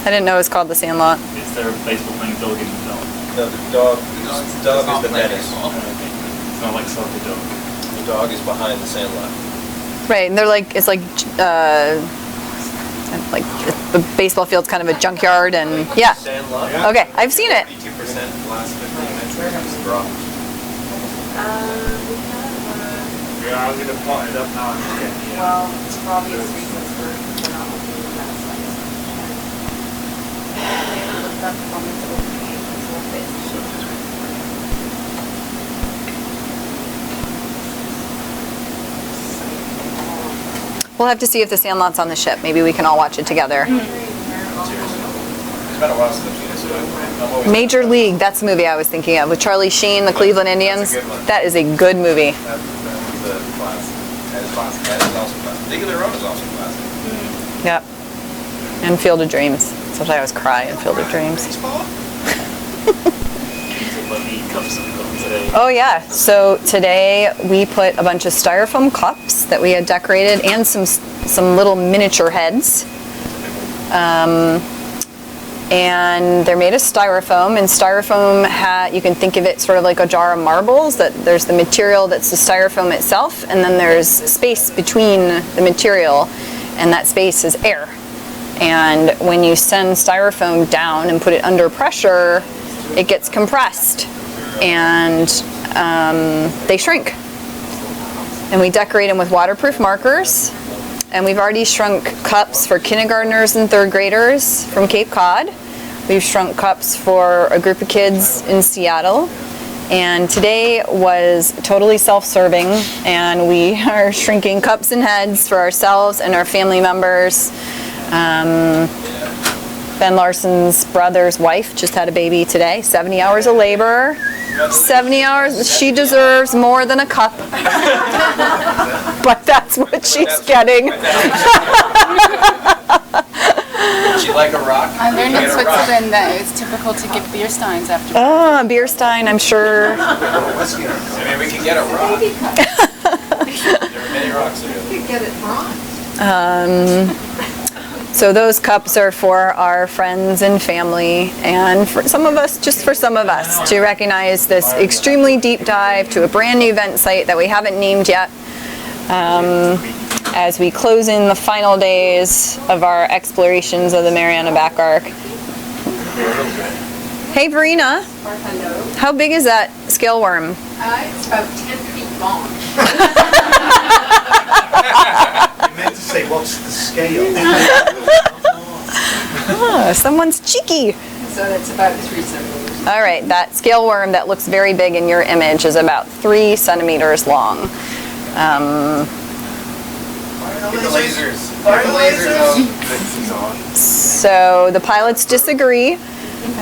I didn't know it was called The Sandlot. It's their baseball playing dog in the film. No, the dog is the menace. It's not like soccer dog. The dog is behind the Sandlot. Right, and they're like, it's like the baseball field's kind of a junkyard and, yeah. Sandlot. Okay, I've seen it. 52% the last 15 minutes is dropped. Yeah, I'm gonna plot it up now. Well, it's for obvious reasons we're not looking at that site. They haven't looked up on the locations a little bit. We'll have to see if the Sandlot's on the ship. Maybe we can all watch it together. It's been a while since I've seen it, so I'm always... Major League, that's the movie I was thinking of, with Charlie Sheen, the Cleveland Indians. That's a good one. That is a good movie. That was the class. That is classic. That is also classic. League of Their Own is also classic. Yep. And Field of Dreams. Sometimes I always cry in Field of Dreams. Oh yeah, so today we put a bunch of styrofoam cups that we had decorated and some little miniature heads. And they're made of styrofoam, and styrofoam, you can think of it sort of like a jar of marbles, that there's the material that's the styrofoam itself, and then there's space between the material, and that space is air. And when you send styrofoam down and put it under pressure, it gets compressed, and they shrink. And we decorate them with waterproof markers. And we've already shrunk cups for kindergartners and third graders from Cape Cod. We've shrunk cups for a group of kids in Seattle. And today was totally self-serving, and we are shrinking cups and heads for ourselves and our family members. Ben Larson's brother's wife just had a baby today, 70 hours of labor. 70 hours, she deserves more than a cup. But that's what she's getting. Would you like a rock? I learned in Switzerland that it's typical to give beer steins after. Oh, beer stein, I'm sure. I mean, we can get a rock. There are many rocks there. You could get it bronze. So those cups are for our friends and family, and for some of us, just for some of us, to recognize this extremely deep dive to a brand new vent site that we haven't named yet, as we close in the final days of our explorations of the Mariana Back-arc. Hey Verena, how big is that scale worm? It's about 10 feet long. You meant to say, what's the scale? Oh, someone's cheeky. So that's about 3 centimeters. All right, that scale worm that looks very big in your image is about 3 centimeters long. So the pilots disagree,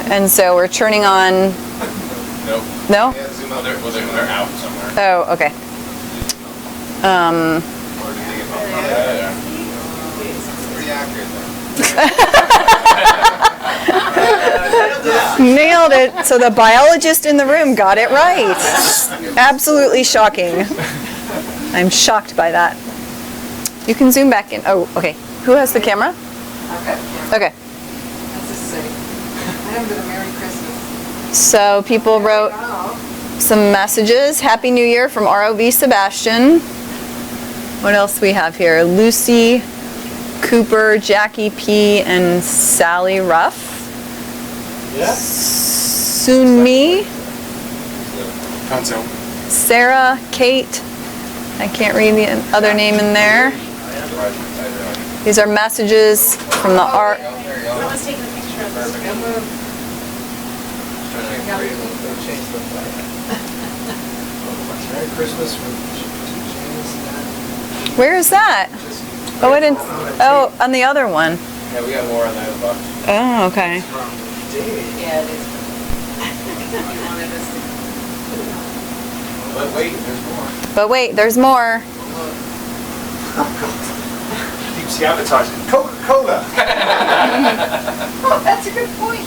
and so we're turning on. Nope. No? Yeah, zoom out. They're out somewhere. Oh, okay. Pretty accurate Nailed it. So the biologist in the room got it right. Absolutely shocking. I'm shocked by that. You can zoom back in. Oh, okay. Who has the camera? Okay. So people wrote some messages. Happy New Year from ROV SuBastian. What else we have here? Lucy, Cooper, Jackie P, and Sally Ruff. Soon Me, Sarah, Kate. I can't read the other name in there. These are messages from the art. Someone's taking a picture of this. Merry Christmas. Where is that? Oh, I didn't. Oh, on the other one. Yeah, we got more on that box. Oh, okay. Yeah, it is. But wait, there's more. But wait, there's more. Keeps the advertising. Coca-Cola. Oh, that's a good point.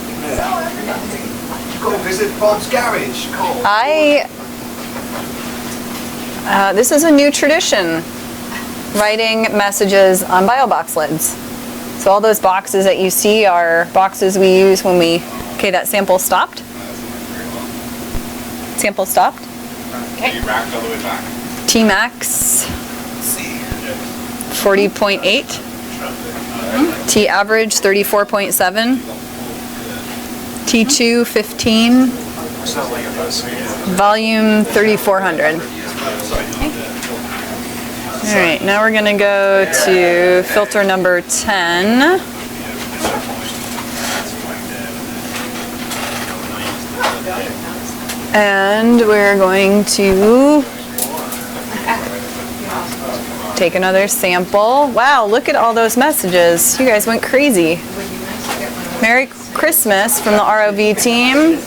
Go visit Bob's garage. Cool. This is a new tradition. Writing messages on BioBox lids. So all those boxes that you see are boxes we use when we, okay, that sample stopped. Sample stopped. Okay. You racked all the way back. T-max 40.8. T average 34.7. T2 15. Volume 3400. All right, now we're going to go to filter number 10. And we're going to take another sample. Wow, look at all those messages. You guys went crazy. Merry Christmas from the ROV team.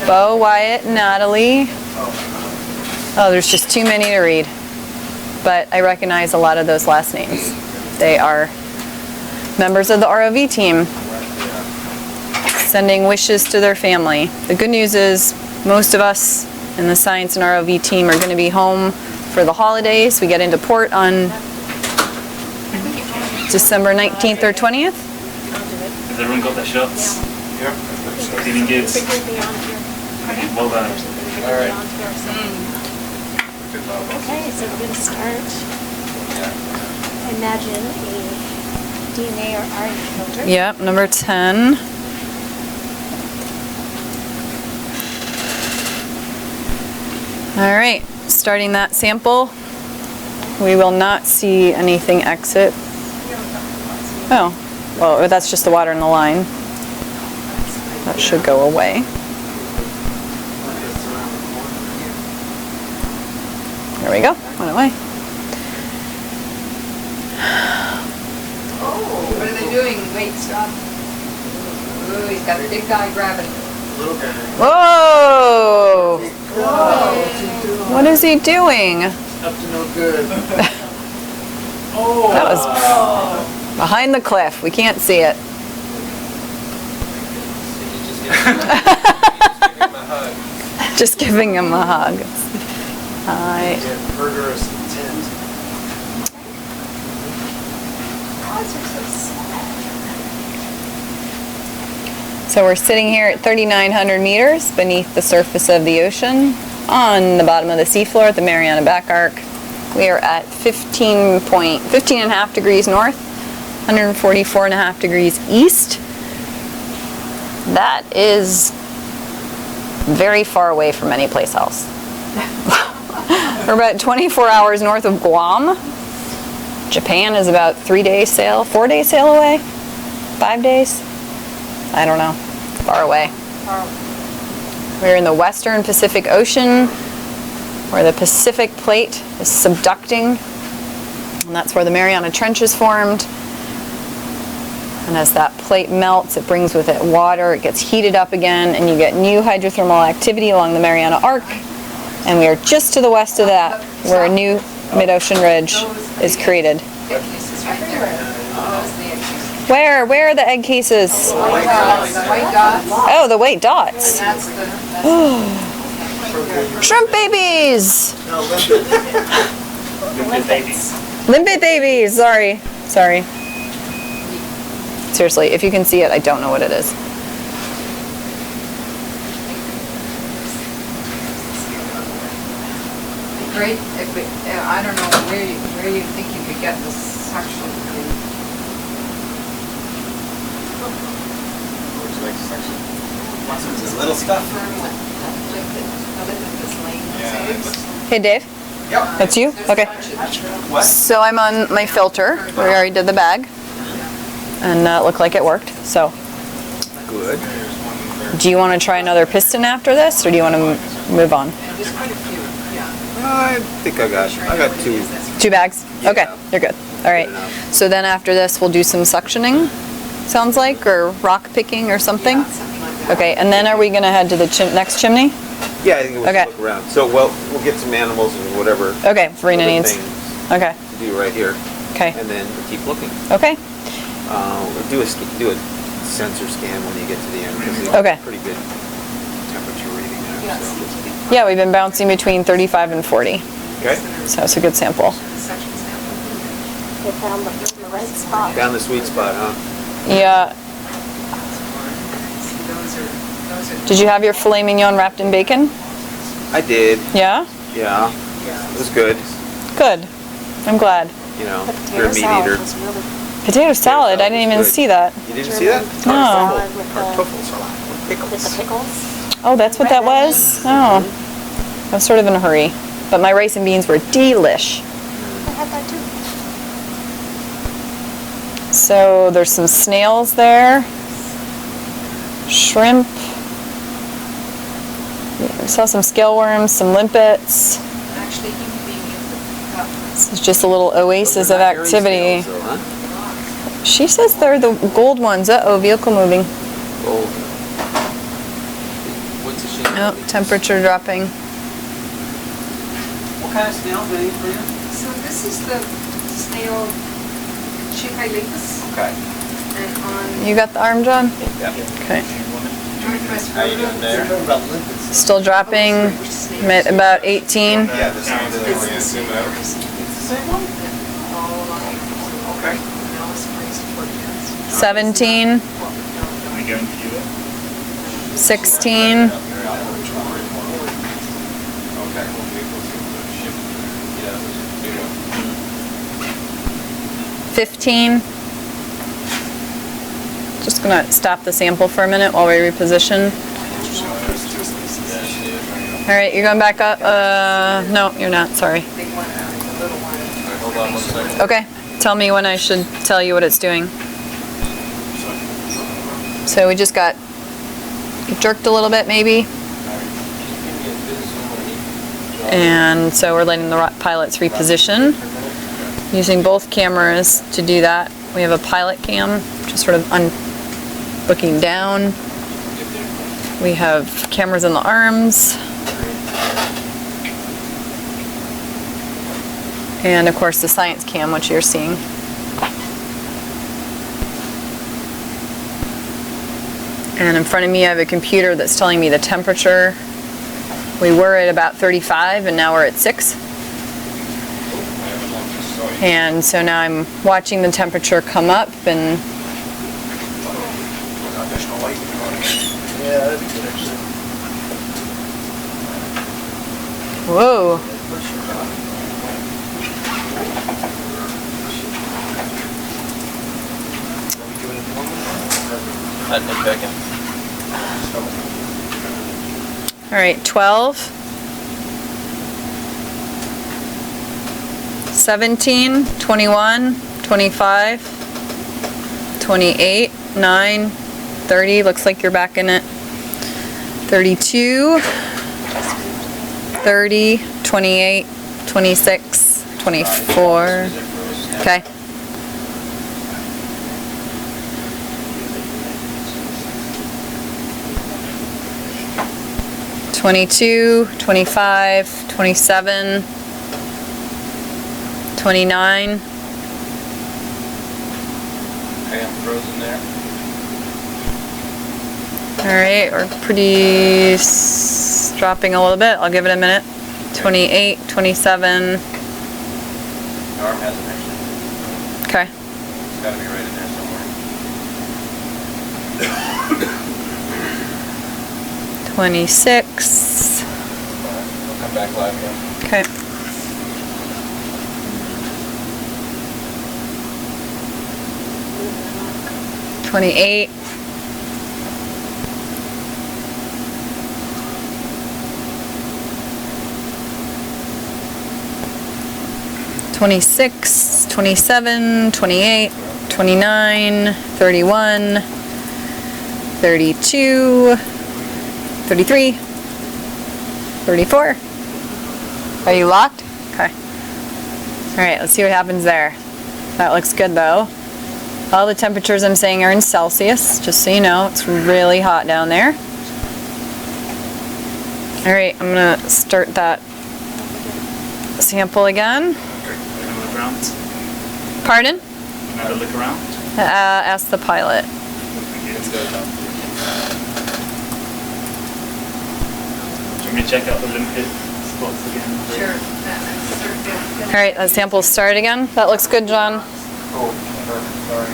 Bo, Wyatt, Natalie. Oh, there's just too many to read. But I recognize a lot of those last names. They are members of the ROV team sending wishes to their family. The good news is most of us in the Science and ROV team are going to be home for the holidays. We get into port on December 19th or 20th. Has everyone got their shots? Yep. Feeling good? Well done. All right. Okay, so we're going to start. Imagine a DNA or RNA filter. Yep, number 10. All right, starting that sample. We will not see anything exit. Oh, well, that's just the water in the line. That should go away. There we go, went away. Oh, what are they doing? Wait, stop. Ooh, he's got a big guy grabbing. Little guy. Whoa! Whoa. What is he doing? Up to no good. That was behind the cliff. We can't see it. Just giving him a hug. Hi. Murderous intent. So we're sitting here at 3,900 meters beneath the surface of the ocean on the bottom of the seafloor at the Mariana Back-arc. We are at 15.5 degrees north, 144.5 degrees east. That is very far away from any place else. We're about 24 hours north of Guam. Japan is about 4 day sail away? 5 days? I don't know. Far away. We're in the western Pacific Ocean, where the Pacific plate is subducting And that's where the Mariana Trench is formed. And as that plate melts, it brings with it water, it gets heated up again, and you get new hydrothermal activity along the Mariana Arc. And we are just to the west of that, where a new mid-ocean ridge is created. Where? Where are the egg cases? White dots. Oh, the white dots. That's the. Shrimp babies! Limpet babies. Limpet babies, sorry. Sorry. Seriously, if you can see it, I don't know what it is. Great, if we, I don't know where you think you could get this section. Little stuff. Hey, Dave? Yep. That's you? Okay. So I'm on my filter. We already did the bag. And it looked like it worked, so. Good. Do you want to try another piston after this, or do you want to move on? There's quite a few, yeah. I think I got 2. 2 bags? Okay, you're good. All right. So then after this, we'll do some suctioning, sounds like, or rock picking or something? Okay, and then are we going to head to the next chimney? Yeah, I think we'll Okay. look around. So, well, we'll get some animals and whatever. Okay, Verena other needs. things Okay, to do right here, okay, and then we'll keep looking. okay. We'll do a sensor scan when you get to the end, because it's Okay. pretty good temperature reading there. So. Yeah, we've been bouncing between 35 and 40, Okay. so it's a good sample. They found the right spot. Found the sweet spot, huh? Yeah. Did you have your filet mignon wrapped in bacon? I did. Yeah? Yeah. It was good. Good. I'm glad. You know, The you're a potato meat salad eater. was really Potato salad, I didn't even good. see that. You didn't see that? No. salad with Kartoffel salad with the pickles. pickles. Oh, that's what that was? Oh. I was sort of in a hurry. But my rice and beans were delish. I had that too. So there's some snails there. Shrimp. I saw some scale worms, some limpets. Actually, human being is This is just a little oasis of They're not activity. scales, though, huh? She says they're the gold ones. Uh-oh, vehicle moving. Oh. What's the shape? Oh, temperature dropping. What kind of snail do you bring? So this is the snail Chicailicus, Okay. and on You got the arm, John? Yeah. Okay. Northwest How you doing there? Still dropping at about 18. Yeah, this one's the only zoom out. It's the same one? all along Okay. Alice Springs to Fort Cass. 17, Are we going to view it? 16, 15. Just gonna stop the sample for a minute while we reposition. All right, you're going back up. No, you're not. Sorry. Big one, the little one. Hold on 1 second. Okay. Tell me when I should tell you what it's doing. So we just got jerked a little bit, maybe. And so we're letting the pilots reposition. Using both cameras to do that. We have a pilot cam, just sort of looking down. We have cameras in the arms. And of course the science cam, which you're seeing. And in front of me I have a computer that's telling me the temperature. We were at about 35 and now we're at 6. And so now I'm watching the temperature come up and whoa. All right, 12, 17, 21, 25, 28, 9, 30, looks like you're back in it. 32, 30, 28, 26, 24, Okay. $22, $25, $27, $29. Okay, I'm frozen there. All right, we're pretty dropping a little bit. I'll give it a minute. 28, 27. The arm hasn't actually. Okay. It's gotta be right in there somewhere. 26. I'll come back live again. Okay. $28. $26, $27, $28, $29, $31, $32, $33, $34. Are you locked? Okay. All right, let's see what happens there. That looks good though. All the temperatures I'm saying are in Celsius, just so you know. It's really hot down there. All right, I'm gonna start that sample again. Look around. Pardon? Have a look around. Ask the pilot. Let's go down. Do you want me to check out the limpet spots again? Sure. All right, that sample start again. That looks good, John. Oh, sorry.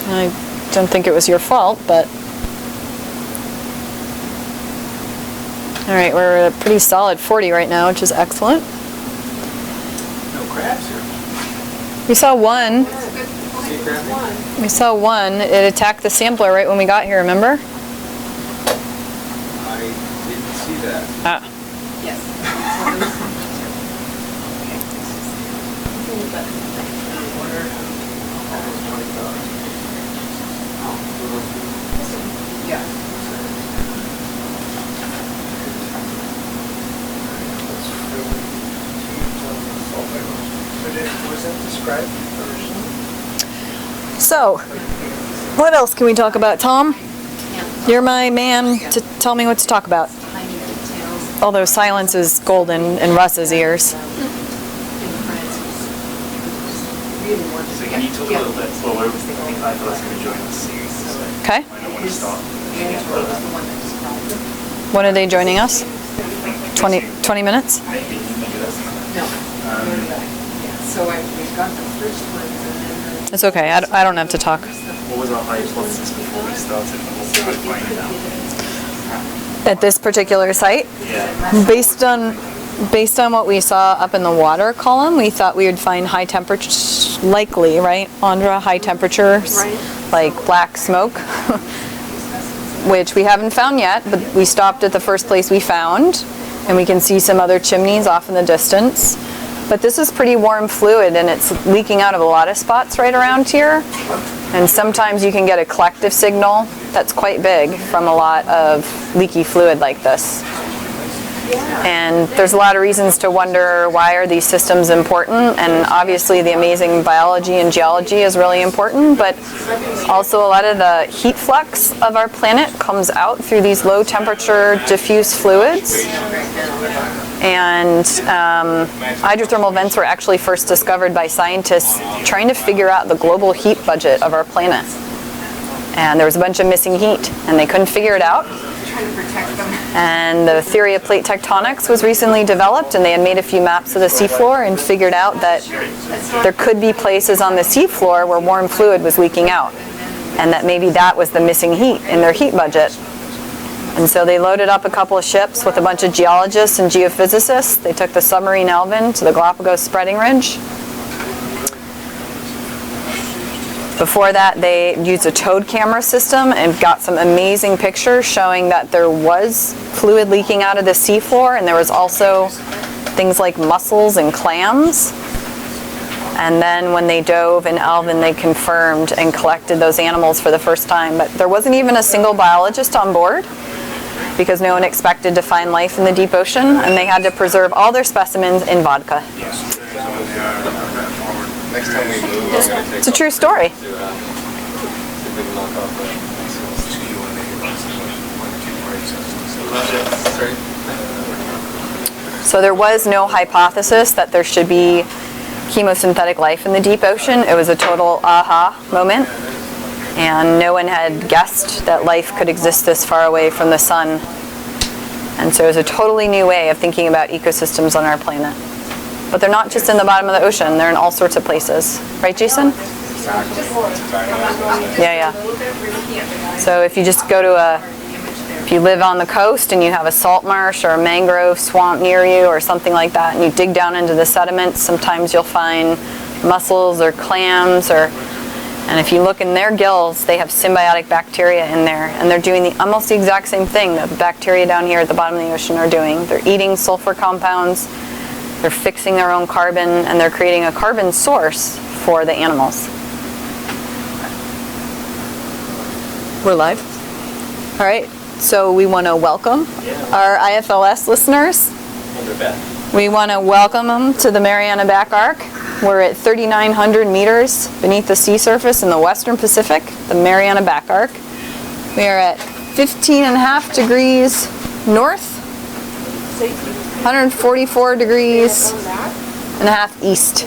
I don't think it was your fault, but. All right, we're at a pretty solid 40 right now, which is excellent. No crabs here. We saw one. We saw one. It attacked the sampler right when we got here, remember? I didn't see that. Ah. Was that described originally? So, what else can we talk about, Tom? You're my man to tell me what to talk about. Although silence is golden in Russ's ears. So can you talk a little bit? Well, I think I feel like going to join us. Okay. I don't want to start. When are they joining us? 20 minutes? Maybe that's So we've got the first ones and then. It's okay. I don't have to talk. what was our hypothesis before we started? And what we're finding now? At this particular site? Yeah. Based on what we saw up in the water column, we thought we would find high temperatures, likely, right, Andra, high temperatures, like black smoke, which we haven't found yet, but we stopped at the first place we found, and we can see some other chimneys off in the distance. But this is pretty warm fluid, and it's leaking out of a lot of spots right around here. And sometimes you can get a collective signal that's quite big from a lot of leaky fluid like this. And there's a lot of reasons to wonder, why are these systems important? And obviously the amazing biology and geology is really important, but also a lot of the heat flux of our planet comes out through these low temperature diffuse fluids. And hydrothermal vents were actually first discovered by scientists trying to figure out the global heat budget of our planet. And there was a bunch of missing heat, and they couldn't figure it out. And the theory of plate tectonics was recently developed, and they had made a few maps of the seafloor and figured out that there could be places on the seafloor where warm fluid was leaking out, and that maybe that was the missing heat in their heat budget. And so they loaded up a couple of ships with a bunch of geologists and geophysicists. They took the submarine Alvin to the Galapagos spreading ridge. Before that, they used a towed camera system and got some amazing pictures showing that there was fluid leaking out of the seafloor, and there was also things like mussels and clams. And then when they dove in Alvin, they confirmed and collected those animals for the first time. But there wasn't even a single biologist on board, because no one expected to find life in the deep ocean, and they had to preserve all their specimens in vodka. Next time we move, I'm gonna take. It's a true story. See if we can knock off So there was no hypothesis that there should be chemosynthetic life in the deep ocean. It was a total aha moment. And no one had guessed that life could exist this far away from the sun. And so it was a totally new way of thinking about ecosystems on our planet. But they're not just in the bottom of the ocean, they're in all sorts of places. Right, Jason? Yeah. So if you just go to if you live on the coast and you have a salt marsh or a mangrove swamp near you or something like that, and you dig down into the sediments, sometimes you'll find mussels or clams, and if you look in their gills, they have symbiotic bacteria in there, and they're doing almost the exact same thing that the bacteria down here at the bottom of the ocean are doing. They're eating sulfur compounds, they're fixing their own carbon, and they're creating a carbon source for the animals. We're live? All right, so we want to welcome our IFLS listeners. We want to welcome them to the Mariana Back-arc. We're at 3,900 meters beneath the sea surface in the Western Pacific, the Mariana Back-arc. We are at 15.5 degrees north, 144 degrees and a half east.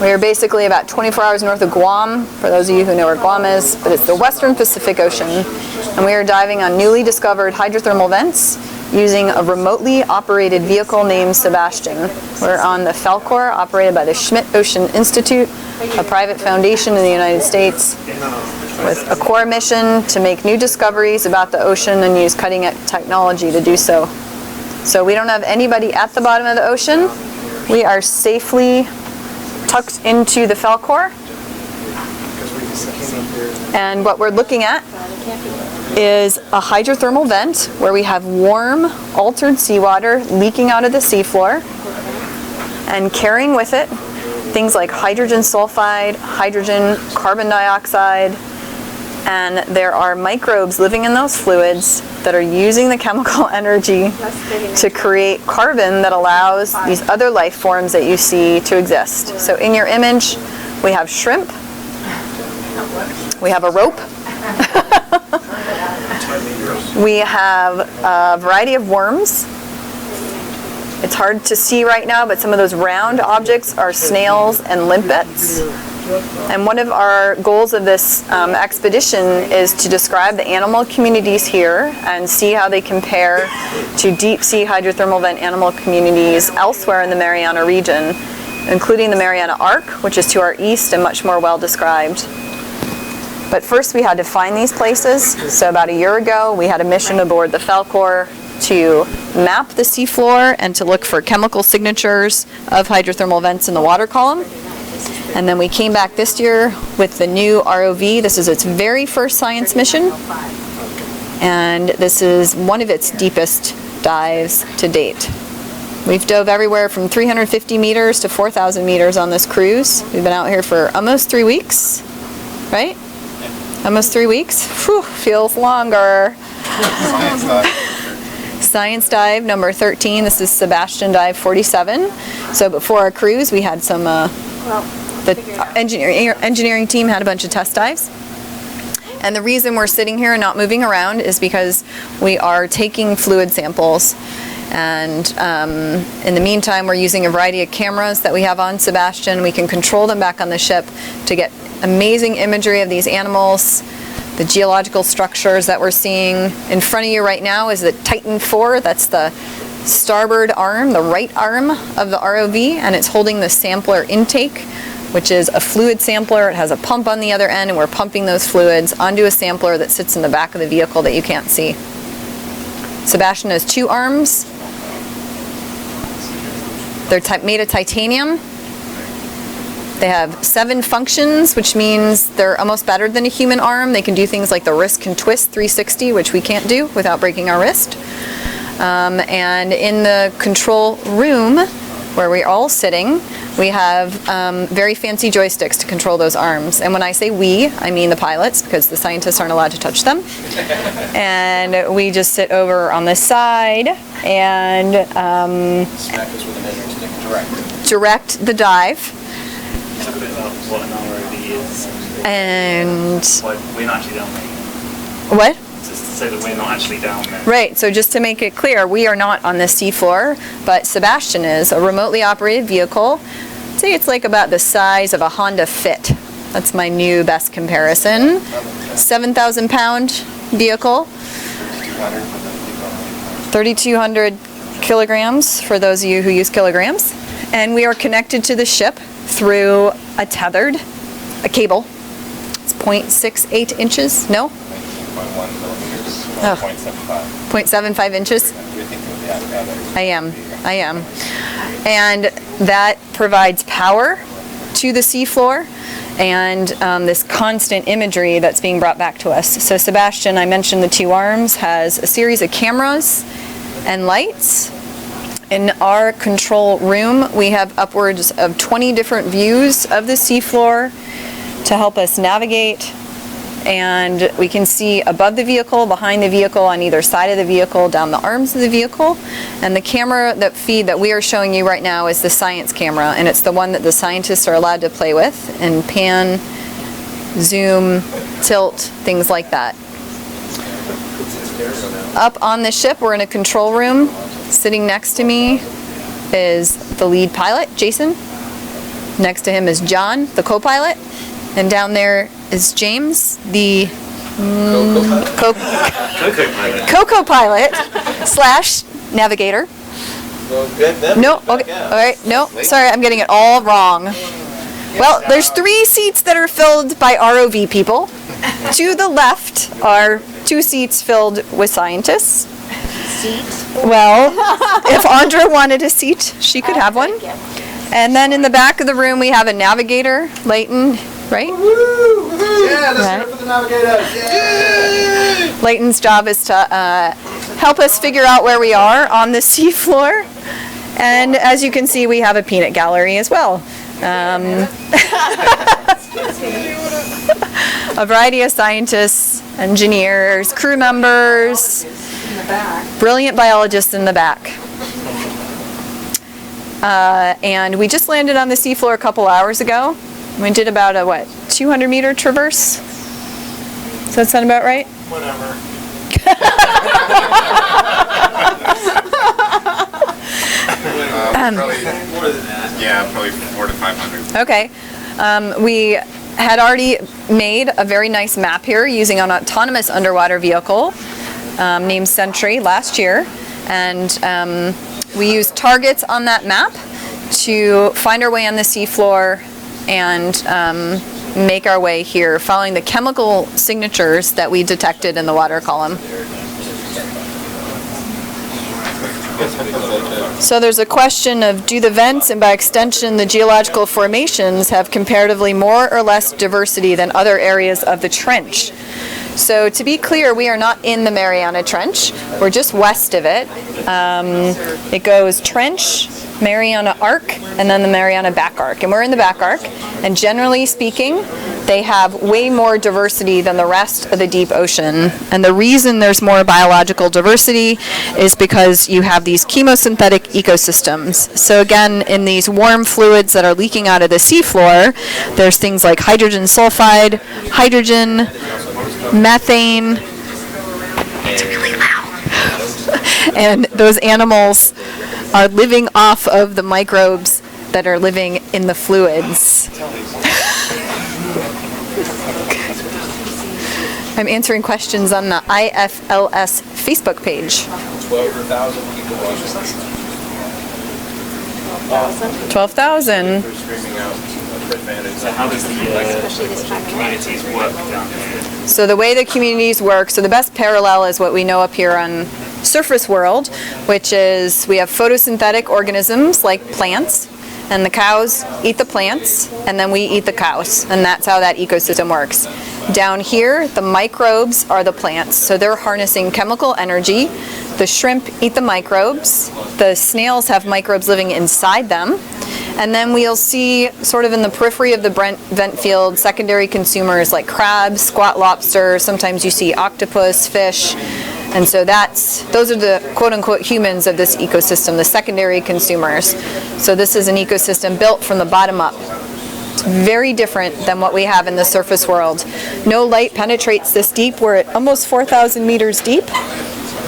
We are basically about 24 hours north of Guam, for those of you who know where Guam is, but it's the Western Pacific Ocean. And we are diving on newly discovered hydrothermal vents using a remotely operated vehicle named SuBastian. We're on the Falkor, operated by the Schmidt Ocean Institute, a private foundation in the United States, with a core mission to make new discoveries about the ocean and use cutting-edge technology to do so. So we don't have anybody at the bottom of the ocean. We are safely tucked into the Falkor. And what we're looking at is a hydrothermal vent where we have warm, altered seawater leaking out of the seafloor and carrying with it things like hydrogen sulfide, hydrogen, carbon dioxide, and there are microbes living in those fluids that are using the chemical energy to create carbon that allows these other life forms that you see to exist. So in your image, we have shrimp, we have a rope, we have a variety of worms. It's hard to see right now, but some of those round objects are snails and limpets. And one of our goals of this expedition is to describe the animal communities here and see how they compare to deep sea hydrothermal vent animal communities elsewhere in the Mariana region, including the Mariana Arc, which is to our east and much more well described. But first we had to find these places. So about a year ago, we had a mission aboard the Falkor to map the seafloor and to look for chemical signatures of hydrothermal vents in the water column. And then we came back this year with the new ROV. This is its very first science mission. And this is one of its deepest dives to date. We've dove everywhere from 350 meters to 4,000 meters on this cruise. We've been out here for almost 3 weeks, right? Almost 3 weeks. Whew, feels longer. Science dive. Science dive number 13. This is SuBastian dive 47. So before our cruise, we had some, the engineering team had a bunch of test dives. And the reason we're sitting here and not moving around is because we are taking fluid samples. And in the meantime, we're using a variety of cameras that we have on SuBastian. We can control them back on the ship to get amazing imagery of these animals, the geological structures that we're seeing. In front of you right now is the Titan 4. That's the starboard arm, the right arm of the ROV, and it's holding the sampler intake, which is a fluid sampler. It has a pump on the other end, and we're pumping those fluids onto a sampler that sits in the back of the vehicle that you can't see. SuBastian has 2 arms. They're made of titanium. They have 7 functions, which means they're almost better than a human arm. They can do things like the wrist can twist 360, which we can't do without breaking our wrist. And in the control room, where we're all sitting, we have very fancy joysticks to control those arms. And when I say we, I mean the pilots, because the scientists aren't allowed to touch them. And we just sit over on this side and Smack us with a measuring stick and direct. direct the dive. what an ROV is. And Why we're not actually down there. what? Just to say that we're not actually down there. Right, so just to make it clear, we are not on the seafloor, but SuBastian is a remotely operated vehicle. I'd say it's like about the size of a Honda Fit. That's my new best comparison. 7,000 pound vehicle. 3,200 kilograms for those of you who use kilograms. And we are connected to the ship through a cable. It's 0.68 inches, no? 0.1 millimeters, Oh. 0.75. 0.75 inches. You're thinking of the outcome. I am. And that provides power to the seafloor and this constant imagery that's being brought back to us. So SuBastian, I mentioned the two arms, has a series of cameras and lights. In our control room, we have upwards of 20 different views of the seafloor to help us navigate. And we can see above the vehicle, behind the vehicle, on either side of the vehicle, down the arms of the vehicle. And the camera that we are showing you right now is the science camera, and it's the one that the scientists are allowed to play with and pan, zoom, tilt, things like that. Up on the ship, we're in a control room. Sitting next to me is the lead pilot, Jason. Next to him is John, the co-pilot. And down there is James, the co-pilot / navigator. No, okay, all right, no, sorry, I'm getting it all wrong. Well, there's 3 seats that are filled by ROV people. To the left are 2 seats filled with scientists. Well, if Andra wanted a seat, she could have one. And then in the back of the room, we have a navigator, Leighton, right? Yeah, let's hear it for the navigators. Yay! Leighton's job is to help us figure out where we are on the seafloor. And as you can see, we have a peanut gallery as well. A variety of scientists, engineers, crew members, brilliant biologists in the back. And we just landed on the seafloor a couple hours ago. We did about a, 200-meter traverse? Does that sound about right? Whatever. Probably more than that. Yeah, probably 400 to 500. Okay. We had already made a very nice map here using an autonomous underwater vehicle named Sentry last year. And we used targets on that map to find our way on the seafloor and make our way here, following the chemical signatures that we detected in the water column. So there's a question of, do the vents and by extension the geological formations have comparatively more or less diversity than other areas of the trench? So to be clear, we are not in the Mariana Trench. We're just west of it. It goes Trench, Mariana Arc, and then the Mariana Back-arc. And we're in the Back-arc. And generally speaking, they have way more diversity than the rest of the deep ocean. And the reason there's more biological diversity is because you have these chemosynthetic ecosystems. So again, in these warm fluids that are leaking out of the seafloor, there's things like hydrogen sulfide, hydrogen, methane. It's really loud. And those animals are living off of the microbes that are living in the fluids. I'm answering questions on the IFLS Facebook page. 12,000 people watching. 12,000. So how does the communities work down here? So the way the communities work, so the best parallel is what we know up here on surface world, which is we have photosynthetic organisms like plants, and the cows eat the plants, and then we eat the cows, and that's how that ecosystem works. Down here, the microbes are the plants, so they're harnessing chemical energy. The shrimp eat the microbes. The snails have microbes living inside them. And then we'll see sort of in the periphery of the vent field secondary consumers like crabs, squat lobster, sometimes you see octopus, fish. And so those are the quote-unquote humans of this ecosystem, the secondary consumers. So this is an ecosystem built from the bottom up. It's very different than what we have in the surface world. No light penetrates this deep. We're at almost 4,000 meters deep,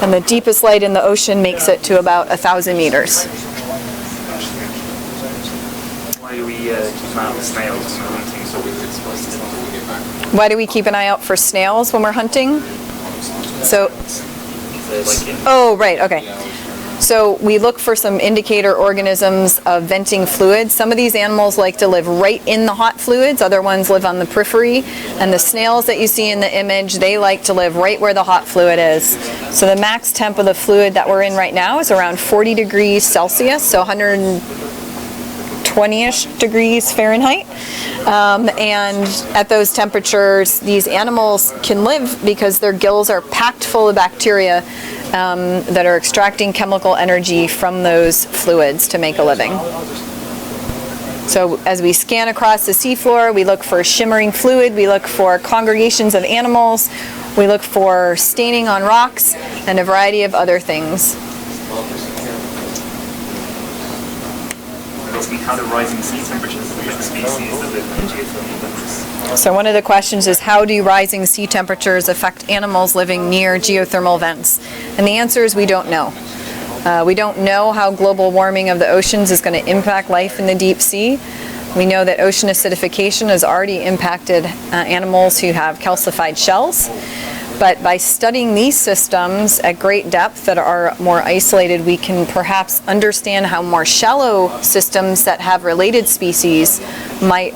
and the deepest light in the ocean makes it to about 1,000 meters. Why do we keep an eye out for snails when we're hunting? Why do we keep an eye out for snails when we're hunting? So, oh, right, okay. So we look for some indicator organisms of venting fluids. Some of these animals like to live right in the hot fluids, other ones live on the periphery. And the snails that you see in the image, they like to live right where the hot fluid is. So the max temp of the fluid that we're in right now is around 40 degrees Celsius, so 120-ish degrees Fahrenheit. And at those temperatures, these animals can live because their gills are packed full of bacteria that are extracting chemical energy from those fluids to make a living. So as we scan across the seafloor, we look for shimmering fluid, we look for congregations of animals, we look for staining on rocks, and a variety of other things. How do rising sea temperatures affect species that live in geothermal vents? So one of the questions is, how do rising sea temperatures affect animals living near geothermal vents? And the answer is we don't know. We don't know how global warming of the oceans is going to impact life in the deep sea. We know that ocean acidification has already impacted animals who have calcified shells. But by studying these systems at great depth that are more isolated, we can perhaps understand how more shallow systems that have related species might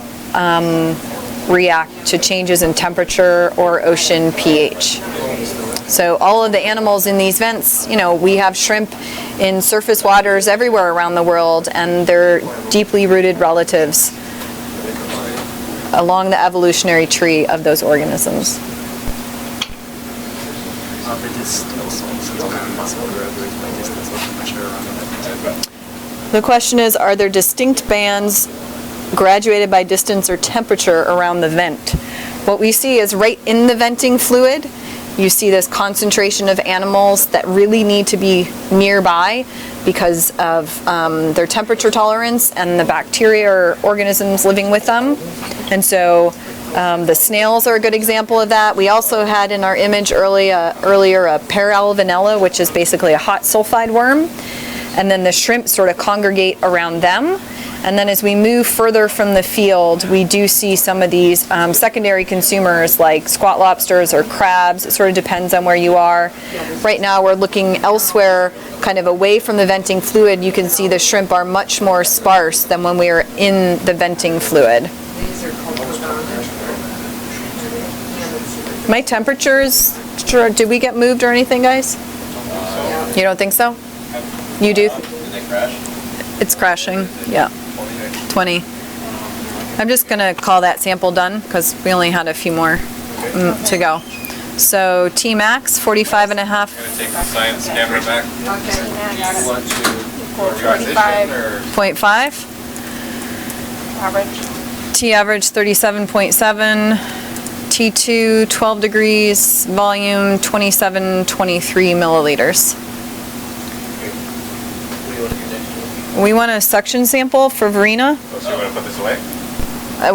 react to changes in temperature or ocean pH. So all of the animals in these vents, you know, we have shrimp in surface waters everywhere around the world, and they're deeply rooted relatives along the evolutionary tree of those organisms. The question is, are there distinct bands graduated by distance or temperature around the vent? What we see is right in the venting fluid, you see this concentration of animals that really need to be nearby because of their temperature tolerance and the bacteria or organisms living with them. And so the snails are a good example of that. We also had in our image earlier a paralvanella, which is basically a hot sulfide worm. And then the shrimp sort of congregate around them. And then as we move further from the field, we do see some of these secondary consumers like squat lobsters or crabs. It sort of depends on where you are. Right now we're looking elsewhere, kind of away from the venting fluid. You can see the shrimp are much more sparse than when we are in the venting fluid. My temperatures, did we get moved or anything, guys? You don't think so? You do? It's crashing, yeah. 20. I'm just going to call that sample done because we only had a few more to go. So T-max, 45 and a half. Take the science camera back. Okay, max. 0.5. Average. T-average, 37.7. T2, 12 degrees. Volume, 2723 milliliters. We want a suction sample for Verena. So you want to put this away?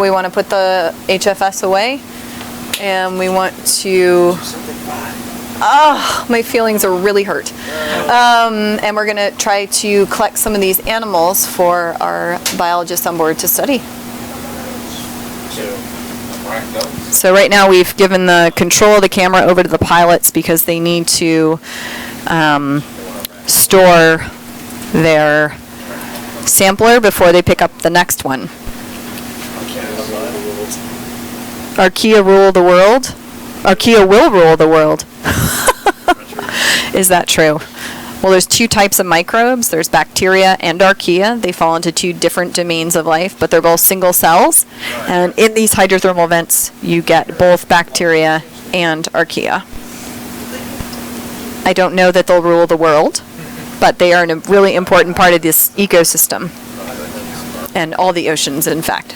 We want to put the HFS away. And we want to... my feelings are really hurt. And we're going to try to collect some of these animals for our biologists on board to study. So right now we've given the control of the camera over to the pilots because they need to store their sampler before they pick up the next one. Archaea rule the world? Archaea will rule the world. Is that true? Well, there's two types of microbes. There's bacteria and archaea. They fall into two different domains of life, but they're both single cells. And in these hydrothermal vents, you get both bacteria and archaea. I don't know that they'll rule the world, but they are a really important part of this ecosystem and all the oceans, in fact.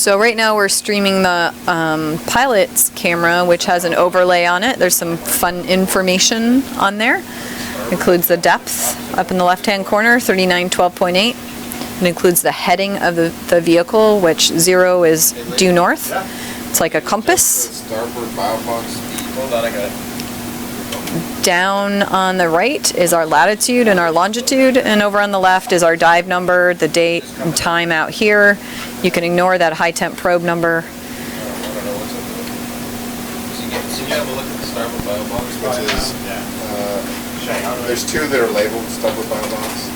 So right now we're streaming the pilot's camera, which has an overlay on it. There's some fun information on there. Includes the depth up in the left-hand corner, 3912.8. It includes the heading of the vehicle, which 0 is due north. It's like a compass. Starboard box. Hold on, I got it. Down on the right is our latitude and our longitude, and over on the left is our dive number, the date and time out here. You can ignore that high temp probe number. So you have a look at the starboard bio box, which is, there's two that are labeled starboard bio box.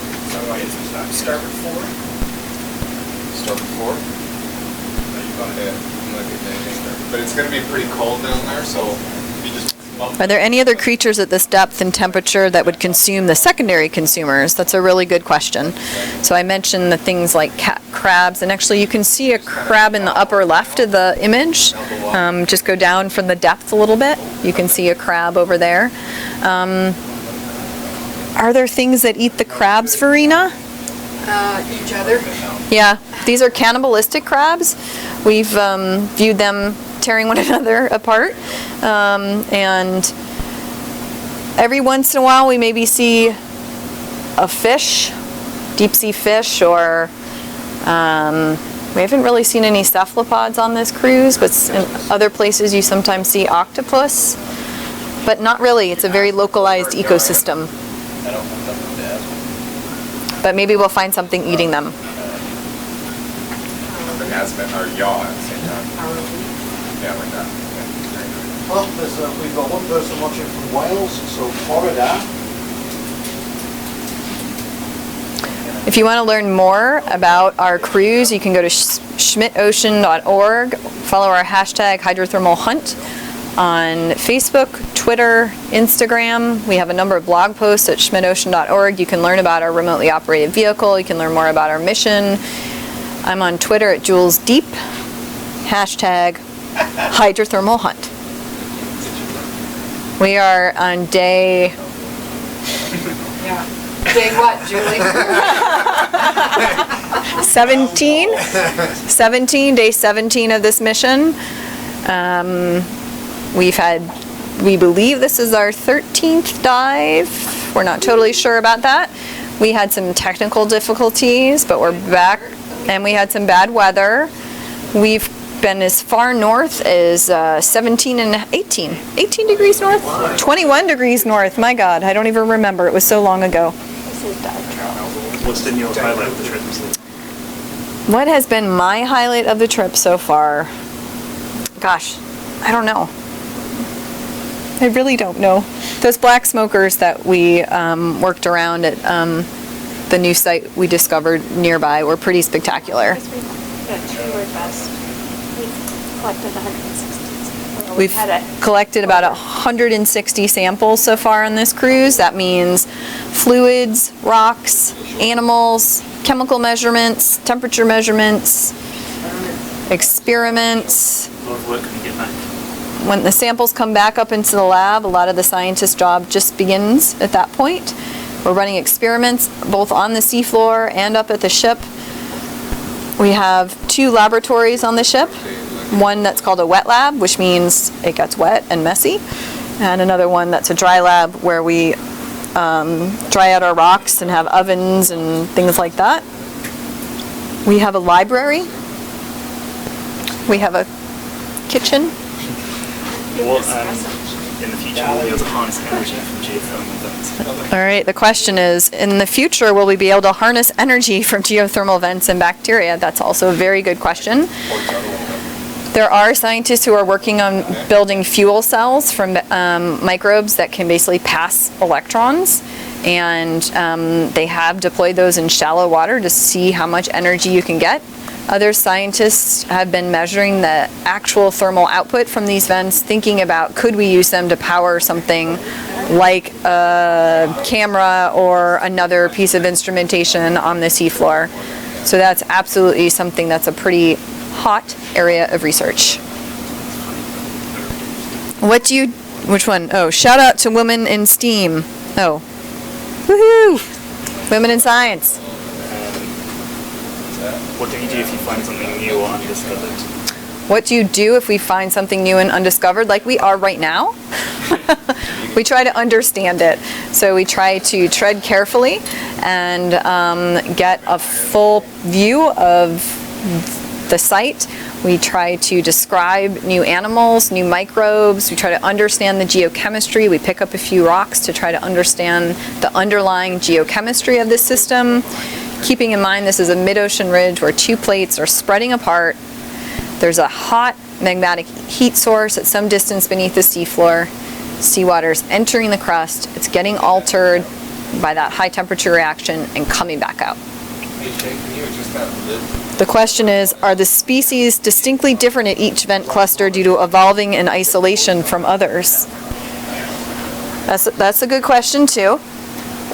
Starboard 4? Starboard 4? Yeah, but it's going to be pretty cold down there, so you just... Are there any other creatures at this depth and temperature that would consume the secondary consumers? That's a really good question. So I mentioned the things like crabs, and actually you can see a crab in the upper left of the image. Just go down from the depth a little bit. You can see a crab over there. Are there things that eat the crabs, Verena? Each other. Yeah, these are cannibalistic crabs. We've viewed them tearing one another apart, and every once in a while we maybe see a fish, deep sea fish, or we haven't really seen any cephalopods on this cruise, but in other places you sometimes see octopus, but not really. It's a very localized ecosystem. But maybe we'll find something eating them. The hazmat or yaw at the same time. Yeah, like that. Well, we've got one person watching from Wales, so Florida. If you want to learn more about our cruise, you can go to schmidtocean.org, follow our hashtag hydrothermal hunt on Facebook, Twitter, Instagram. We have a number of blog posts at schmidtocean.org. You can learn about our remotely operated vehicle. You can learn more about our mission. I'm on Twitter at Jules Deep, hashtag hydrothermal hunt. We are on day... Day what, Julie? 17, day 17 of this mission. We believe this is our 13th dive. We're not totally sure about that. We had some technical difficulties, but we're back, and we had some bad weather. We've been as far north as 17 and 18 degrees north, 21 degrees north. My God, I don't even remember. It was so long ago. What's been your highlight of the trip? What has been my highlight of the trip so far? Gosh, I don't know. I really don't know. Those black smokers that we worked around at the new site we discovered nearby were pretty spectacular. We've collected about 160 samples so far on this cruise. That means fluids, rocks, animals, chemical measurements, temperature measurements, experiments. A lot of work when you get back. When the samples come back up into the lab, a lot of the scientist's job just begins at that point. We're running experiments both on the seafloor and up at the ship. We have 2 laboratories on the ship. One that's called a wet lab, which means it gets wet and messy, and another one that's a dry lab where we dry out our rocks and have ovens and things like that. We have a library. We have a kitchen. What, in the future, will we be able to harness energy from geothermal vents? All right, the question is, in the future, will we be able to harness energy from geothermal vents and bacteria? That's also a very good question. There are scientists who are working on building fuel cells from microbes that can basically pass electrons, and they have deployed those in shallow water to see how much energy you can get. Other scientists have been measuring the actual thermal output from these vents, thinking about could we use them to power something like a camera or another piece of instrumentation on the seafloor. So that's absolutely something that's a pretty hot area of research. Which one? Oh, shout out to Women in STEAM. Oh, woohoo! Women in Science. What do you do if you find something new or undiscovered? What do you do if we find something new and undiscovered, like we are right now? We try to understand it. So we try to tread carefully and get a full view of the site. We try to describe new animals, new microbes. We try to understand the geochemistry. We pick up a few rocks to try to understand the underlying geochemistry of this system. Keeping in mind this is a mid-ocean ridge where two plates are spreading apart. There's a hot magmatic heat source at some distance beneath the seafloor. Seawater is entering the crust. It's getting altered by that high temperature reaction and coming back out. The question is, are the species distinctly different at each vent cluster due to evolving in isolation from others? That's a good question too.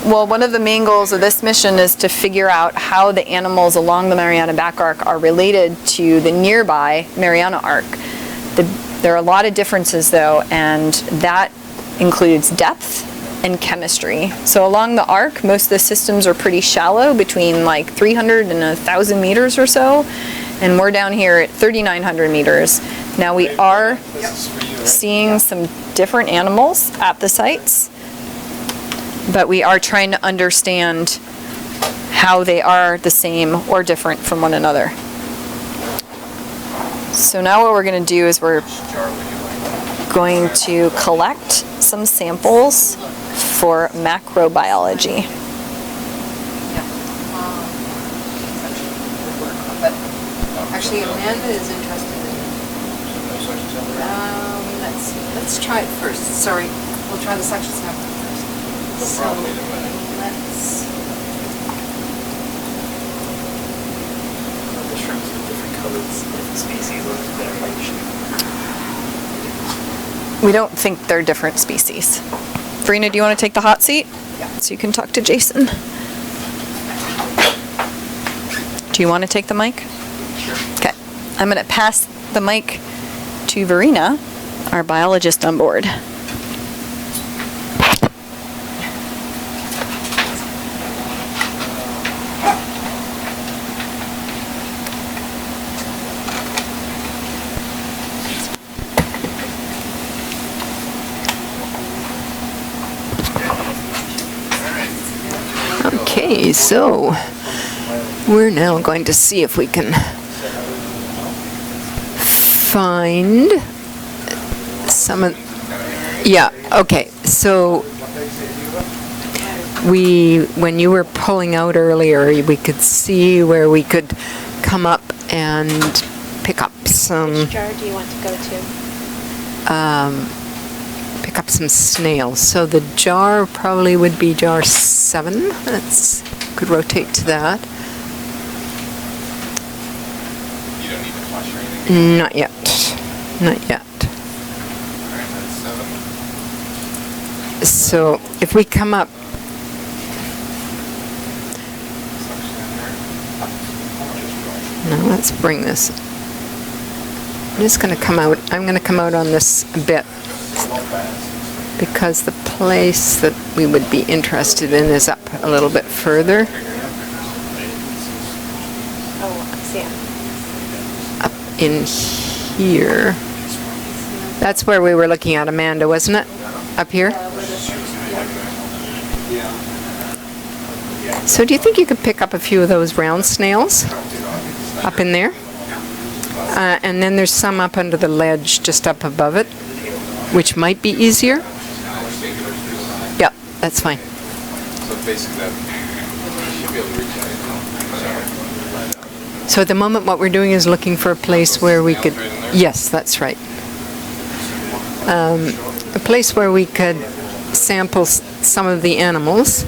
Well, one of the main goals of this mission is to figure out how the animals along the Mariana Back-arc are related to the nearby Mariana Arc. There are a lot of differences though, and that includes depth and chemistry. So along the arc, most of the systems are pretty shallow, between like 300 and 1,000 meters or so, and we're down here at 3,900 meters. Now we are seeing some different animals at the sites, but we are trying to understand how they are the same or different from one another. So now what we're going to do is we're going to collect some samples for macrobiology. But actually, Amanda is interested in let's see. Let's try it first. Sorry, we'll try the suction sample first. So let's. The shrimps with different colors, different species of variation. We don't think they're different species. Verena, do you want to take the hot seat? Yeah. So you can talk to Jason. Do you want to take the mic? Sure. Okay. I'm going to pass the mic to Verena, our biologist on board. Okay, so we're now going to see if we can find some of, yeah, okay, so when you were pulling out earlier, we could see where we could come up and pick up some, Which jar do you want to go to? pick up some snails. So the jar probably would be jar 7. Could rotate to that. You don't need to flush or anything? Not yet. Not yet. Alright, that's 7. So if we come up, now let's bring this. I'm just going to come out. I'm going to come out on this a bit because the place that we would be interested in is up a little bit further. Oh, I see. Up in here. That's where we were looking at, Amanda, wasn't it? Up here? So do you think you could pick up a few of those round snails up in there? And then there's some up under the ledge just up above it, which might be easier. Yeah, that's fine. So basically that, you should be able to reach out. So at the moment what we're doing is looking for a place where we could, yes, that's right. A place where we could sample some of the animals.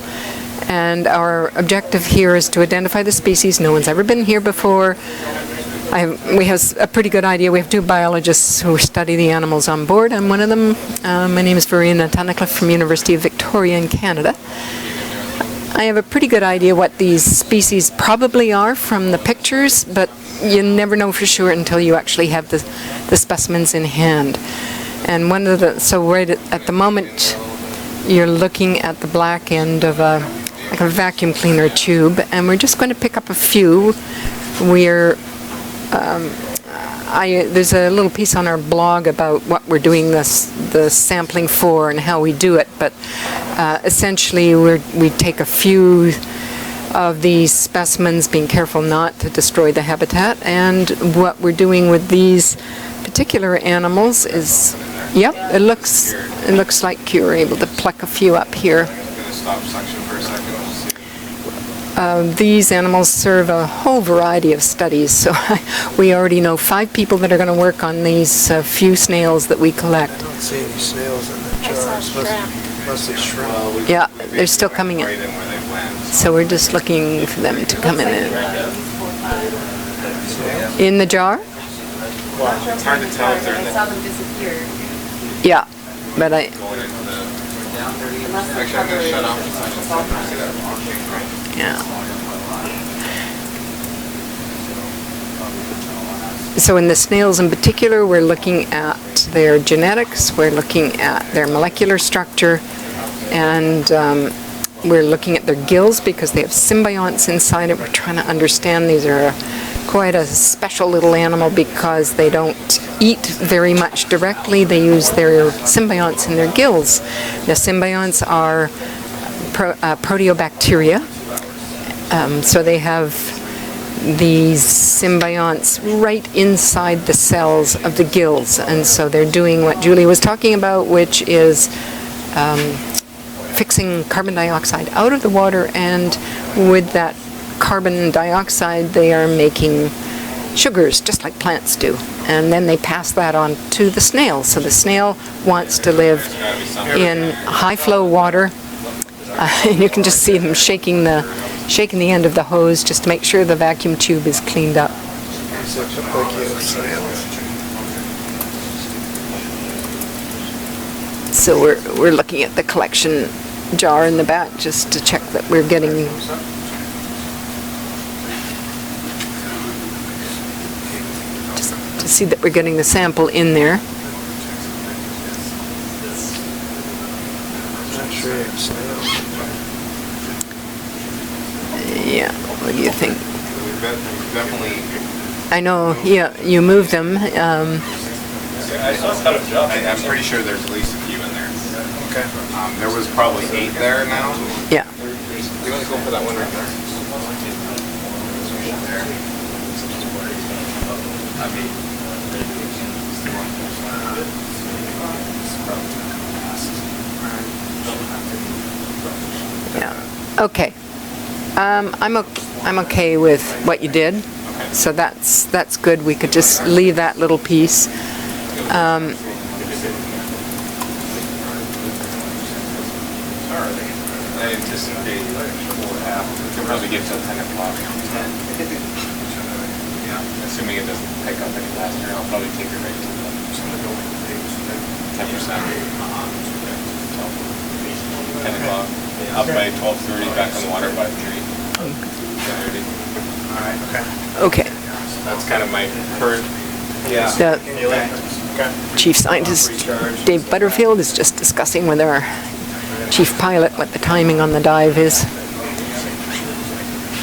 And our objective here is to identify the species. No one's ever been here before. We have a pretty good idea. We have 2 biologists who study the animals on board, and one of them, my name is Mariana Back-arc from University of Victoria in Canada. I have a pretty good idea what these species probably are from the pictures, but you never know for sure until you actually have the specimens in hand. And so right at the moment, you're looking at the black end of like a vacuum cleaner tube, and we're just going to pick up a few we're there's a little piece on our blog about what we're doing the sampling for and how we do it, but essentially we take a few of these specimens, being careful not to destroy the habitat, and what we're doing with these particular animals is, yep, it looks like you're able to pluck a few up here. Stop suction for a second. These animals serve a whole variety of studies, so we already know 5 people that are going to work on these few snails that we collect. I don't see any snails in the jars. Mostly shrimp. Yeah, they're still coming in. So we're just looking for them to come in. In the jar? It's hard to tell if they're in I the... saw them disappear. Yeah, but I... Going into the... Actually, I'm going to shut off the suction so you can see that walking, right? Yeah. So in the snails in particular, we're looking at their genetics, we're looking at their molecular structure, and we're looking at their gills because they have symbionts inside it. We're trying to understand these are quite a special little animal because they don't eat very much directly. They use their symbionts in their gills. The symbionts are proteobacteria. So they have these symbionts right inside the cells of the gills, and so they're doing what Julie was talking about, which is fixing carbon dioxide out of the water, and with that carbon dioxide they are making sugars just like plants do, and then they pass that on to the snail. So the snail wants to live in high flow water. And you can just see them shaking the end of the hose just to make sure the vacuum tube is cleaned up. So we're looking at the collection jar in the back just to check that we're getting to see that we're getting the sample in there. Yeah, what do you think? Definitely. I know, yeah, you moved them. I'm pretty sure there's at least a few in there. Okay. There was probably 8 there now. Yeah. Do you want to go for that one right there? Yeah. Okay. I'm okay with what you did. So that's good. We could just leave that little piece. I anticipate we'll probably get to 10 o'clock. Yeah, assuming it doesn't pick up any faster, I'll probably take it right to 10%. 10 o'clock, up by 12:30, back on the water by 3. 10:30. All right. Okay. That's kind of my current. Yeah. The chief scientist, Dave Butterfield, is just discussing with our chief pilot what the timing on the dive is.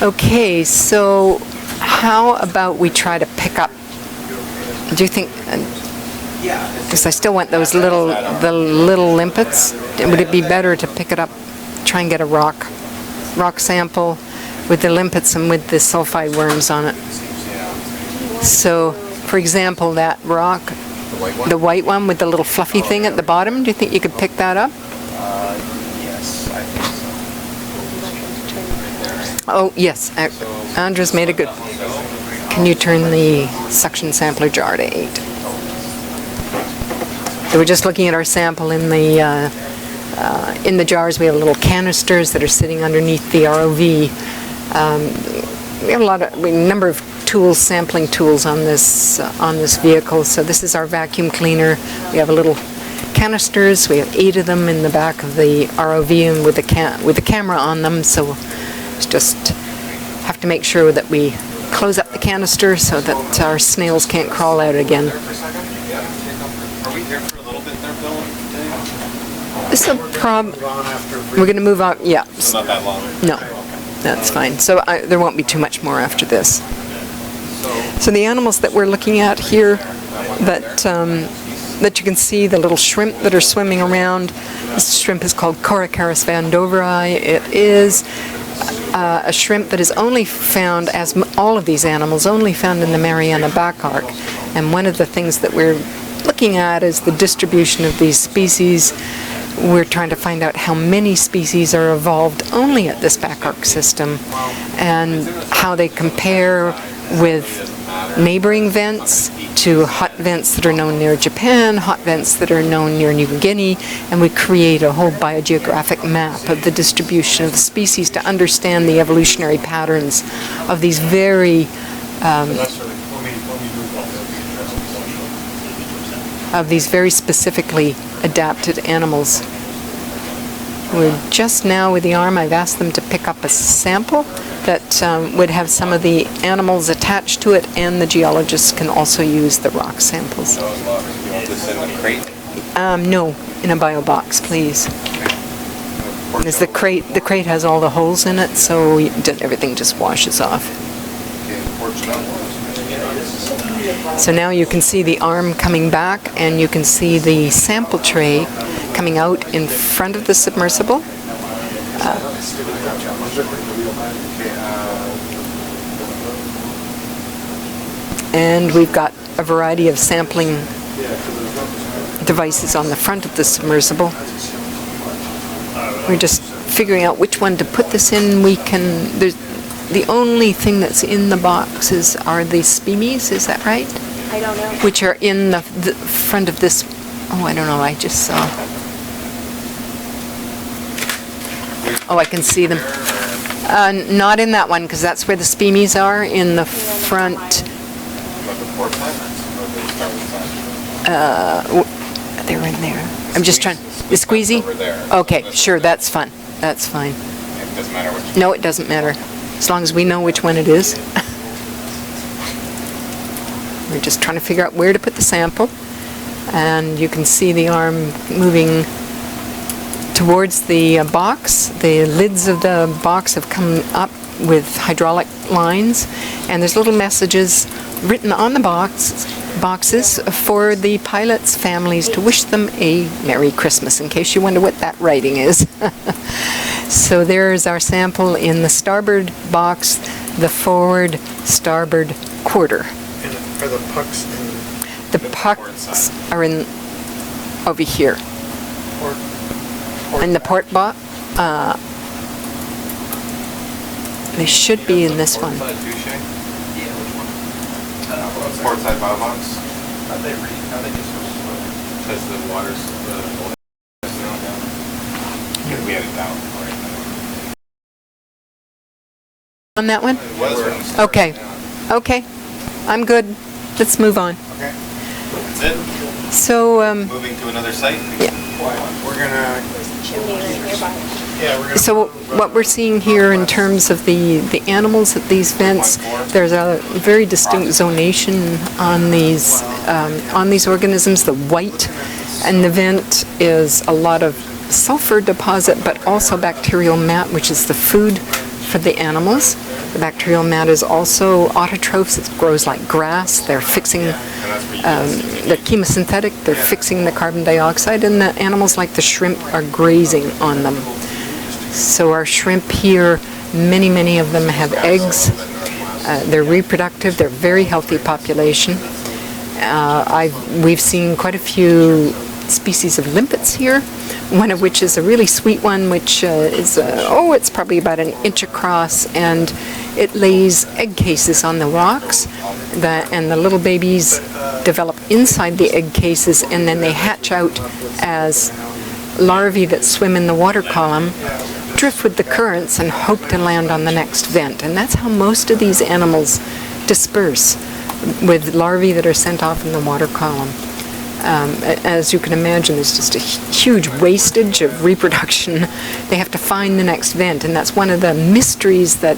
Okay, so how about we try to pick up, do you think, because I still want those little limpets, would it be better to pick it up, try and get a rock sample with the limpets and with the sulfide worms on it? So, for example, that rock, the white one with the little fluffy thing at the bottom, do you think you could pick that up? Yes, I think so. Oh, yes, Andres made a good. Can you turn the suction sampler jar to 8? So we're just looking at our sample in the jars. We have little canisters that are sitting underneath the ROV. We have a number of tools, sampling tools on this vehicle. So this is our vacuum cleaner. We have a little canisters. We have 8 of them in the back of the ROV and with the camera on them. So it's just have to make sure that we close up the canister so that our snails can't crawl out again. Are we here for a little bit there, Bill? This will we're going to move on. Yeah. It's not that long. No, that's fine. So there won't be too much more after this. So the animals that we're looking at here, that you can see, the little shrimp that are swimming around. This shrimp is called Coracaris vandoveri. It is a shrimp that is only found, as all of these animals, only found in the Mariana Back-arc. And one of the things that we're looking at is the distribution of these species. We're trying to find out how many species are evolved only at this Back-arc system and how they compare with neighboring vents, to hot vents that are known near Japan, hot vents that are known near New Guinea, and we create a whole biogeographic map of the distribution of the species to understand the evolutionary patterns of these very specifically adapted animals. We're just now with the arm, I've asked them to pick up a sample that would have some of the animals attached to it, and the geologists can also use the rock samples. You want this in a crate? No, in a bio box, please. Is the crate has all the holes in it, so everything just washes off. So now you can see the arm coming back, and you can see the sample tray coming out in front of the submersible. And we've got a variety of sampling devices on the front of the submersible. We're just figuring out which one to put this in. The only thing that's in the boxes are the spemies, is that right? I don't know. Which are in the front of this. Oh, I don't know, I just saw. Oh, I can see them. Not in that one, because that's where the spemies are, in the front. They're in there. I'm just trying. The squeezy? Okay, sure, that's fine. That's fine. It doesn't matter which. No, it doesn't matter. As long as we know which one it is. We're just trying to figure out where to put the sample. And you can see the arm moving towards the box. The lids of the box have come up with hydraulic lines, and there's little messages written on the boxes for the pilots' families to wish them a Merry Christmas, in case you wonder what that writing is. So there's our sample in the starboard box, the forward starboard quarter. And are the pucks in? The pucks are in over here. In the port box? They should be in this one. Port side bio box. Because the water's we had it down. On that one? It was when we started. Okay. I'm good. Let's move on. Okay. That's it. So, Moving to another site. We're gonna. Chimney right nearby. Yeah, we're gonna. So what we're seeing here in terms of the animals at these vents, there's a very distinct zonation on these organisms. The white and the vent is a lot of sulfur deposit, but also bacterial mat, which is the food for the animals. The bacterial mat is also autotrophs. It grows like grass. They're fixing, they're chemosynthetic. They're fixing the carbon dioxide, and the animals like the shrimp are grazing on them. So our shrimp here, many of them have eggs. They're reproductive. They're a very healthy population. We've seen quite a few species of limpets here, one of which is a really sweet one, which is, it's probably about an inch across, and it lays egg cases on the rocks, and the little babies develop inside the egg cases, and then they hatch out as larvae that swim in the water column, drift with the currents, and hope to land on the next vent. And that's how most of these animals disperse, with larvae that are sent off in the water column. As you can imagine, there's just a huge wastage of reproduction. They have to find the next vent, and that's one of the mysteries that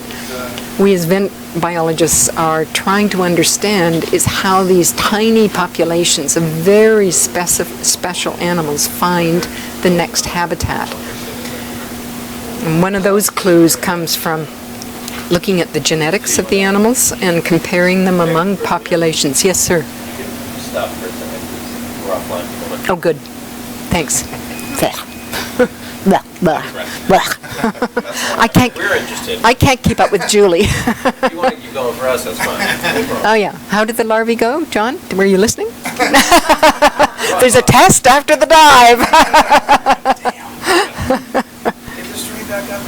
we as vent biologists are trying to understand, is how these tiny populations of very special animals find the next habitat. And one of those clues comes from looking at the genetics of the animals and comparing them among populations. Yes, sir. Stop for a second. We're offline. Oh, good. Thanks. We're interested. I can't keep up with Julie. If you want to keep going for us, that's fine. No problem. Oh, yeah. How did the larvae go, John? Were you listening? There's a test after the dive. Get the stream back up.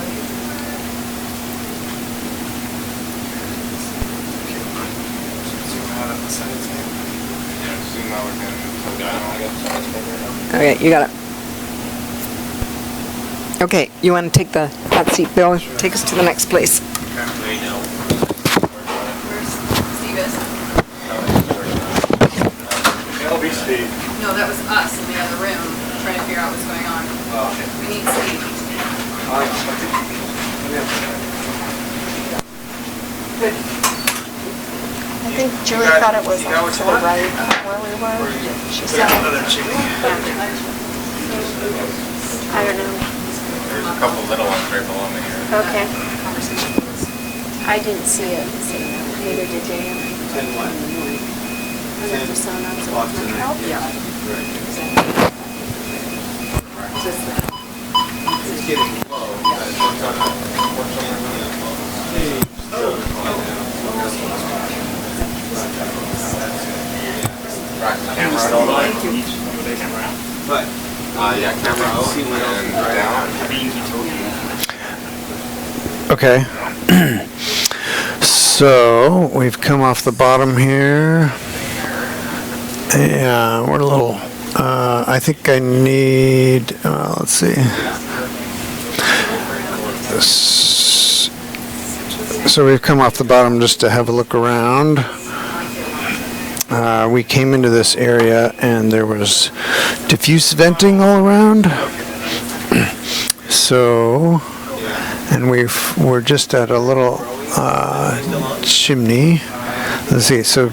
Zoom out on the science game. Yeah, zoom out again. Okay, you got it. Okay, you want to take the hot seat, Bill? Take us to the next place. Right now. That'll be Steve. No, that was us in the other room, trying to figure out what's going on. We need Steve. I think Julie thought it was off to the right where we were. She said, I don't know. There's a couple little ones right below me here. Okay. I didn't see it, so neither did Dan. And there's a sonar, so it might help. It's getting low. Camera Thank you. Camera out. But, yeah, camera out and down. Okay. So we've come off the bottom here. Yeah, we're a little. I think I need. Let's see. So we've come off the bottom just to have a look around. We came into this area and there was diffuse venting all around. So, and we're just at a little chimney. Let's see. So,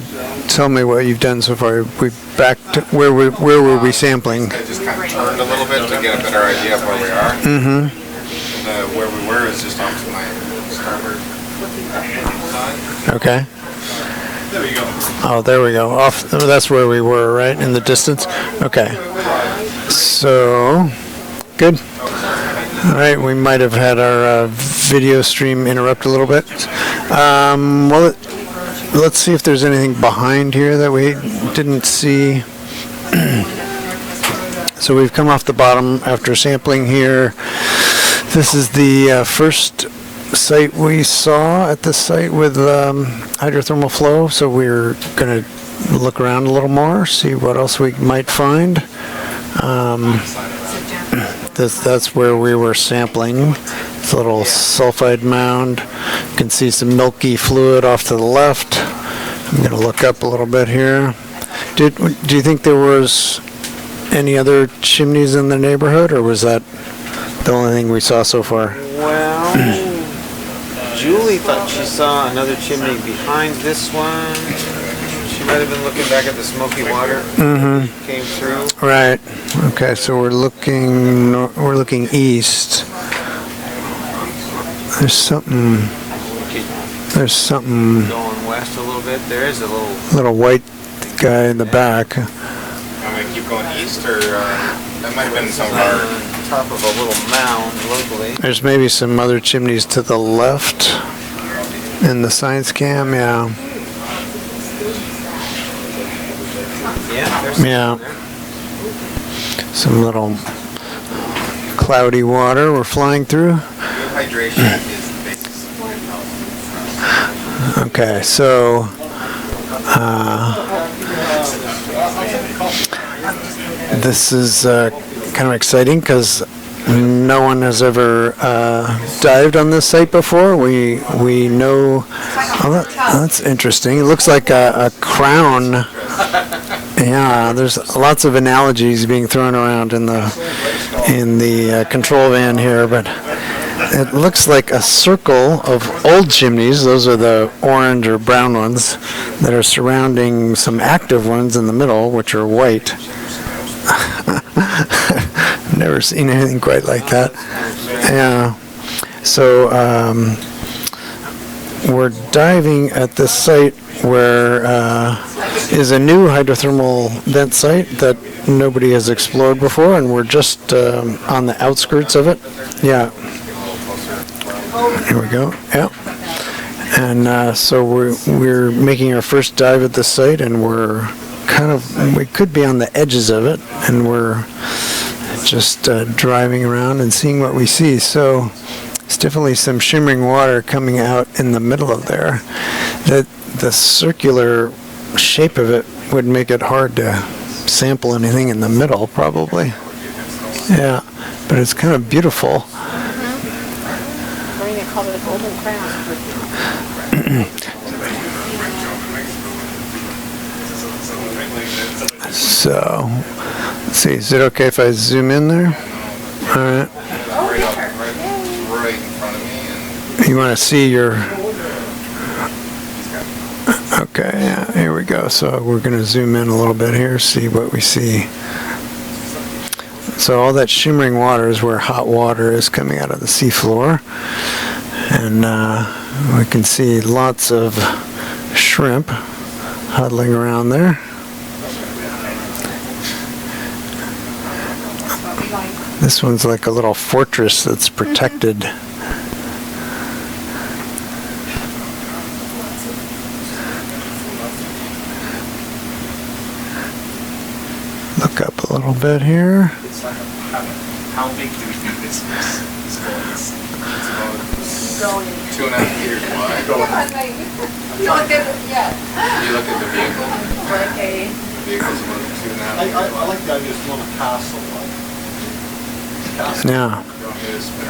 tell me what you've done so far. We back to where were we sampling? I just kind of turned a little bit to get a better idea of where we are. Mm-hmm. Where we were is just off to my starboard side. Okay. There we go. Oh, there we go. Off. That's where we were, right in the distance. Okay. So, good. All right. We might have had our video stream interrupt a little bit. Well, let's see if there's anything behind here that we didn't see. So we've come off the bottom after sampling here. This is the first site we saw at this site with hydrothermal flow, so we're going to look around a little more, see what else we might find. That's where we were sampling. It's a little sulfide mound. You can see some milky fluid off to the left. I'm going to look up a little bit here. Do you think there was any other chimneys in the neighborhood, or was that the only thing we saw so far? Well, Julie thought she saw another chimney behind this one. She might have been looking back at the smoky water. Mm-hmm. Came through. Right. Okay, so we're looking east. There's something Going west a little bit. There is a little white guy in the back. I'm going to keep going east, or that might have been some of our top of a little mound locally. There's maybe some other chimneys to the left in the science cam, yeah. Yeah, there's some Yeah. there. Some little cloudy water we're flying through. hydration is the basis of health. Okay, so this is kind of exciting because no one has ever dived on this site before. We know. Oh, that's interesting. It looks like a crown. Yeah, there's lots of analogies being thrown around in the control van here, but it looks like a circle of old chimneys. Those are the orange or brown ones that are surrounding some active ones in the middle, which are white. I've never seen anything quite like that. Yeah. So we're diving at this site where is a new hydrothermal vent site that nobody has explored before, and we're just on the outskirts of it. Yeah. Here we go. Yeah. And so we're making our first dive at the site, and we could be on the edges of it, and we're just driving around and seeing what we see. So it's definitely some shimmering water coming out in the middle of there. The circular shape of it would make it hard to sample anything in the middle, probably. Yeah, but it's kind of beautiful. We're going to call it a golden crown. So, let's see, is it okay if I zoom in there? All right. Right in front of me. And You want to see your... Okay, yeah, here we go. So we're going to zoom in a little bit here, see what we see. So all that shimmering water is where hot water is coming out of the seafloor. And we can see lots of shrimp huddling around there. This one's like a little fortress that's protected. Look up a little bit here. How big do we think this is? it's about 2.5 meters wide. You look at the vehicle. The vehicle's about 2.5 meters wide. I like the idea of a little castle. Yeah. You want me to spin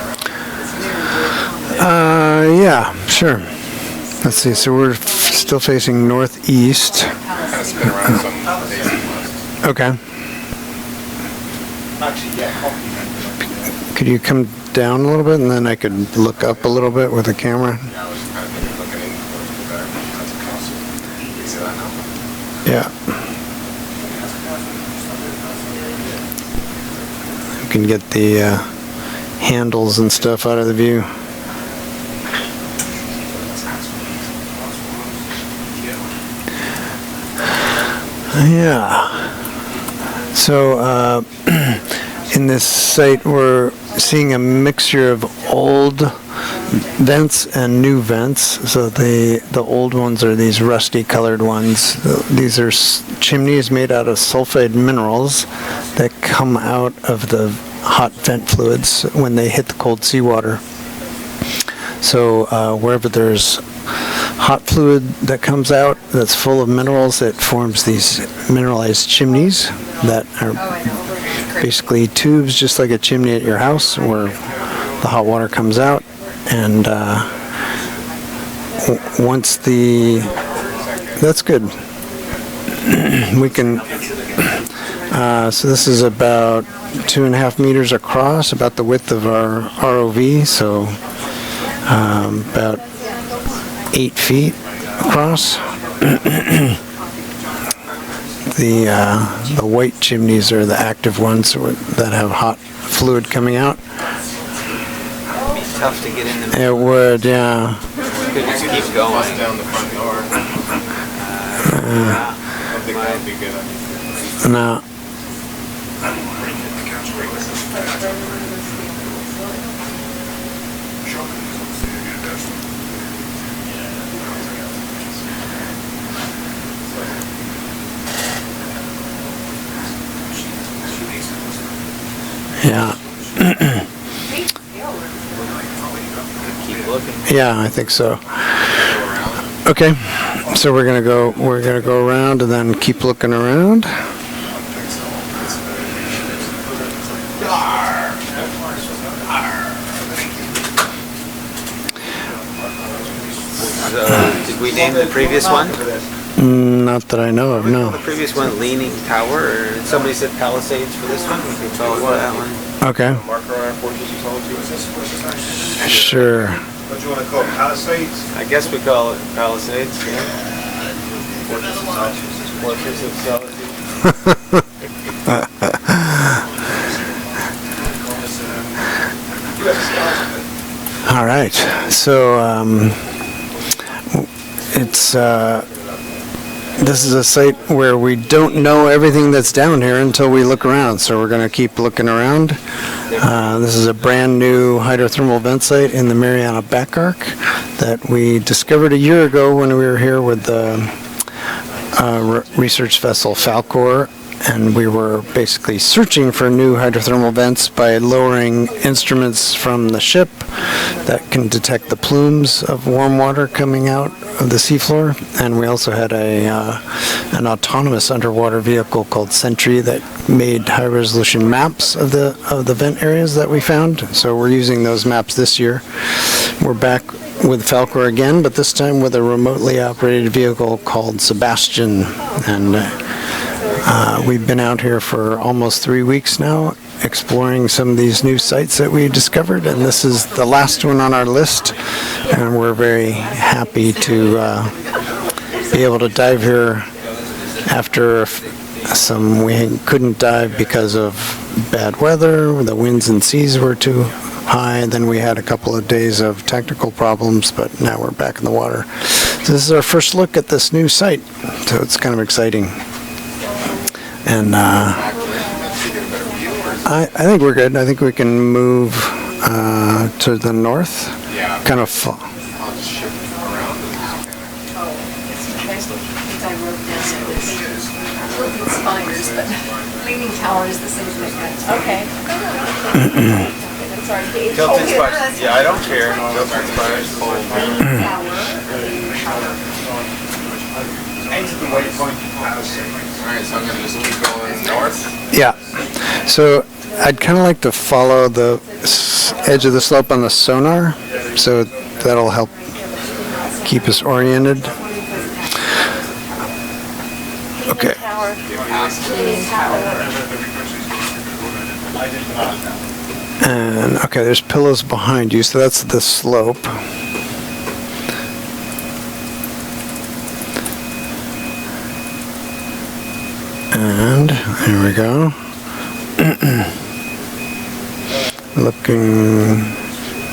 around? Yeah, sure. Let's see, so we're still facing northeast. Kind of spin around some facing west. Okay. Actually, yeah, Could you come down a little bit, and then I could look up a little bit with the camera? Yeah, I was kind of thinking looking in towards the better. That's a castle. You see that now? Yeah. You can get the handles and stuff out of the view. Yeah. So in this site we're seeing a mixture of old vents and new vents. So the old ones are these rusty colored ones. These are chimneys made out of sulfide minerals that come out of the hot vent fluids when they hit the cold seawater. So wherever there's hot fluid that comes out that's full of minerals, it forms these mineralized chimneys that are basically tubes, just like a chimney at your house, where the hot water comes out. And once that's good. We can, so this is about 2.5 meters across, about the width of our ROV, so about 8 feet across. The white chimneys are the active ones that have hot fluid coming out. It'd be tough to get in the It would, yeah. Could just keep going. Bust down the front door. I don't think that would be good. No. Yeah. Keep looking. Yeah, I think so. Okay, so we're gonna go around and then keep looking around. Did we name the previous one? Not that I know of, no. The previous one, Leaning Tower, or somebody said Palisades for this one. We could call it that one. Okay. marker on our fortress of solitude. Sure. What do you want to call it? Palisades? I guess we call it Palisades, yeah. Fortress of Solitude. All right. So it's this is a site where we don't know everything that's down here until we look around, so we're going to keep looking around. This is a brand new hydrothermal vent site in the Mariana Back-arc that we discovered a year ago when we were here with the research vessel Falcor, and we were basically searching for new hydrothermal vents by lowering instruments from the ship that can detect the plumes of warm water coming out of the seafloor. And we also had an autonomous underwater vehicle called Sentry that made high-resolution maps of the vent areas that we found. So we're using those maps this year. We're back with Falcor again, but this time with a remotely operated vehicle called SuBastian. And we've been out here for almost 3 weeks now, exploring some of these new sites that we discovered, and this is the last one on our list, and we're very happy to be able to dive here after we couldn't dive because of bad weather. The winds and seas were too high. Then we had a couple of days of technical problems, but now we're back in the water. So this is our first look at this new site, so it's kind of exciting. And I think we're good. I think we can move to the north. Kind of Leaning tower is the same thing. Okay. Tilted spires. Yeah, I don't care. Tilted spires. Enter the waypoint. Alright, so I'm going to just keep going north. Yeah. So I'd kind of like to follow the edge of the slope on the sonar, so that'll help keep us oriented. Okay. And okay, there's pillows behind you, so that's the slope. And here we go. Looking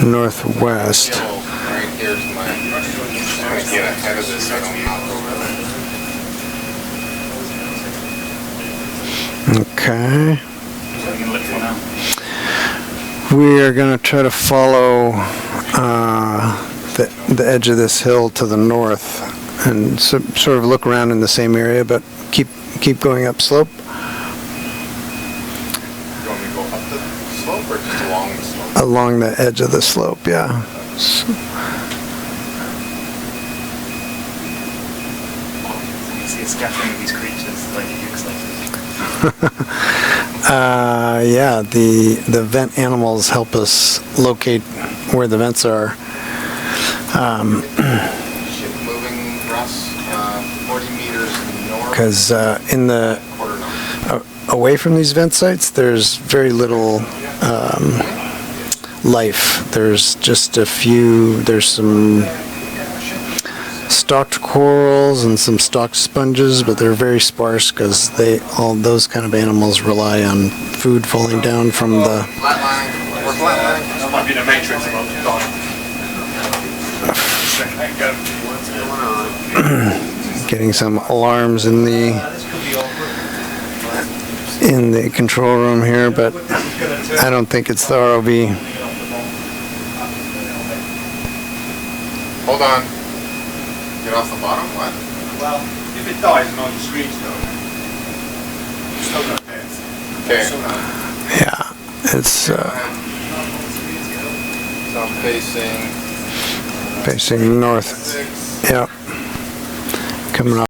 northwest. Right here's my. I'm going to get ahead of this so I don't knock over. Okay. So you can look for now. We are going to try to follow the edge of this hill to the north and sort of look around in the same area, but keep going up slope. You want me to go up the slope or just along the slope? Along the edge of the slope, yeah. So, You see a scattering of these creatures like it looks like. yeah, the vent animals help us locate where the vents are. Ship moving, Russ, 40 meters north. Because in the Quarter knot. away from these vent sites, there's very little life. There's just a few. There's some stalked corals and some stalked sponges, but they're very sparse because all those kind of animals rely on food falling down from the. Flatline. We're flatline. That might be the matrix of God. Getting some alarms in the control room here, but I don't think it's the ROV. Hold on. Get off the bottom? What? Well, if it dies and on the screens though, it's still got death. Okay. Yeah, it's So I'm facing facing north. 6. Yeah, coming up.